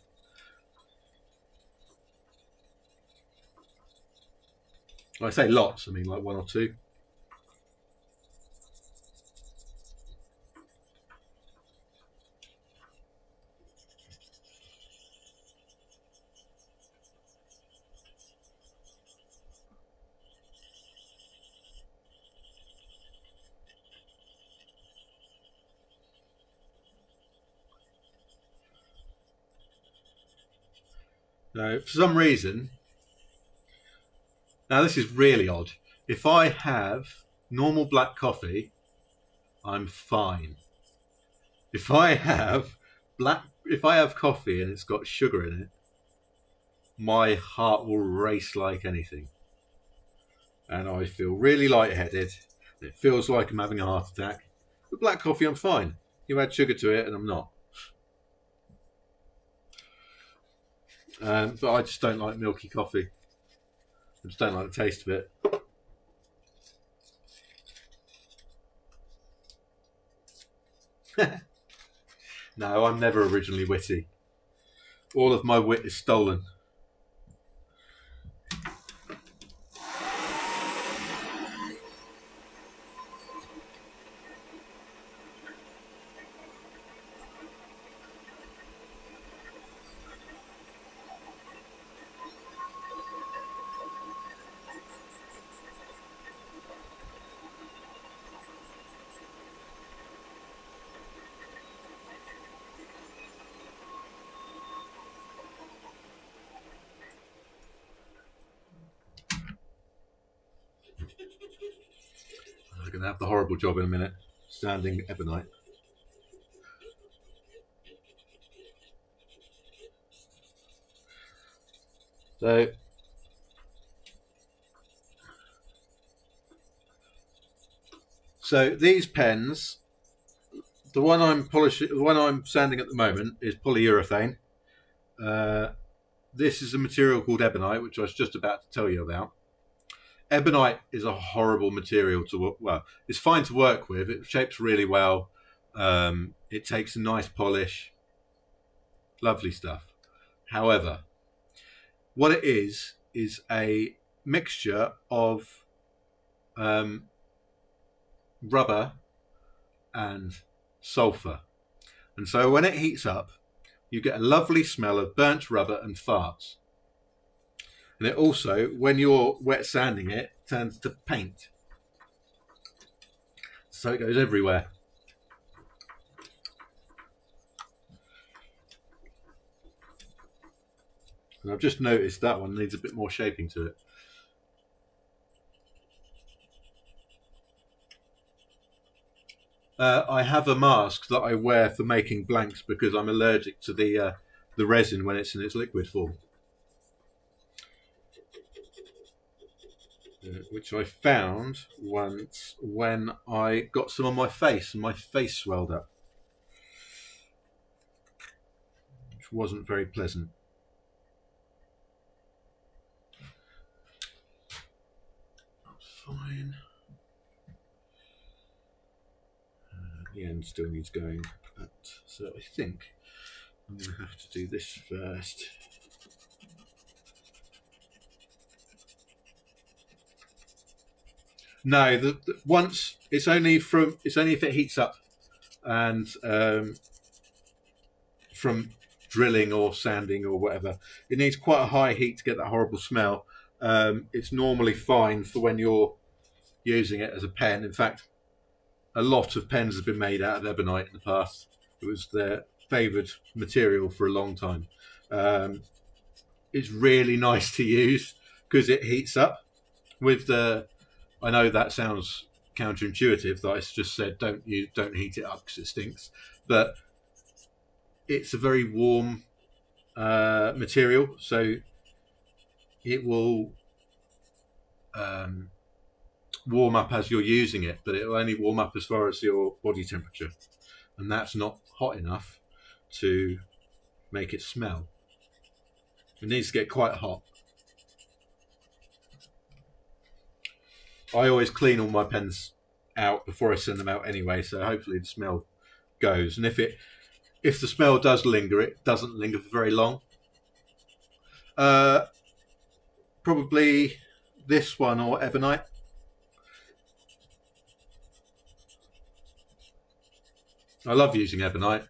When I say lots, I mean like one or two. Now, for some reason, now this is really odd. If I have normal black coffee, I'm fine. If I have coffee and it's got sugar in it, my heart will race like anything. And I feel really lightheaded. It feels like I'm having a heart attack. With black coffee, I'm fine. You add sugar to it and I'm not. But I just don't like milky coffee. I just don't like the taste of it. No, I'm never originally witty. All of my wit is stolen. I'm going to have the horrible job in a minute, standing ebonite. So these pens, the one I'm sanding at the moment is polyurethane. This is a material called ebonite, which I was just about to tell you about. Ebonite is a horrible material to work. Well, it's fine to work with. It shapes really well. It takes a nice polish. Lovely stuff. However, what it is a mixture of rubber and sulfur. And so when it heats up, you get a lovely smell of burnt rubber and farts. And it also, when you're wet sanding it, turns to paint. So it goes everywhere. And I've just noticed that one needs a bit more shaping to it. I have a mask that I wear for making blanks because I'm allergic to the resin when it's in its liquid form. Which I found once when I got some on my face and my face swelled up, which wasn't very pleasant. Fine. The end still needs going at So I think I'm going to have to do this first. No, once it's only if it heats up, and from drilling or sanding or whatever, it needs quite a high heat to get that horrible smell. It's normally fine for when you're using it as a pen. In fact, a lot of pens have been made out of ebonite in the past. It was their favoured material for a long time. It's really nice to use because it heats up. I know that sounds counterintuitive that I just said don't heat it up because it stinks, but it's a very warm material, so it will warm up as you're using it, but it will only warm up as far as your body temperature, and that's not hot enough to make it smell. It needs to get quite hot. I always clean all my pens out before I send them out anyway, so hopefully the smell goes. And if the smell does linger, it doesn't linger for very long. Probably this one or ebonite. I love using ebonite.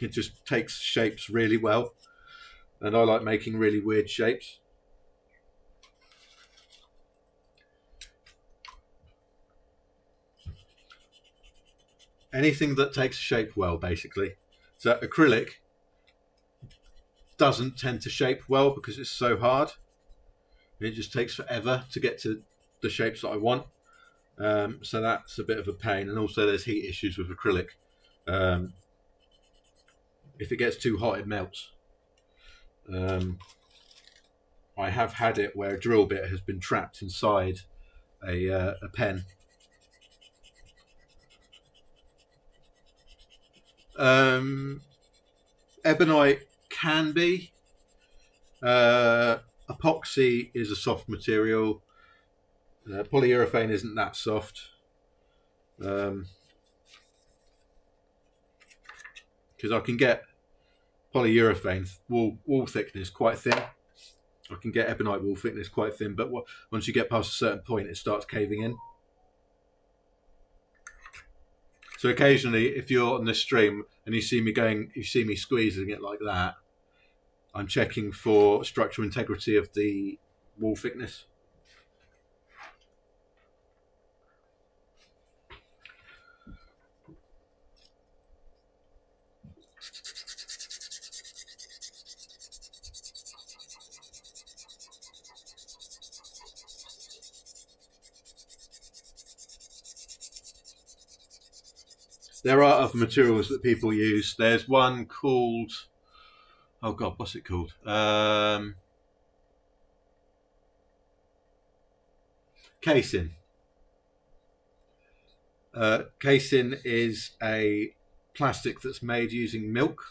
It just takes shapes really well, and I like making really weird shapes. Anything that takes shape well, basically. So acrylic doesn't tend to shape well because it's so hard. It just takes forever to get to the shapes that I want. So that's a bit of a pain. And also there's heat issues with acrylic. If it gets too hot, it melts. I have had it where a drill bit has been trapped inside a pen. Ebonite can be. Epoxy is a soft material. Polyurethane isn't that soft. Because I can get polyurethane wall thickness quite thin. I can get ebonite wall thickness quite thin, but once you get past a certain point, it starts caving in. So occasionally, if you're on the stream and you see me squeezing it like that, I'm checking for structural integrity of the wall thickness. There are other materials that people use. There's one called, oh God, what's it called? Casein. Casein is a plastic that's made using milk.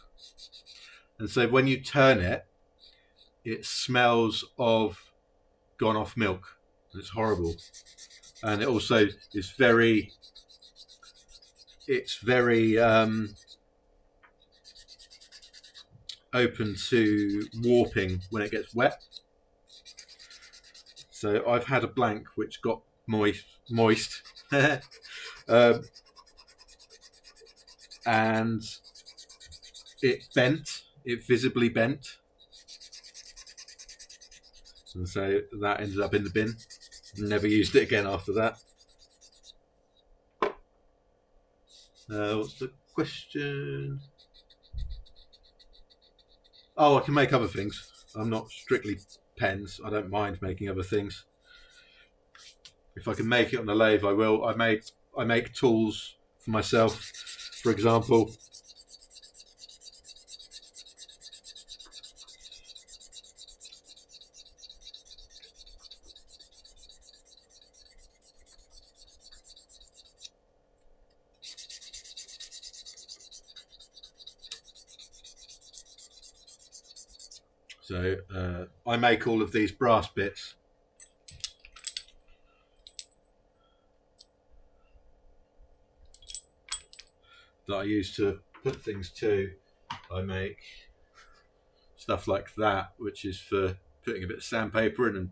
And so when you turn it, it smells of gone off milk. It's horrible. And it also is very open to warping when it gets wet. So I've had a blank which got moist and it visibly bent, and so that ended up in the bin. Never used it again after that. What's the question? Oh, I can make other things. I'm not strictly pens. I don't mind making other things. If I can make it on the lathe, I will. I make tools for myself, for example. So I make all of these brass bits. that I use to put things to. I make stuff like that, which is for putting a bit of sandpaper in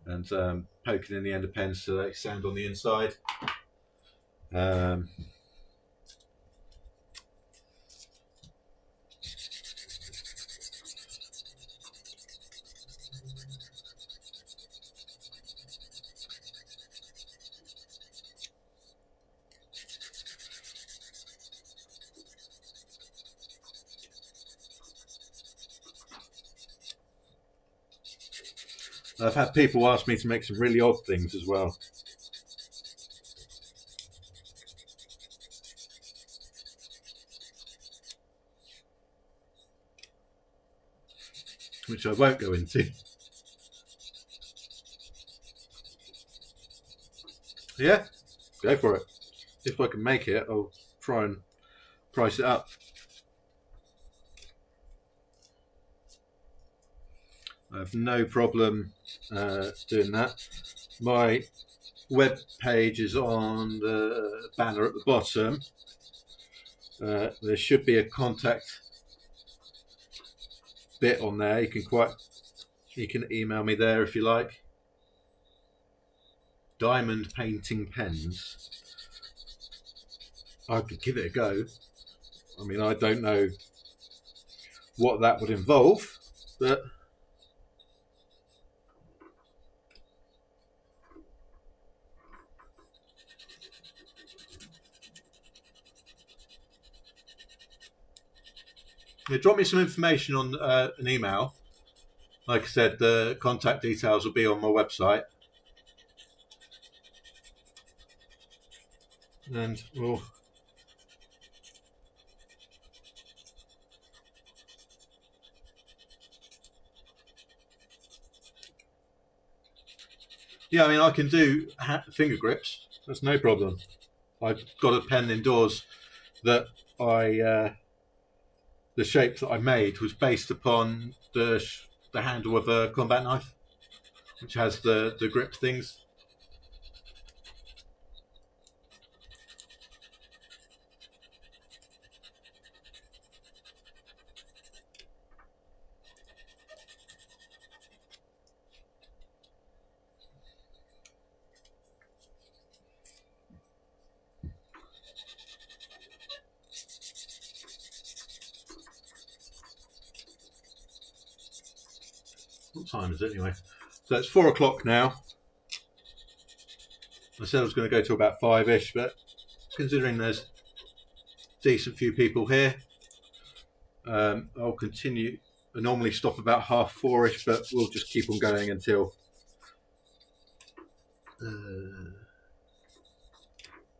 and poking in the end of pens so they sand on the inside. I've had people ask me to make some really odd things as well. Which I won't go into. Yeah, go for it. If I can make it, I'll try and price it up. I have no problem doing that. My web page is on the banner at the bottom. There should be a contact bit on there. You can email me there if you like. Diamond painting pens. I could give it a go. I mean, I don't know what that would involve, but yeah, drop me some information on an email. Like I said, the contact details will be on my website. And we'll yeah, I mean, I can do finger grips. That's no problem. I've got a pen indoors that the shape that I made was based upon the handle of a combat knife, which has the grip things. What time is it anyway? So it's 4 o'clock now. I said I was going to go to about 5-ish, but considering there's a decent few people here, I'll continue. I normally stop about 4:30-ish, but we'll just keep on going until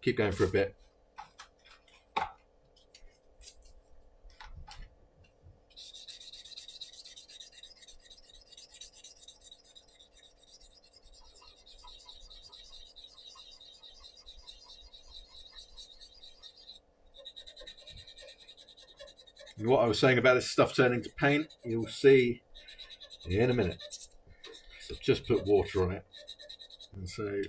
keep going for a bit. And what I was saying about this stuff turning to paint, you'll see in a minute. So I've just put water on it, and so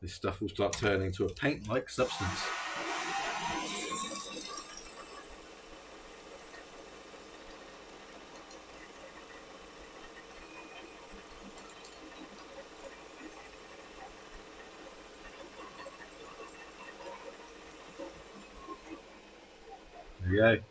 this stuff will start turning to a paint-like substance. There you go.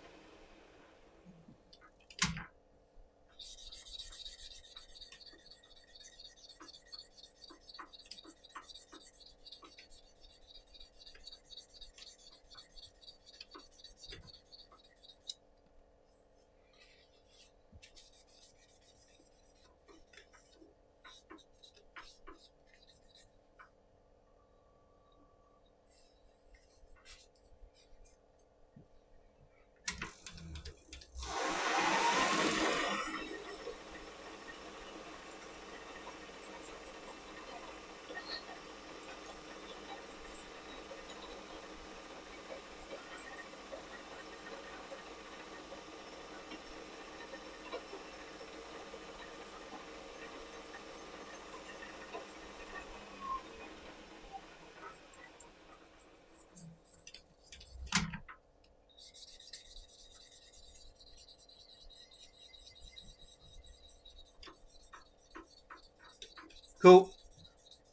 Cool.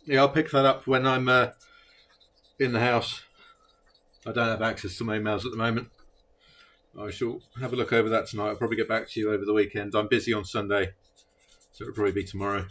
Yeah, I'll pick that up when I'm in the house. I don't have access to my emails at the moment. I shall have a look over that tonight. I'll probably get back to you over the weekend. I'm busy on Sunday, so it'll probably be tomorrow.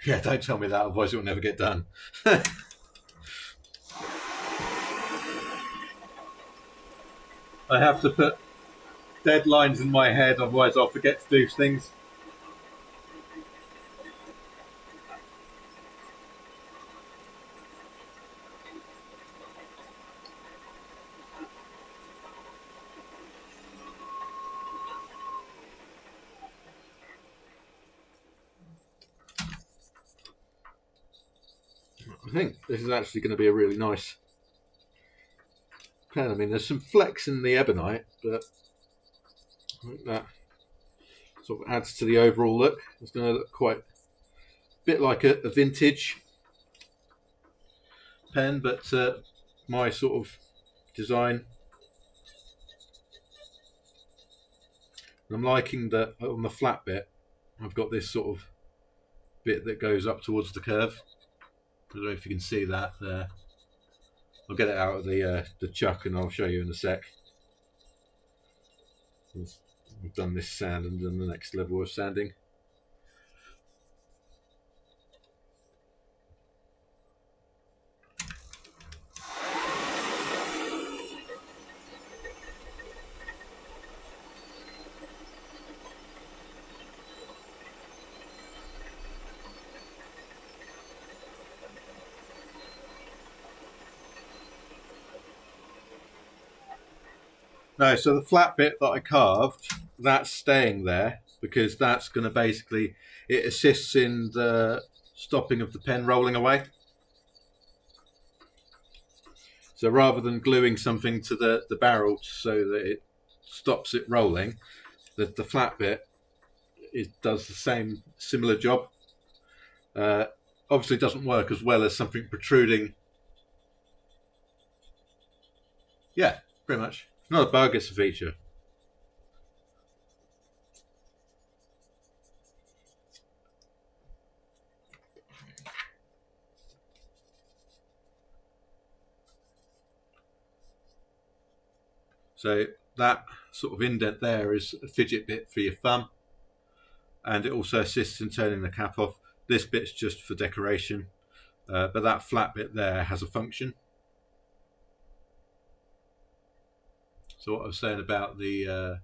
Yeah, don't tell me that, otherwise it will never get done. I have to put deadlines in my head, otherwise I'll forget to do things. I think this is actually going to be a really nice pen. I mean, there's some flex in the ebonite, but I think that sort of adds to the overall look. It's going to look quite a bit like a vintage pen, but my sort of design. And I'm liking that on the flat bit, I've got this sort of bit that goes up towards the curve. I don't know if you can see that there. I'll get it out of the chuck and I'll show you in a sec. We've done this sand and then the next level of sanding. No, so the flat bit that I carved, that's staying there because that's going to basically, it assists in the stopping of the pen rolling away. So rather than gluing something to the barrel so that it stops it rolling, the flat bit, it does the same similar job. Obviously it doesn't work as well as something protruding. Yeah, pretty much. Not a bug, it's a feature. So that sort of indent there is a fidget bit for your thumb, and it also assists in turning the cap off. This bit's just for decoration, but that flat bit there has a function. So what I was saying about the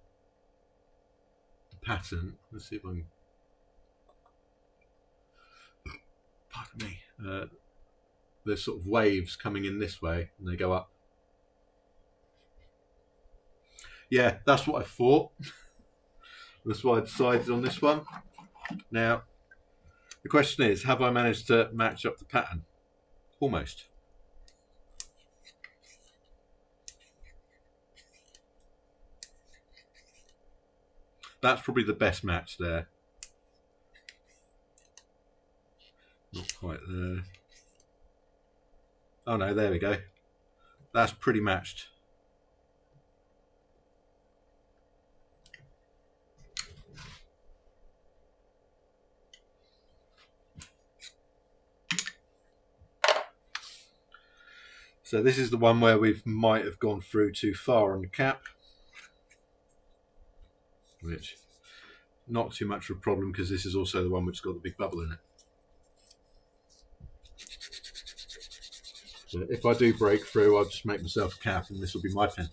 pattern, let's see if I can, pardon me, there's sort of waves coming in this way and they go up. Yeah, that's what I thought. That's why I decided on this one. Now, the question is, have I managed to match up the pattern? Almost. That's probably the best match there. Not quite there. Oh no, there we go. That's pretty matched. So this is the one where we might have gone through too far on the cap, which not too much of a problem because this is also the one which has got the big bubble in it. So if I do break through, I'll just make myself a cap and this will be my pen.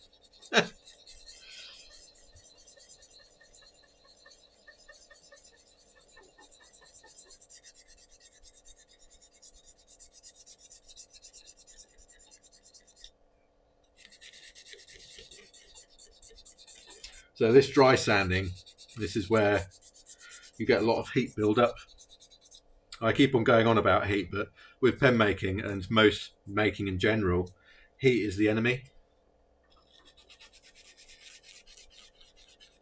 So this dry sanding, this is where you get a lot of heat build up. I keep on going on about heat, but with pen making and most making in general, heat is the enemy.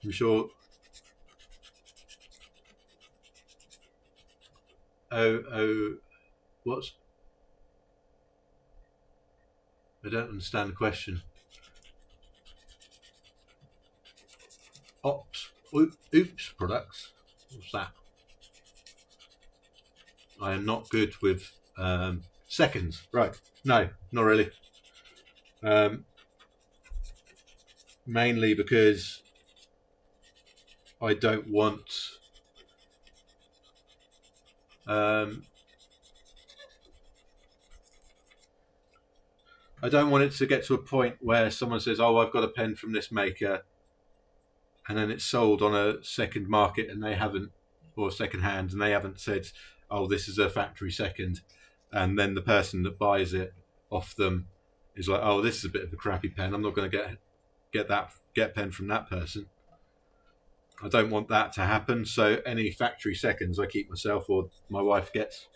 I'm sure What's? I don't understand the question. Oops products. What's that? I am not good with seconds. Right? No, not really. Mainly because I don't want. I don't want it to get to a point where someone says, "Oh, I've got a pen from this maker," and then it's sold on a second market and they haven't, or second hand, and they haven't said, "Oh, this is a factory second," and then the person that buys it off them is like, "Oh, this is a bit of a crappy pen. I'm not going to get a pen from that person." I don't want that to happen. So any factory seconds I keep myself or my wife gets.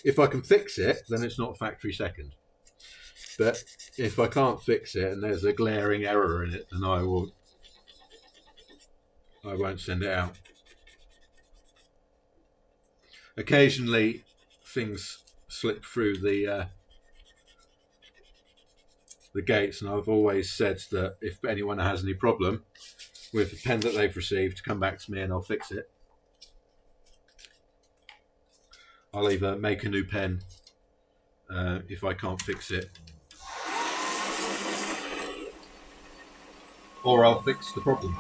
If I can fix it, then it's not factory second. But if I can't fix it and there's a glaring error in it, then I won't send it out. Occasionally, things slip through the gates, and I've always said that if anyone has any problem with the pen that they've received, come back to me and I'll fix it. I'll either make a new pen if I can't fix it, or I'll fix the problem.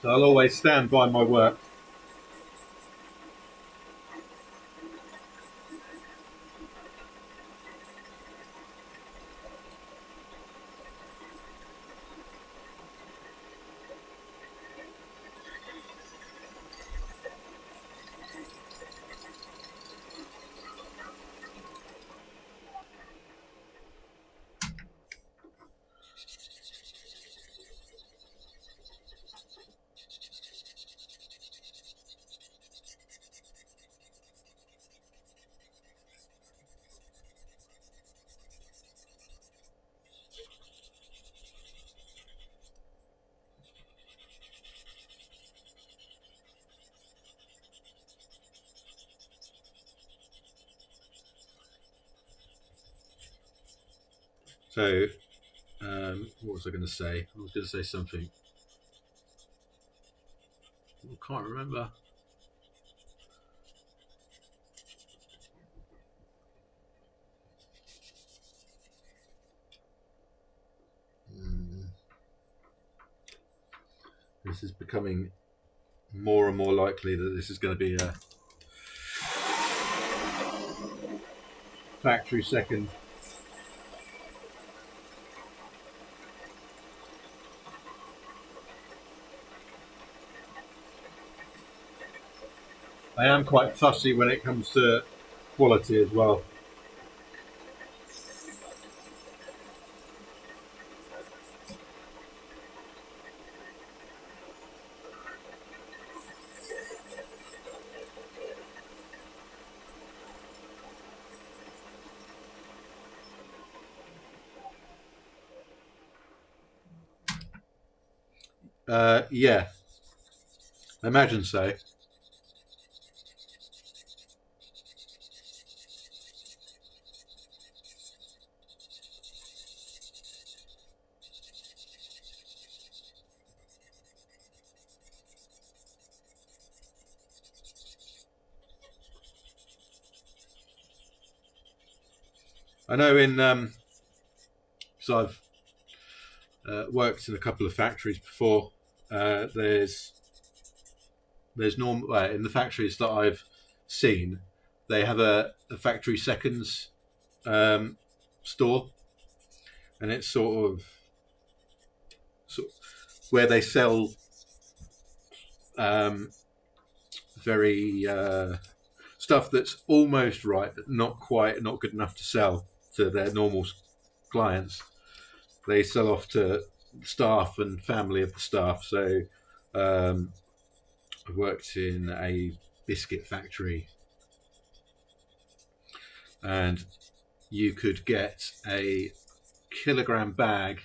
So I'll always stand by my work. So, what was I going to say? I was going to say something. I can't remember. This is becoming more and more likely that this is going to be a factory second. I am quite fussy when it comes to quality as well. Yeah, I imagine so. I know so I've worked in a couple of factories before. There's normal in the factories that I've seen, they have a factory seconds store, and it's sort of where they sell very stuff that's almost right, but not quite, not good enough to sell to their normal clients. they sell off to staff and family of the staff. So I worked in a biscuit factory, and you could get a kilogram bag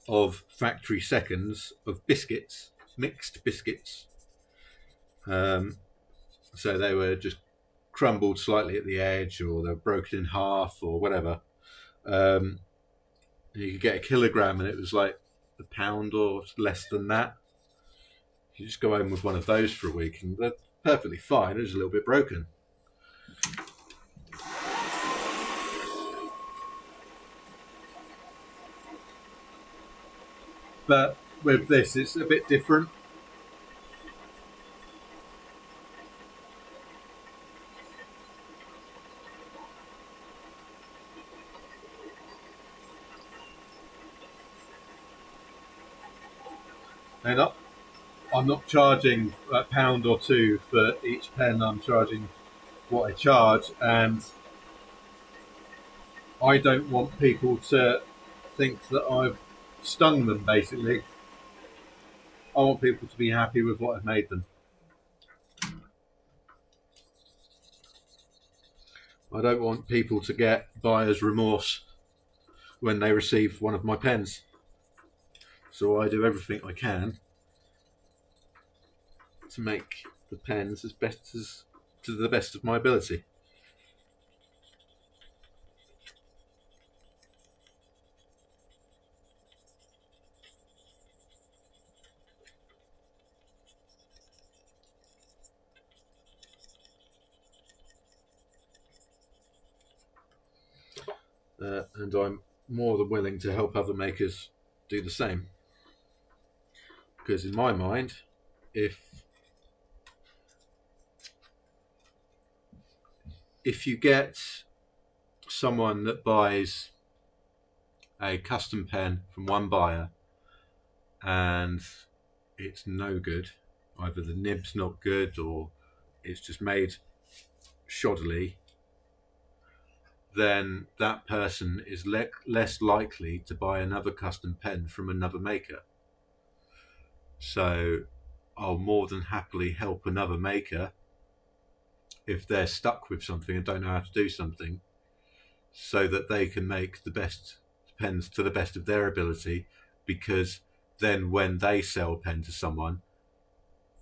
of factory seconds of biscuits, mixed biscuits. So they were just crumbled slightly at the edge, or they were broken in half, or whatever. You could get a kilogram, and it was like £1 or less than that. You just go home with one of those for a week, and they're perfectly fine. It was a little bit broken. But with this, it's a bit different. And I'm not charging a pound or two for each pen. I'm charging what I charge, and I don't want people to think that I've stung them, basically. I want people to be happy with what I've made them. I don't want people to get buyer's remorse when they receive one of my pens. So I do everything I can to make the pens to the best of my ability. And I'm more than willing to help other makers do the same. Because in my mind, if you get someone that buys a custom pen from one buyer and it's no good, either the nib's not good or it's just made shoddily, then that person is less likely to buy another custom pen from another maker. So I'll more than happily help another maker if they're stuck with something and don't know how to do something, so that they can make the best pens to the best of their ability, because then when they sell a pen to someone,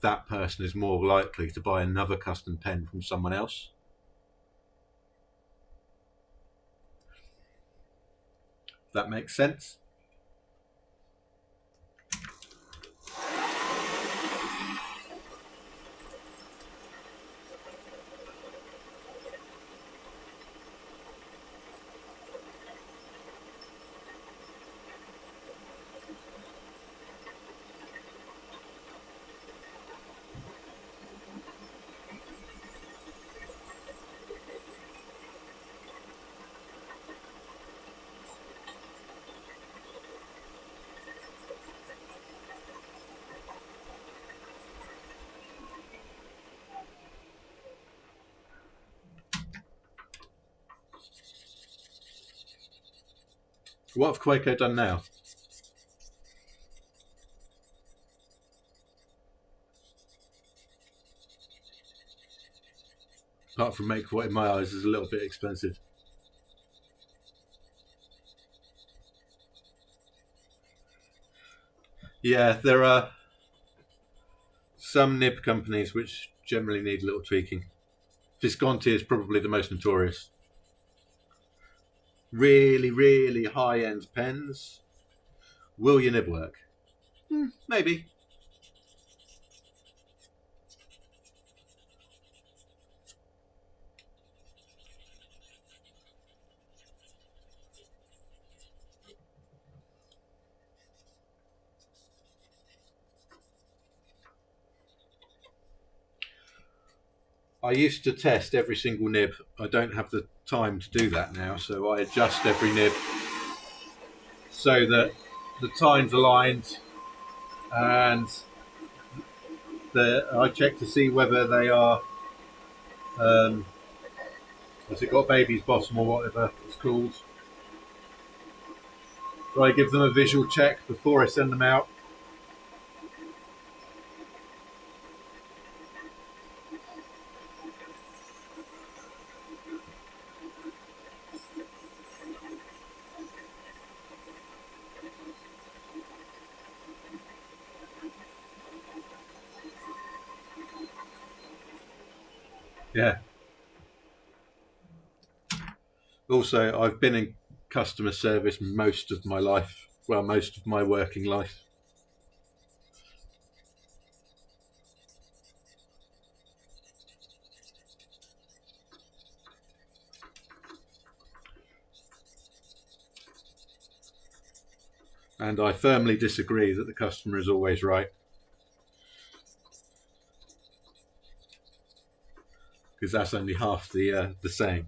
that person is more likely to buy another custom pen from someone else. That makes sense? What have Quaco done now? Apart from make what in my eyes is a little bit expensive. Yeah, there are some nib companies which generally need a little tweaking. Visconti is probably the most notorious. Really, really high-end pens. Will your nib work? Maybe. I used to test every single nib. I don't have the time to do that now, so I adjust every nib so that the time's aligned, and I check to see whether they are has it got baby's bottom or whatever it's called. So I give them a visual check before I send them out. Yeah. Also, I've been in customer service most of my life. Well, most of my working life. And I firmly disagree that the customer is always right. Because that's only half the saying.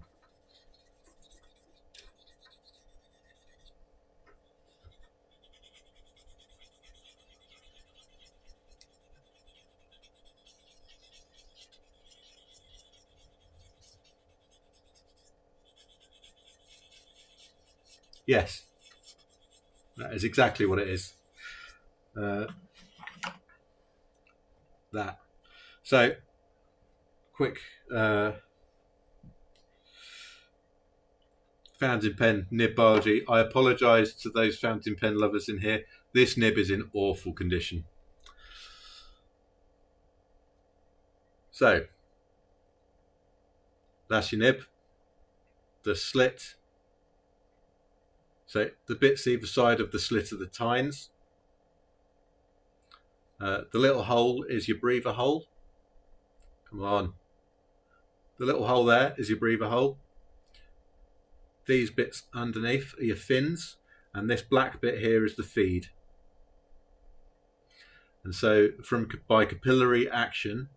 Yes, that is exactly what it is. That. So, quick fountain pen nib biology. I apologise to those fountain pen lovers in here. This nib is in awful condition. So, that's your nib. The slit. So the bits either side of the slit are the tines. The little hole is your breather hole. Come on. The little hole there is your breather hole. These bits underneath are your fins, and this black bit here is the feed. And so by capillary action,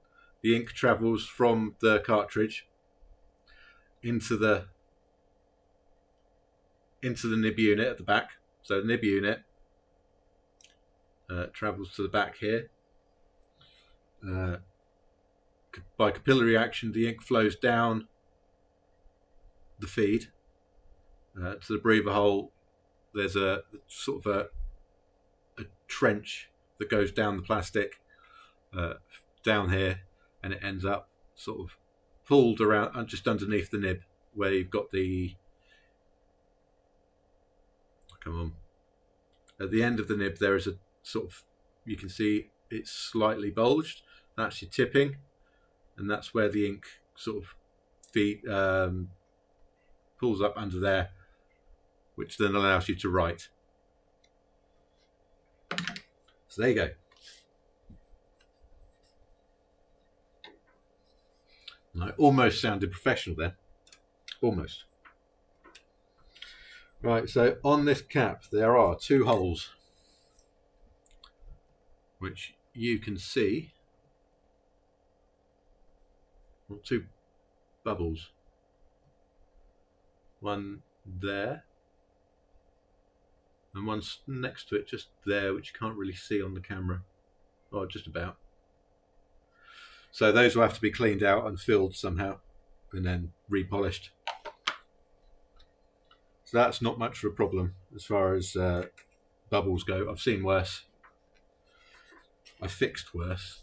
the ink travels from the cartridge into the nib unit at the back. So the nib unit travels to the back here. By capillary action, the ink flows down the feed to the breather hole. There's a sort of a trench that goes down the plastic down here, and it ends up sort of pulled around just underneath the nib where you've got the at the end of the nib there is a sort of, you can see it's slightly bulged. That's your tipping, and that's where the ink sort of pulls up under there, which then allows you to write. So there you go. I almost sounded professional then. Almost. Right, so on this cap there are two holes, which you can see, well, two bubbles. One there, and one next to it just there, which you can't really see on the camera. Oh, just about. So those will have to be cleaned out and filled somehow, and then repolished. So that's not much of a problem as far as bubbles go. I've seen worse. I fixed worse.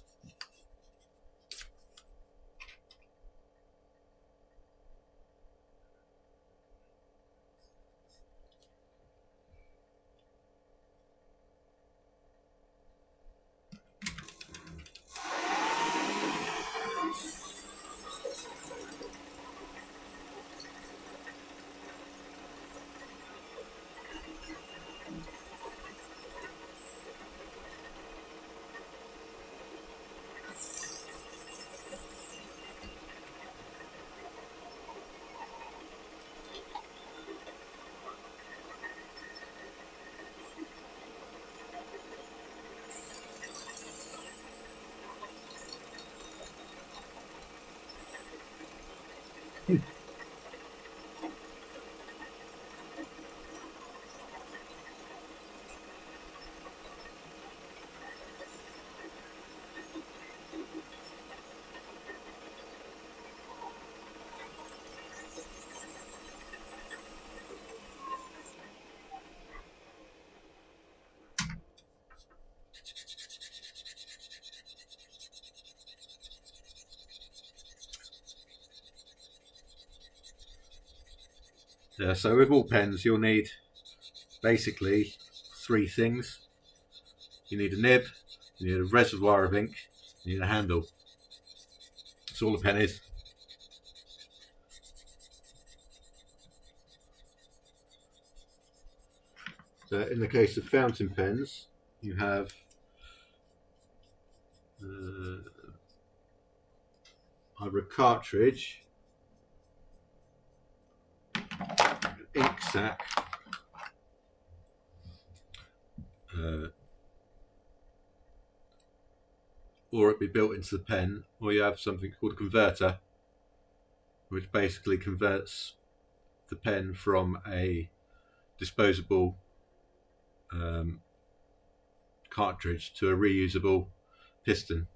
So with all pens, you'll need basically 3 things. You need a nib, you need a reservoir of ink, you need a handle. That's all a pen is. So in the case of fountain pens, you have either a cartridge, an ink sac, or it be built into the pen, or you have something called a converter, which basically converts the pen from a disposable cartridge to a reusable piston.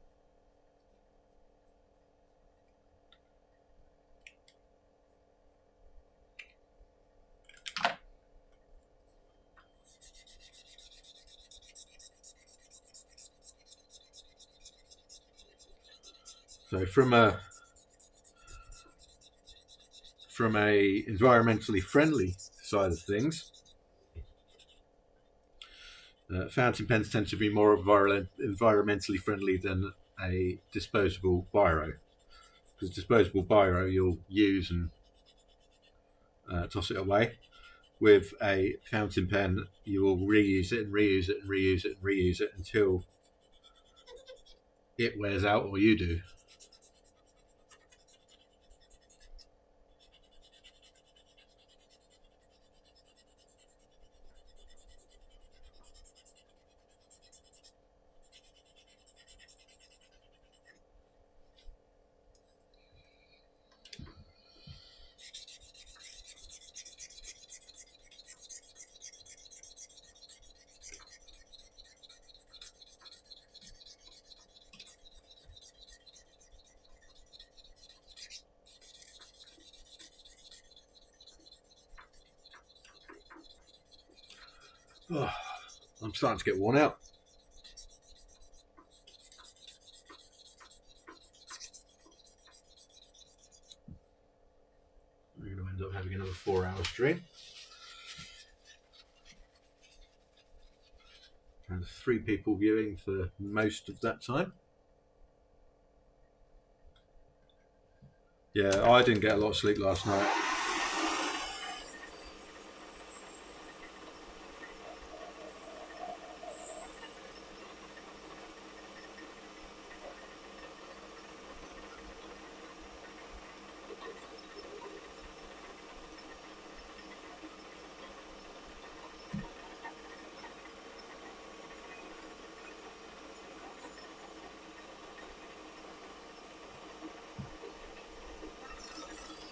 So from a environmentally friendly side of things, fountain pens tend to be more environmentally friendly than a disposable biro. Because disposable biro you'll use and toss it away. With a fountain pen, you will reuse it and reuse it and reuse it and reuse it until it wears out or you do. Oh, I'm starting to get worn out. We're going to end up having another 4-hour stream. And 3 people viewing for most of that time. Yeah, I didn't get a lot of sleep last night.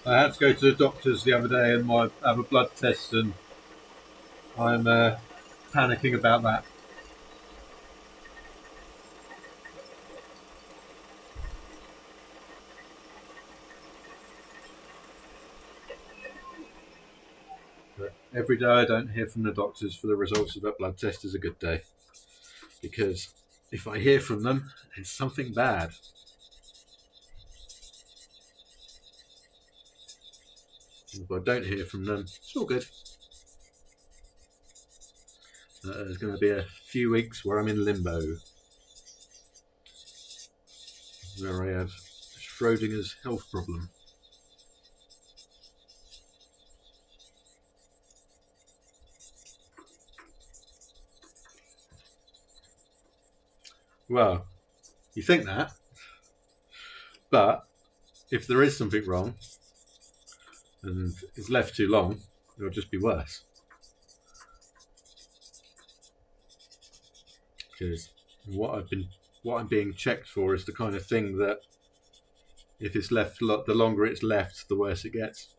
I had to go to the doctors the other day and have a blood test, and I'm panicking about that. But every day I don't hear from the doctors for the results of that blood test is a good day. Because if I hear from them, it's something bad. If I don't hear from them, it's all good. There's going to be a few weeks where I'm in limbo, where I have Schrodinger's health problem. Well, you think that, but if there is something wrong and it's left too long, it'll just be worse. Because what I'm being checked for is the kind of thing that if it's left, the longer it's left, the worse it gets.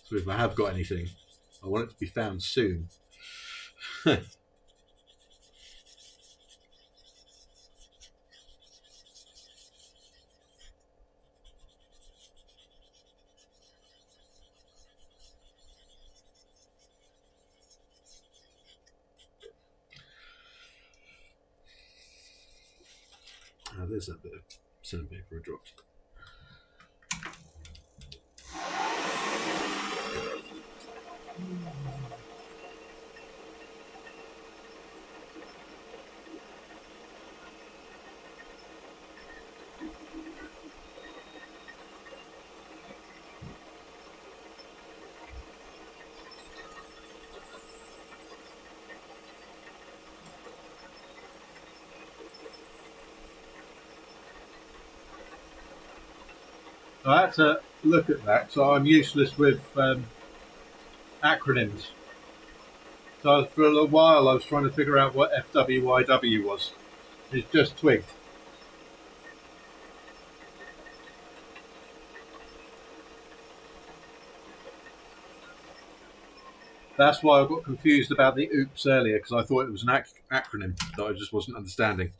So if I have got anything, I want it to be found soon. There's that bit of sandpaper I dropped. I had to look at that, so I'm useless with acronyms. So for a little while I was trying to figure out what FWYW was. It's just twigged. That's why I got confused about the oops earlier, because I thought it was an acronym that I just wasn't understanding.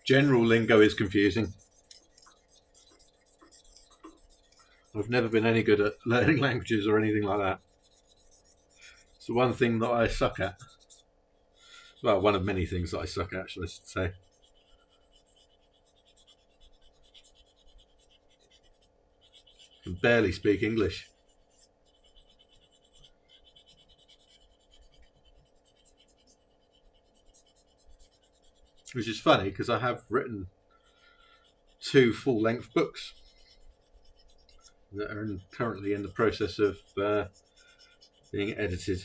General lingo is confusing. I've never been any good at learning languages or anything like that. It's the one thing that I suck at. Well, one of many things that I suck at, shall I say. I can barely speak English. Which is funny because I have written 2 full-length books that are currently in the process of being edited.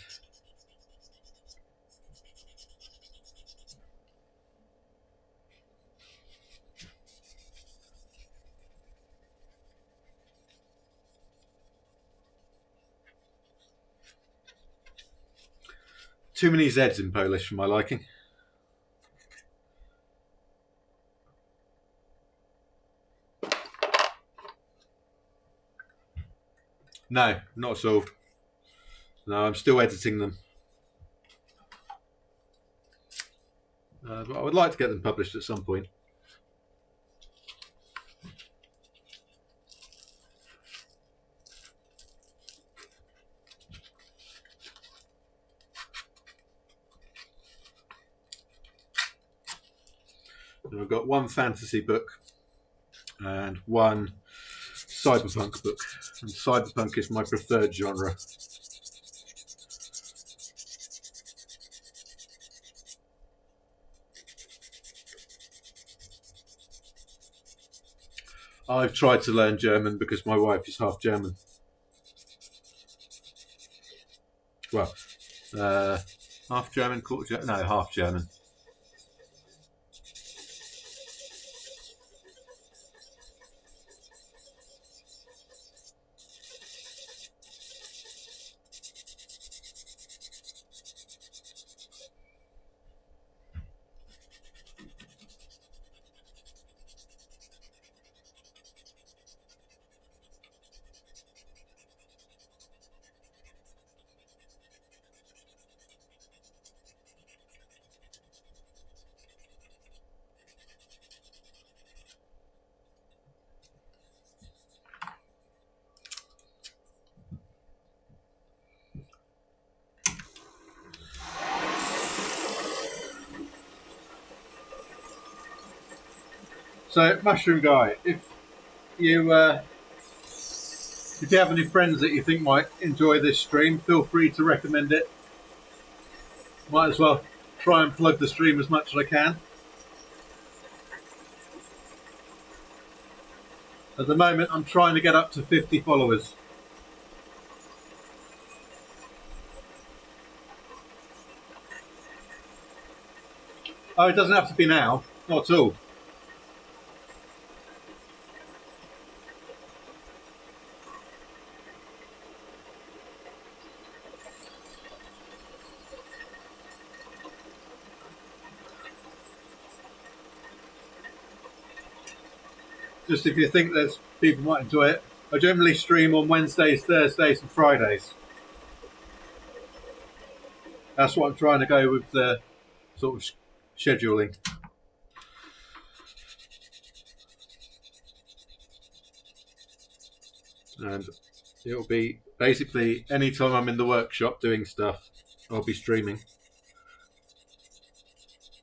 Too many Z's in Polish for my liking. No, not at all. No, I'm still editing them. But I would like to get them published at some point. And I've got 1 fantasy book and 1 cyberpunk book. And cyberpunk is my preferred genre. I've tried to learn German because my wife is half German. Well, half German, quarter German? No, half German. So, Mushroom Guy, if you have any friends that you think might enjoy this stream, feel free to recommend it. Might as well try and plug the stream as much as I can. At the moment, I'm trying to get up to 50 followers. Oh, it doesn't have to be now. Not at all. Just if you think there's people might enjoy it. I generally stream on Wednesdays, Thursdays and Fridays. That's what I'm trying to go with the sort of scheduling. And it'll be basically anytime I'm in the workshop doing stuff, I'll be streaming.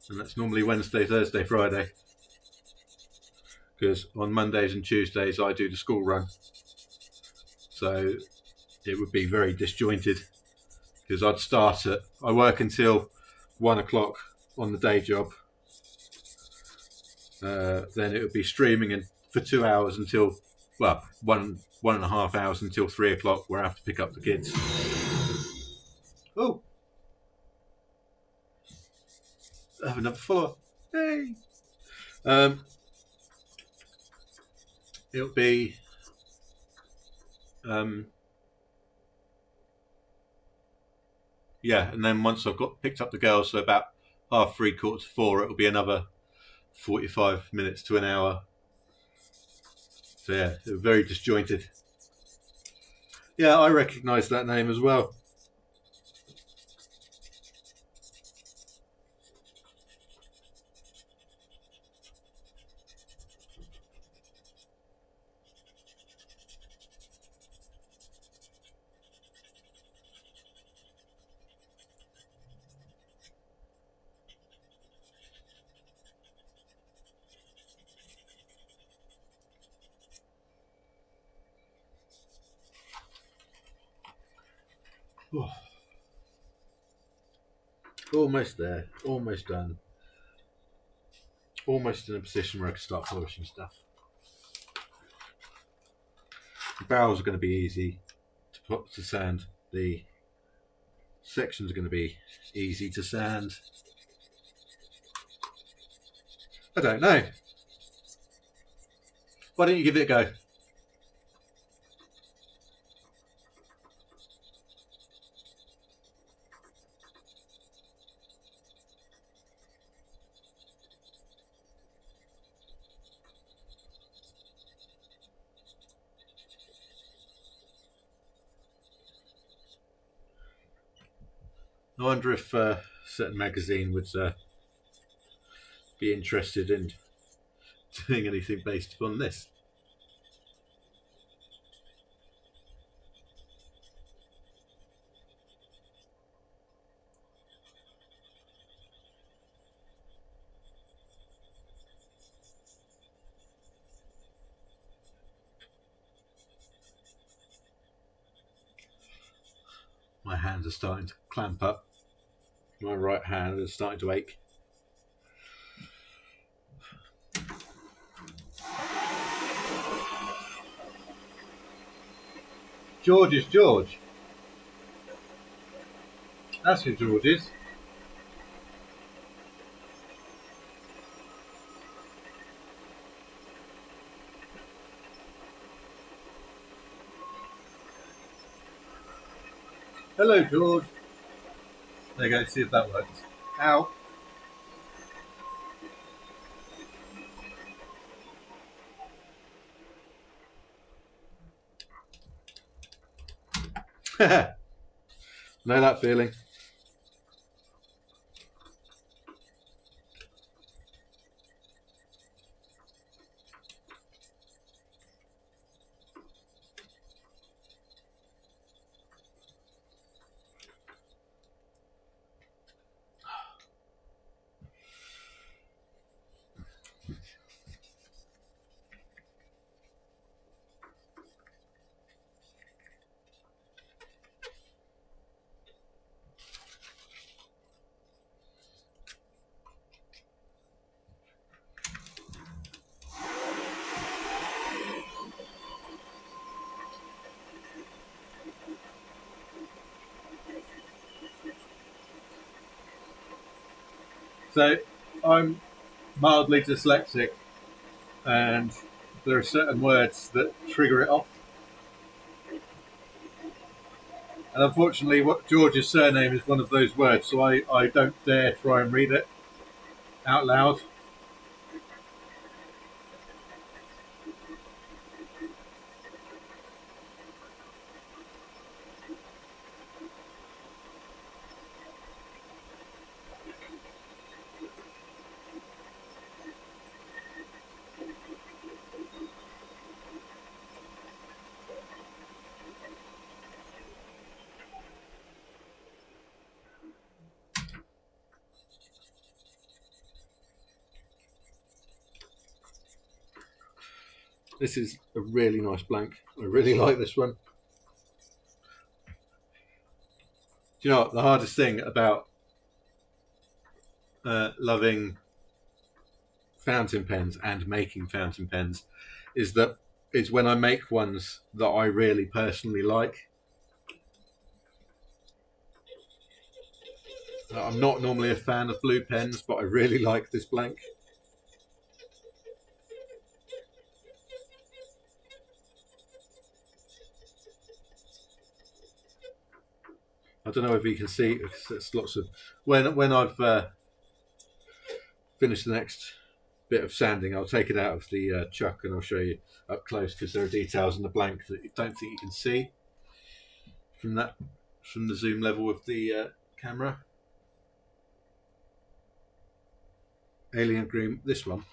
And that's normally Wednesday, Thursday, Friday. Because on Mondays and Tuesdays I do the school run. So it would be very disjointed. Because I work until 1 o'clock on the day job. then it would be streaming for 2 hours until, well, 1.5 hours until 3 o'clock, where I have to pick up the kids. Oh, I have another follower. Hey. It'll be yeah, and then once I've got picked up the girls, so about 3:30, 4:45, it'll be another 45 minutes to an hour. So yeah, very disjointed. Yeah, I recognise that name as well. Oh. Almost there, almost done. Almost in a position where I can start polishing stuff. The barrels are going to be easy to sand. The sections are going to be easy to sand. I don't know. Why don't you give it a go? I wonder if a certain magazine would be interested in doing anything based upon this. My hands are starting to clamp up. My right hand is starting to ache. George is George. That's who George is. Hello, George. There you go, see if that works. Ow. Know that feeling. So I'm mildly dyslexic, and there are certain words that trigger it off. And unfortunately, what George's surname is one of those words, so I don't dare try and read it out loud. This is a really nice blank. I really like this one. Do you know what the hardest thing about loving fountain pens and making fountain pens is when I make ones that I really personally like. I'm not normally a fan of blue pens, but I really like this blank. I don't know if you can see, it's lots of when I've finished the next bit of sanding, I'll take it out of the chuck and I'll show you up close, because there are details in the blank that you don't think you can see from the zoom level of the camera. Alien green, this one.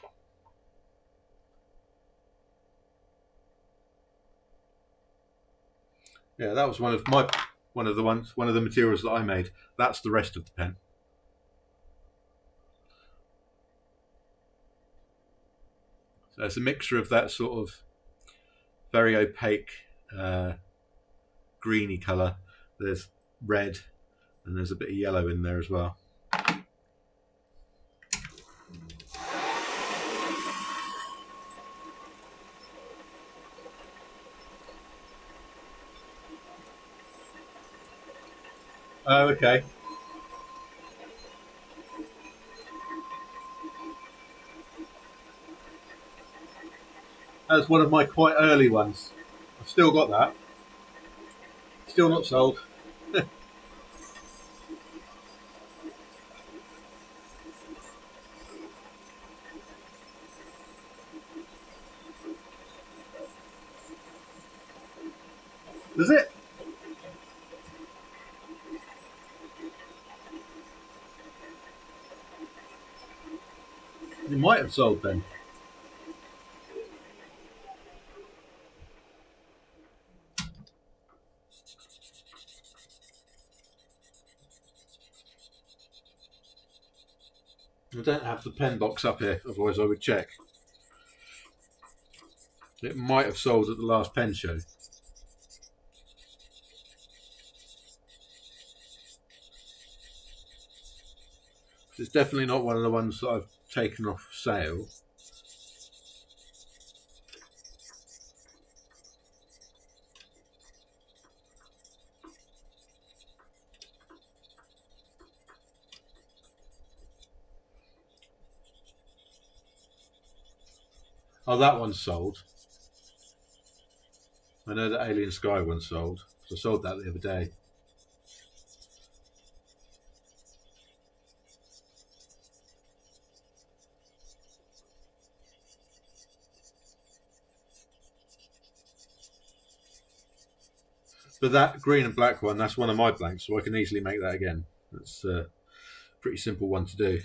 Yeah, that was one of the materials that I made. That's the rest of the pen. So it's a mixture of that sort of very opaque greeny colour. There's red and there's a bit of yellow in there as well. Oh, okay. That's one of my quite early ones. I've still got that. Still not sold. Does it? It might have sold then. I don't have the pen box up here, otherwise I would check. It might have sold at the last pen show. It's definitely not one of the ones that I've taken off sale. Oh, that one's sold. I know that Alien Sky one's sold. So I sold that the other day. But that green and black one, that's one of my blanks, so I can easily make that again. That's a pretty simple one to do.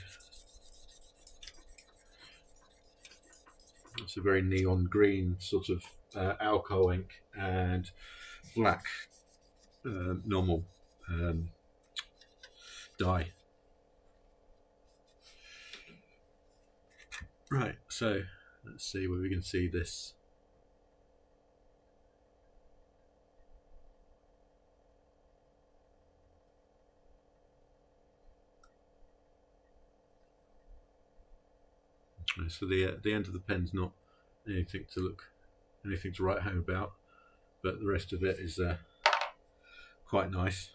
It's a very neon green sort of alcohol ink and black normal dye. Right, so let's see where we can see this. So the end of the pen's not anything to write home about, but the rest of it is quite nice.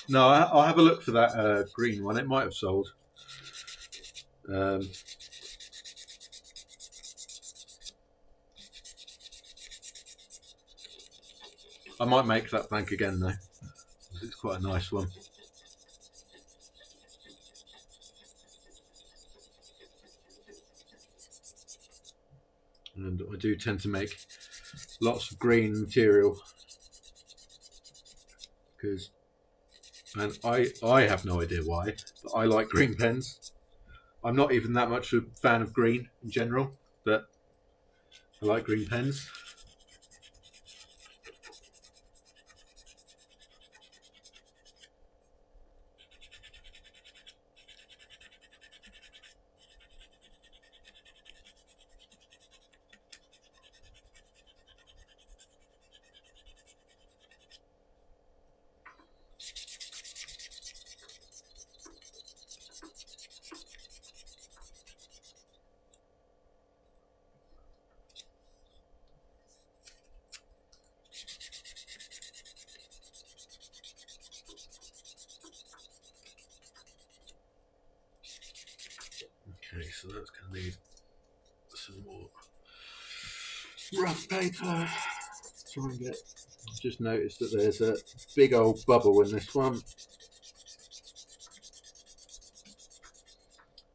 No, I'll have a look for that green one. It might have sold. I might make that blank again though. It's quite a nice one. And I do tend to make lots of green material because, and I have no idea why, but I like green pens. I'm not even that much a fan of green in general, but I like green pens. So that's going to need some more rough paper. Try and get. I've just noticed that there's a big old bubble in this one,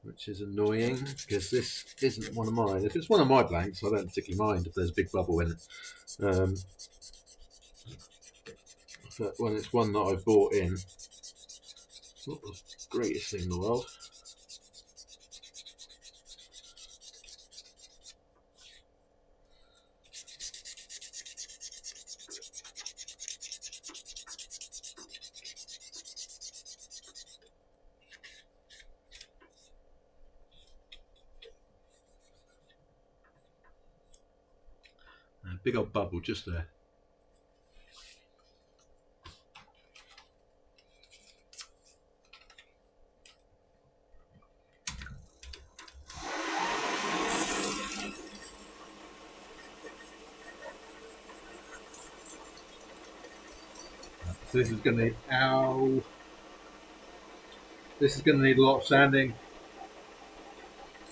which is annoying because this isn't one of mine. If it's one of my blanks, I don't particularly mind if there's a big bubble in it. But when it's one that I bought in, it's not the greatest thing in the world. A big old bubble just there. So this is going to need, this is going to need a lot of sanding.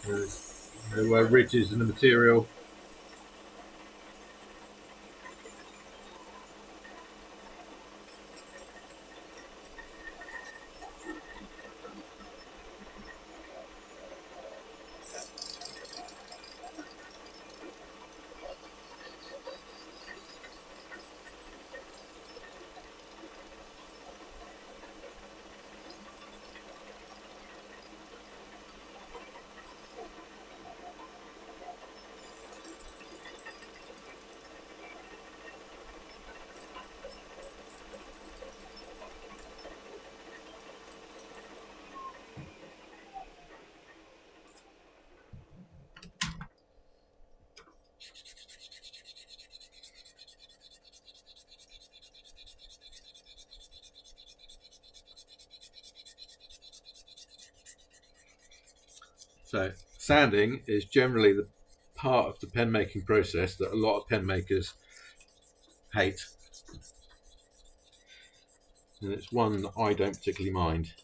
There were ridges in the material. So sanding is generally the part of the pen making process that a lot of pen makers hate, and it's one that I don't particularly mind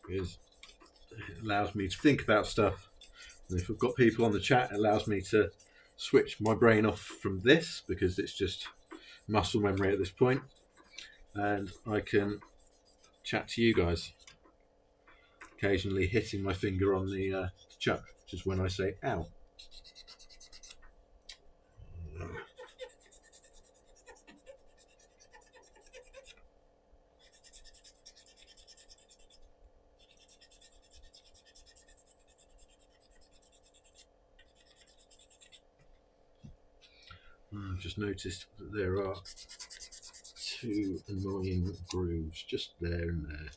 because it allows me to think about stuff, and if I've got people on the chat, it allows me to switch my brain off from this because it's just muscle memory at this point, and I can chat to you guys, occasionally hitting my finger on the chuck, which is when I say ow. I've just noticed that there are two annoying grooves just there and there.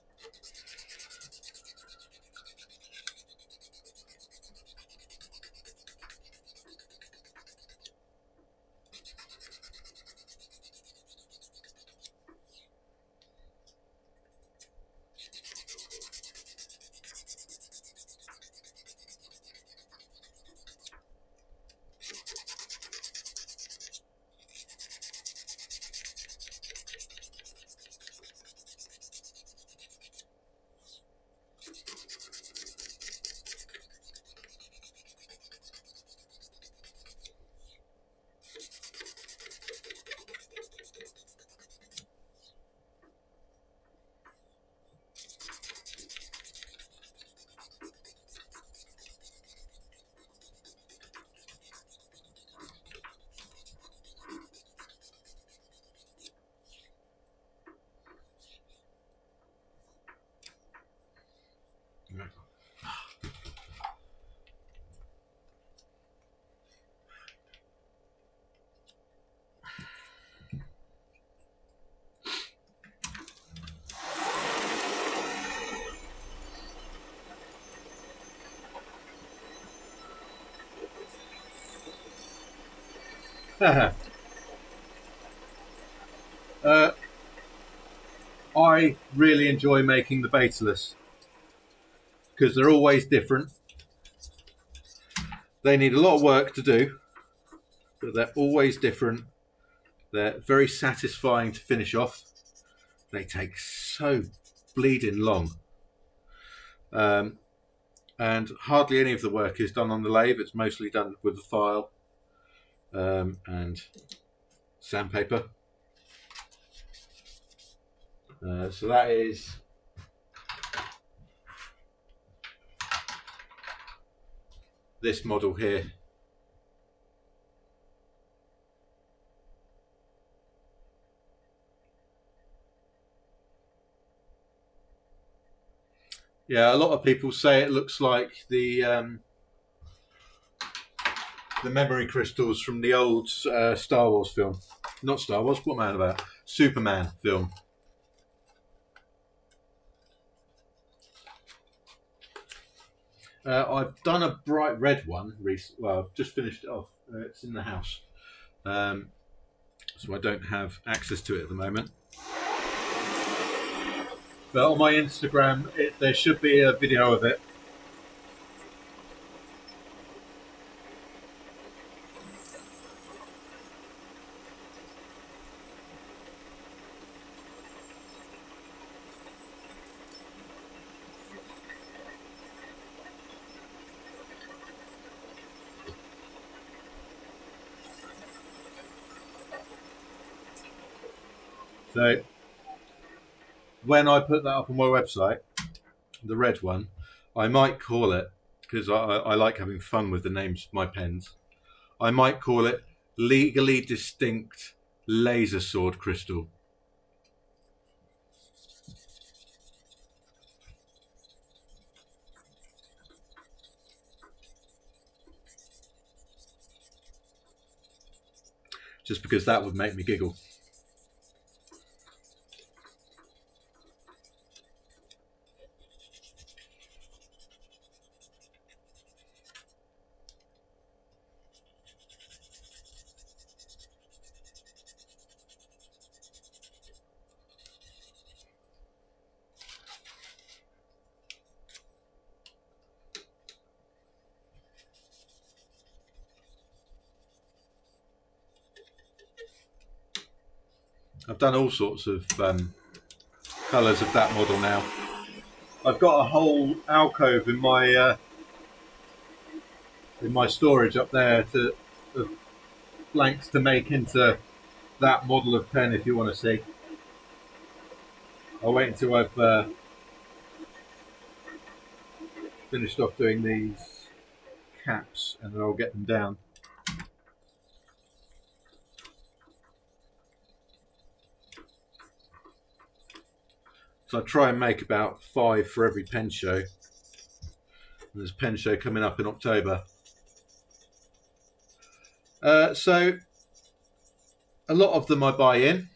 I really enjoy making the betaless because they're always different. They need a lot of work to do, but they're always different. They're very satisfying to finish off. They take so bleeding long. And and hardly any of the work is done on the lathe. It's mostly done with the file and sandpaper. So that is this model here. Yeah, a lot of people say it looks like the memory crystals from the old Star Wars film. Not Star Wars, what am I on about? Superman film. I've done a bright red one recently. Well, I've just finished it off. It's in the house. So I don't have access to it at the moment. But on my Instagram, there should be a video of it. So when I put that up on my website, the red one, I might call it, because I like having fun with the names of my pens, I might call it Legally Distinct Laser Sword Crystal. Just because that would make me giggle. I've done all sorts of colours of that model now. I've got a whole alcove in my storage up there of blanks to make into that model of pen if you want to see. I'll wait until I've finished off doing these caps and then I'll get them down. So I try and make about 5 for every pen show. There's a pen show coming up in October. So a lot of them I buy in,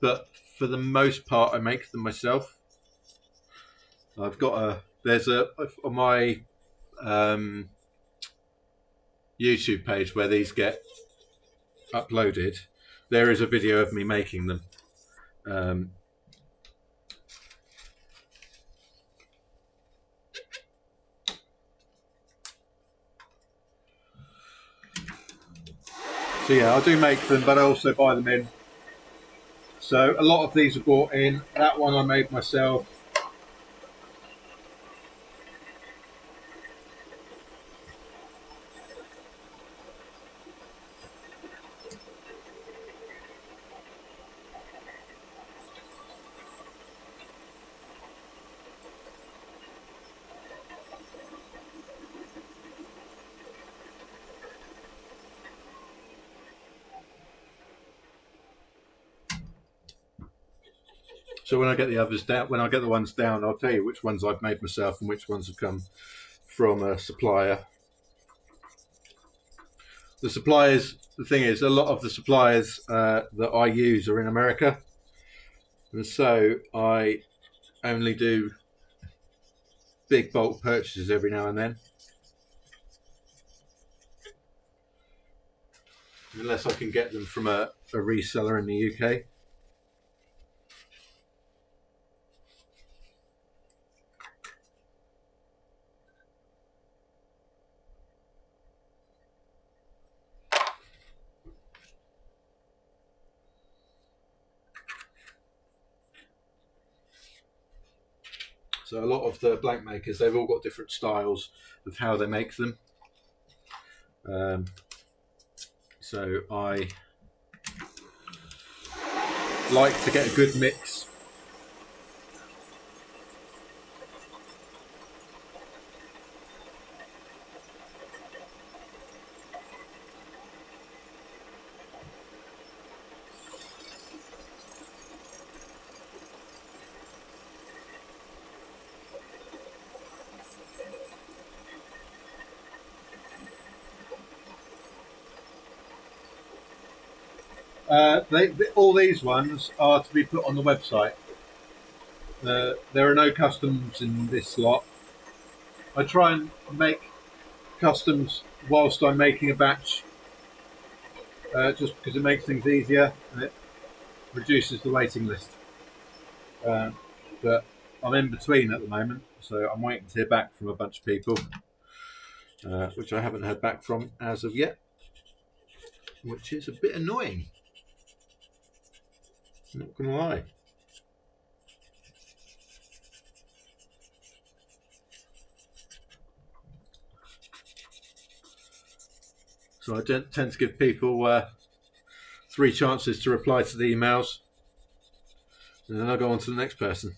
but for the most part I make them myself. I've got on my YouTube page where these get uploaded, there is a video of me making them. So yeah, I do make them, but I also buy them in. So a lot of these are bought in. That one I made myself. So when I get the others down, when I get the ones down, I'll tell you which ones I've made myself and which ones have come from a supplier. The suppliers, the thing is, a lot of the suppliers that I use are in America, and so I only do big bulk purchases every now and then, unless I can get them from a reseller in the UK. So a lot of the blank makers, they've all got different styles of how they make them. So I like to get a good mix. All these ones are to be put on the website. There are no customs in this lot. I try and make customs whilst I'm making a batch, just because it makes things easier and it reduces the waiting list. But I'm in between at the moment, so I'm waiting to hear back from a bunch of people, which I haven't heard back from as of yet, which is a bit annoying. I'm not going to lie. So I don't tend to give people 3 chances to reply to the emails, and then I'll go on to the next person.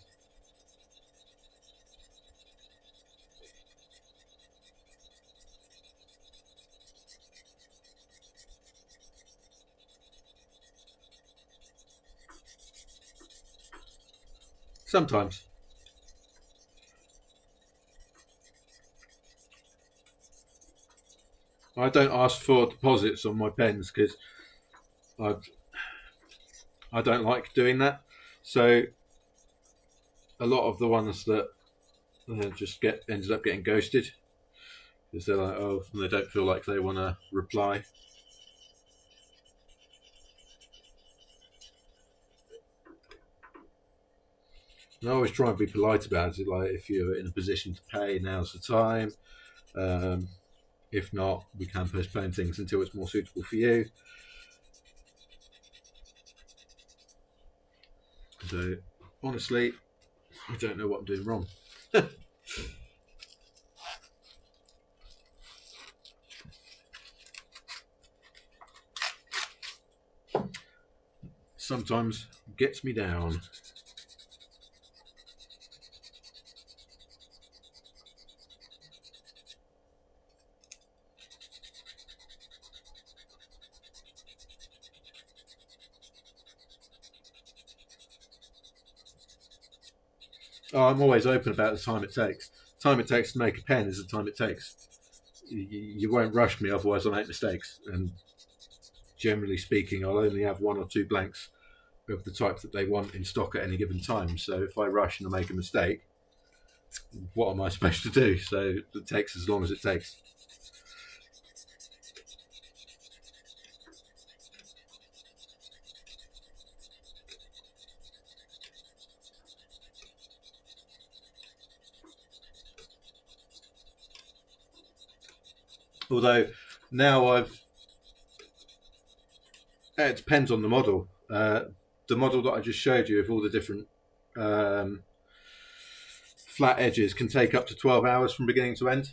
Sometimes. I don't ask for deposits on my pens because I don't like doing that. So a lot of the ones that just ended up getting ghosted because they're like, oh, and they don't feel like they want to reply. And I always try and be polite about it. Like, if you're in a position to pay, now's the time. If not, we can postpone things until it's more suitable for you. So, honestly, I don't know what I'm doing wrong. Sometimes gets me down. Oh, I'm always open about the time it takes. The time it takes to make a pen is the time it takes. You won't rush me, otherwise I'll make mistakes. And generally speaking, I'll only have 1 or 2 blanks of the type that they want in stock at any given time. So if I rush and I make a mistake, what am I supposed to do? So it takes as long as it takes. Although now it depends on the model. The model that I just showed you of all the different flat edges can take up to 12 hours from beginning to end.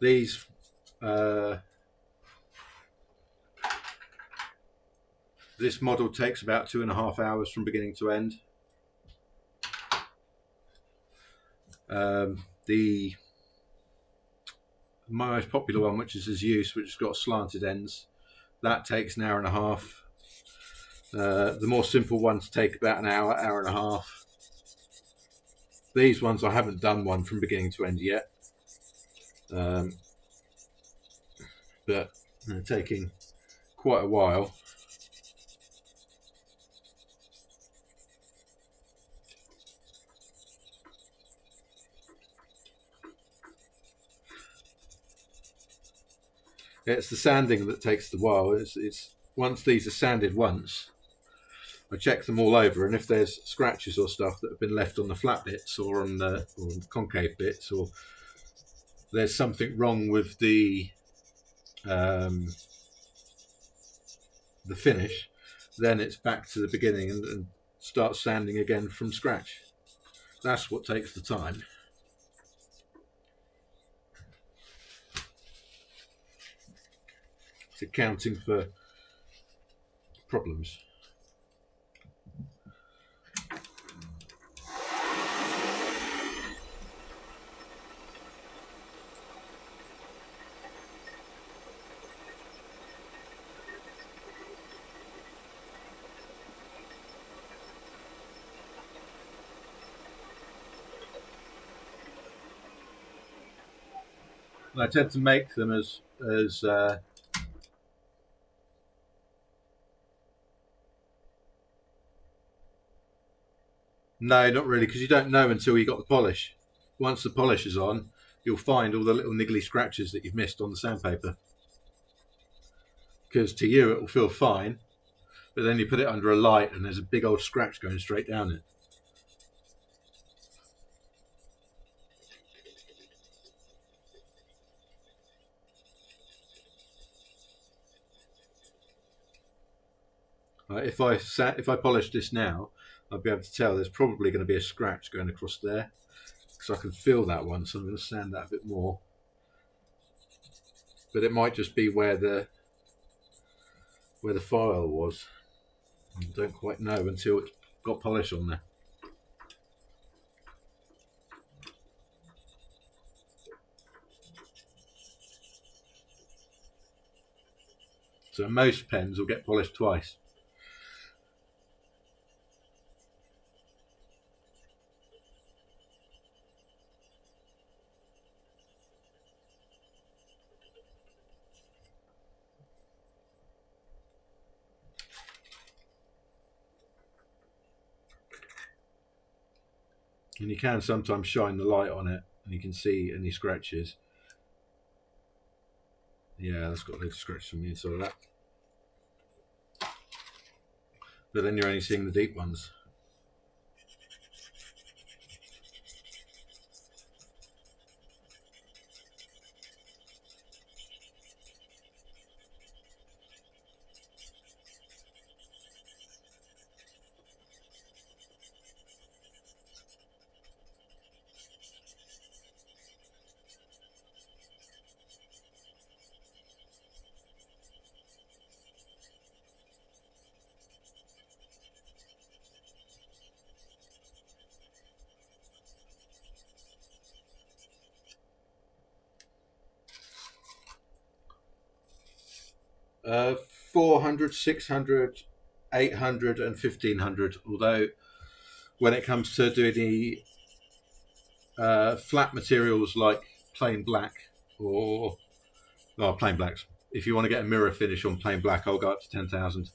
These this model takes about 2.5 hours from beginning to end. My most popular one, which is his use, which has got slanted ends, that takes an hour and a half. The more simple ones take about an hour, hour and a half. These ones, I haven't done one from beginning to end yet, but they're taking quite a while. It's the sanding that takes the while. It's once these are sanded once, I check them all over, and if there's scratches or stuff that have been left on the flat bits or on the concave bits, or there's something wrong with the finish, then it's back to the beginning and start sanding again from scratch. That's what takes the time. It's accounting for problems. I tend to make them as no, not really, because you don't know until you got the polish. Once the polish is on, you'll find all the little niggly scratches that you've missed on the sandpaper. Because to you it will feel fine, but then you put it under a light and there's a big old scratch going straight down it. If I polish this now, I'll be able to tell there's probably going to be a scratch going across there, because I can feel that one. So I'm going to sand that a bit more. But it might just be where the file was. I don't quite know until it's got polish on there. So most pens will get polished twice. And you can sometimes shine the light on it and you can see any scratches. Yeah, that's got a little scratch from the inside of that. But then you're only seeing the deep ones. Uh, 400, 600, 800 and 1500, although when it comes to doing the flat materials like plain black or plain blacks, if you want to get a mirror finish on plain black, I'll go up to 10,000.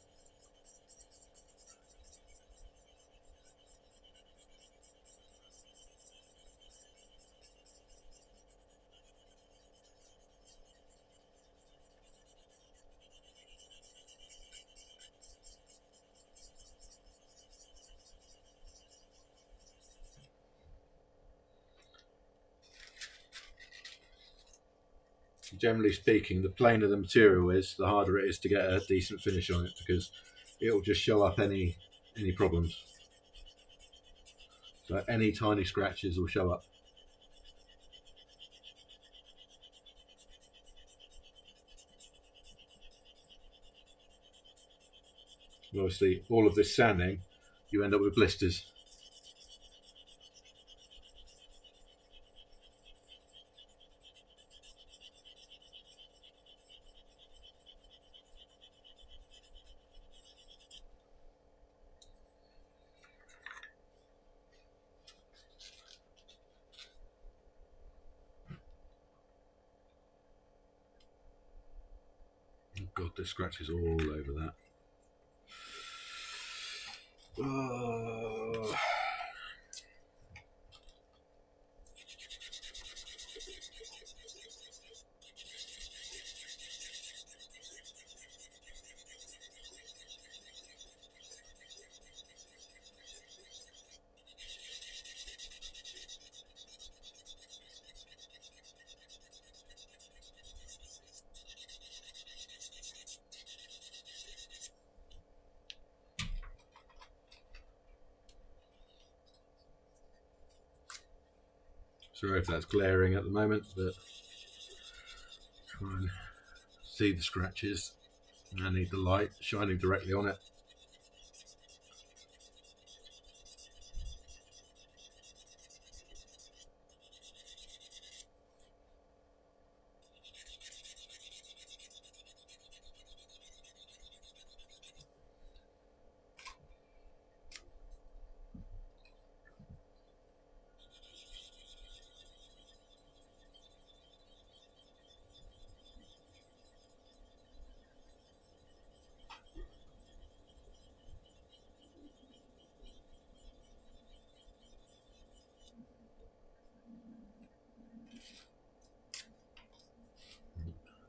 Generally speaking, the plainer the material is, the harder it is to get a decent finish on it, because it will just show up any problems. So any tiny scratches will show up. Obviously, all of this sanding, you end up with blisters. Oh God, there's scratches all over that. Sorry if that's glaring at the moment, but try and see the scratches. I need the light shining directly on it.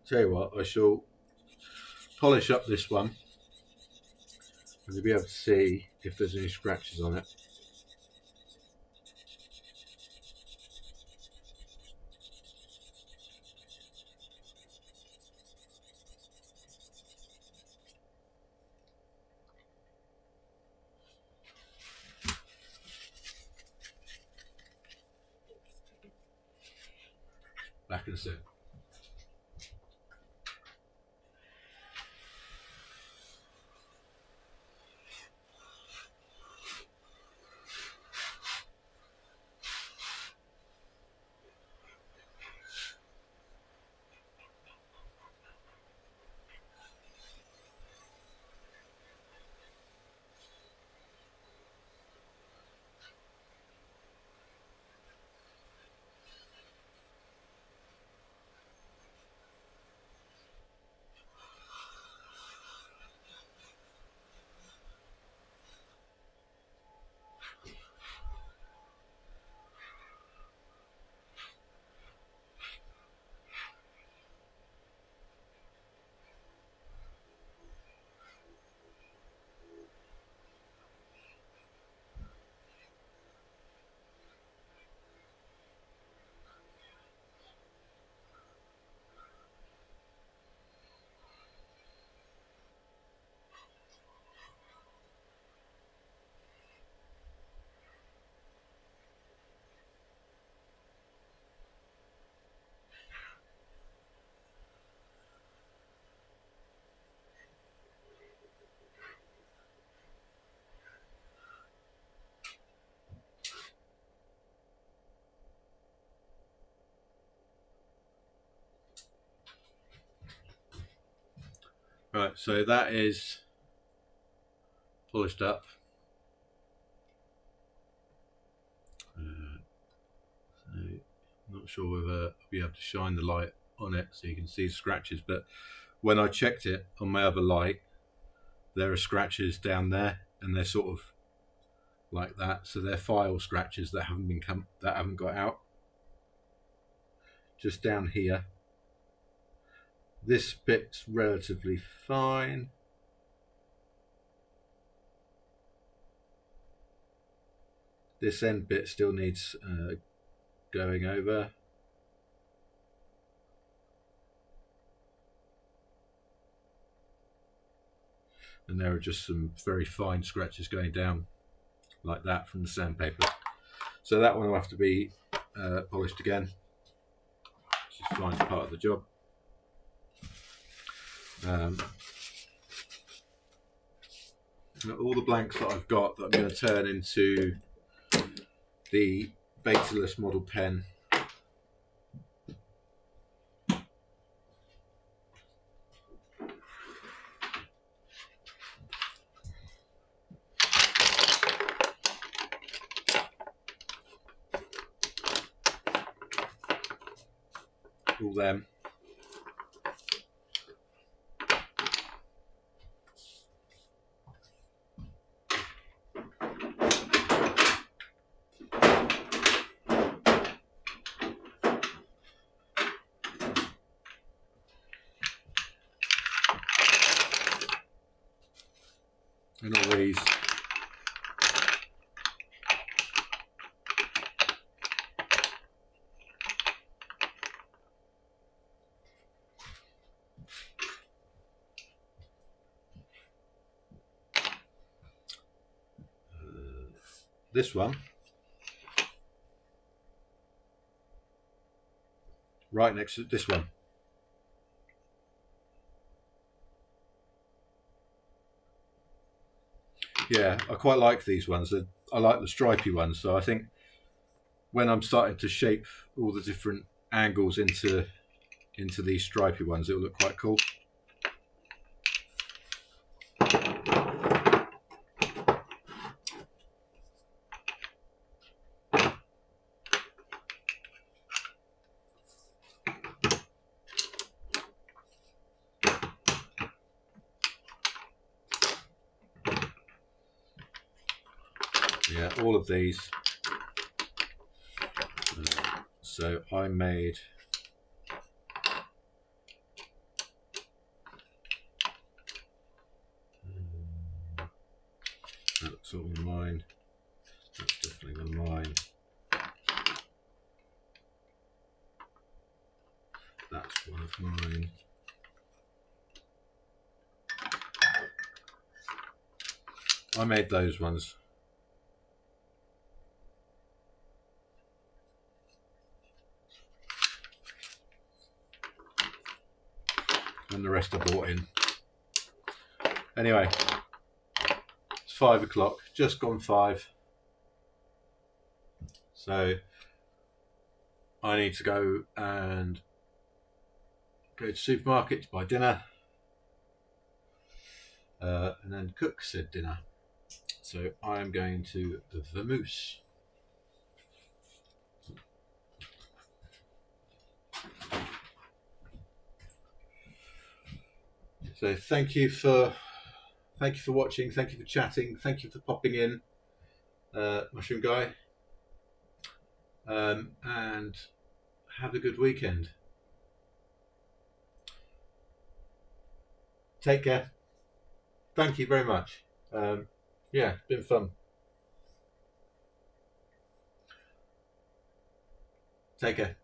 Tell you what, I shall polish up this one and you'll be able to see if there's any scratches on it. Back in a sec. Right, so that is polished up. So I'm not sure whether I'll be able to shine the light on it so you can see the scratches, but when I checked it on my other light, there are scratches down there, and they're sort of like that. So they're file scratches that haven't got out. Just down here, this bit's relatively fine. This end bit still needs going over. And there are just some very fine scratches going down like that from the sandpaper. So that one will have to be polished again, which is fine, it's part of the job. All the blanks that I've got that I'm going to turn into the Betalist model pen. All them. And all these. This one right next to this one. Yeah, I quite like these ones. I like the stripy ones, so I think when I'm starting to shape all the different angles into these stripy ones, it'll look quite cool. Yeah, all of these. So I made that looks all mine. That's definitely mine. That's one of mine. I made those ones. And the rest I bought in. Anyway, it's 5 o'clock, just gone 5. So I need to go and go to the supermarket to buy dinner. And then cook said dinner. So I'm going to the Vamoose. So thank you for watching, thank you for chatting, thank you for popping in, Mushroom Guy, and have a good weekend. Take care. Thank you very much. Yeah, it's been fun. Take care.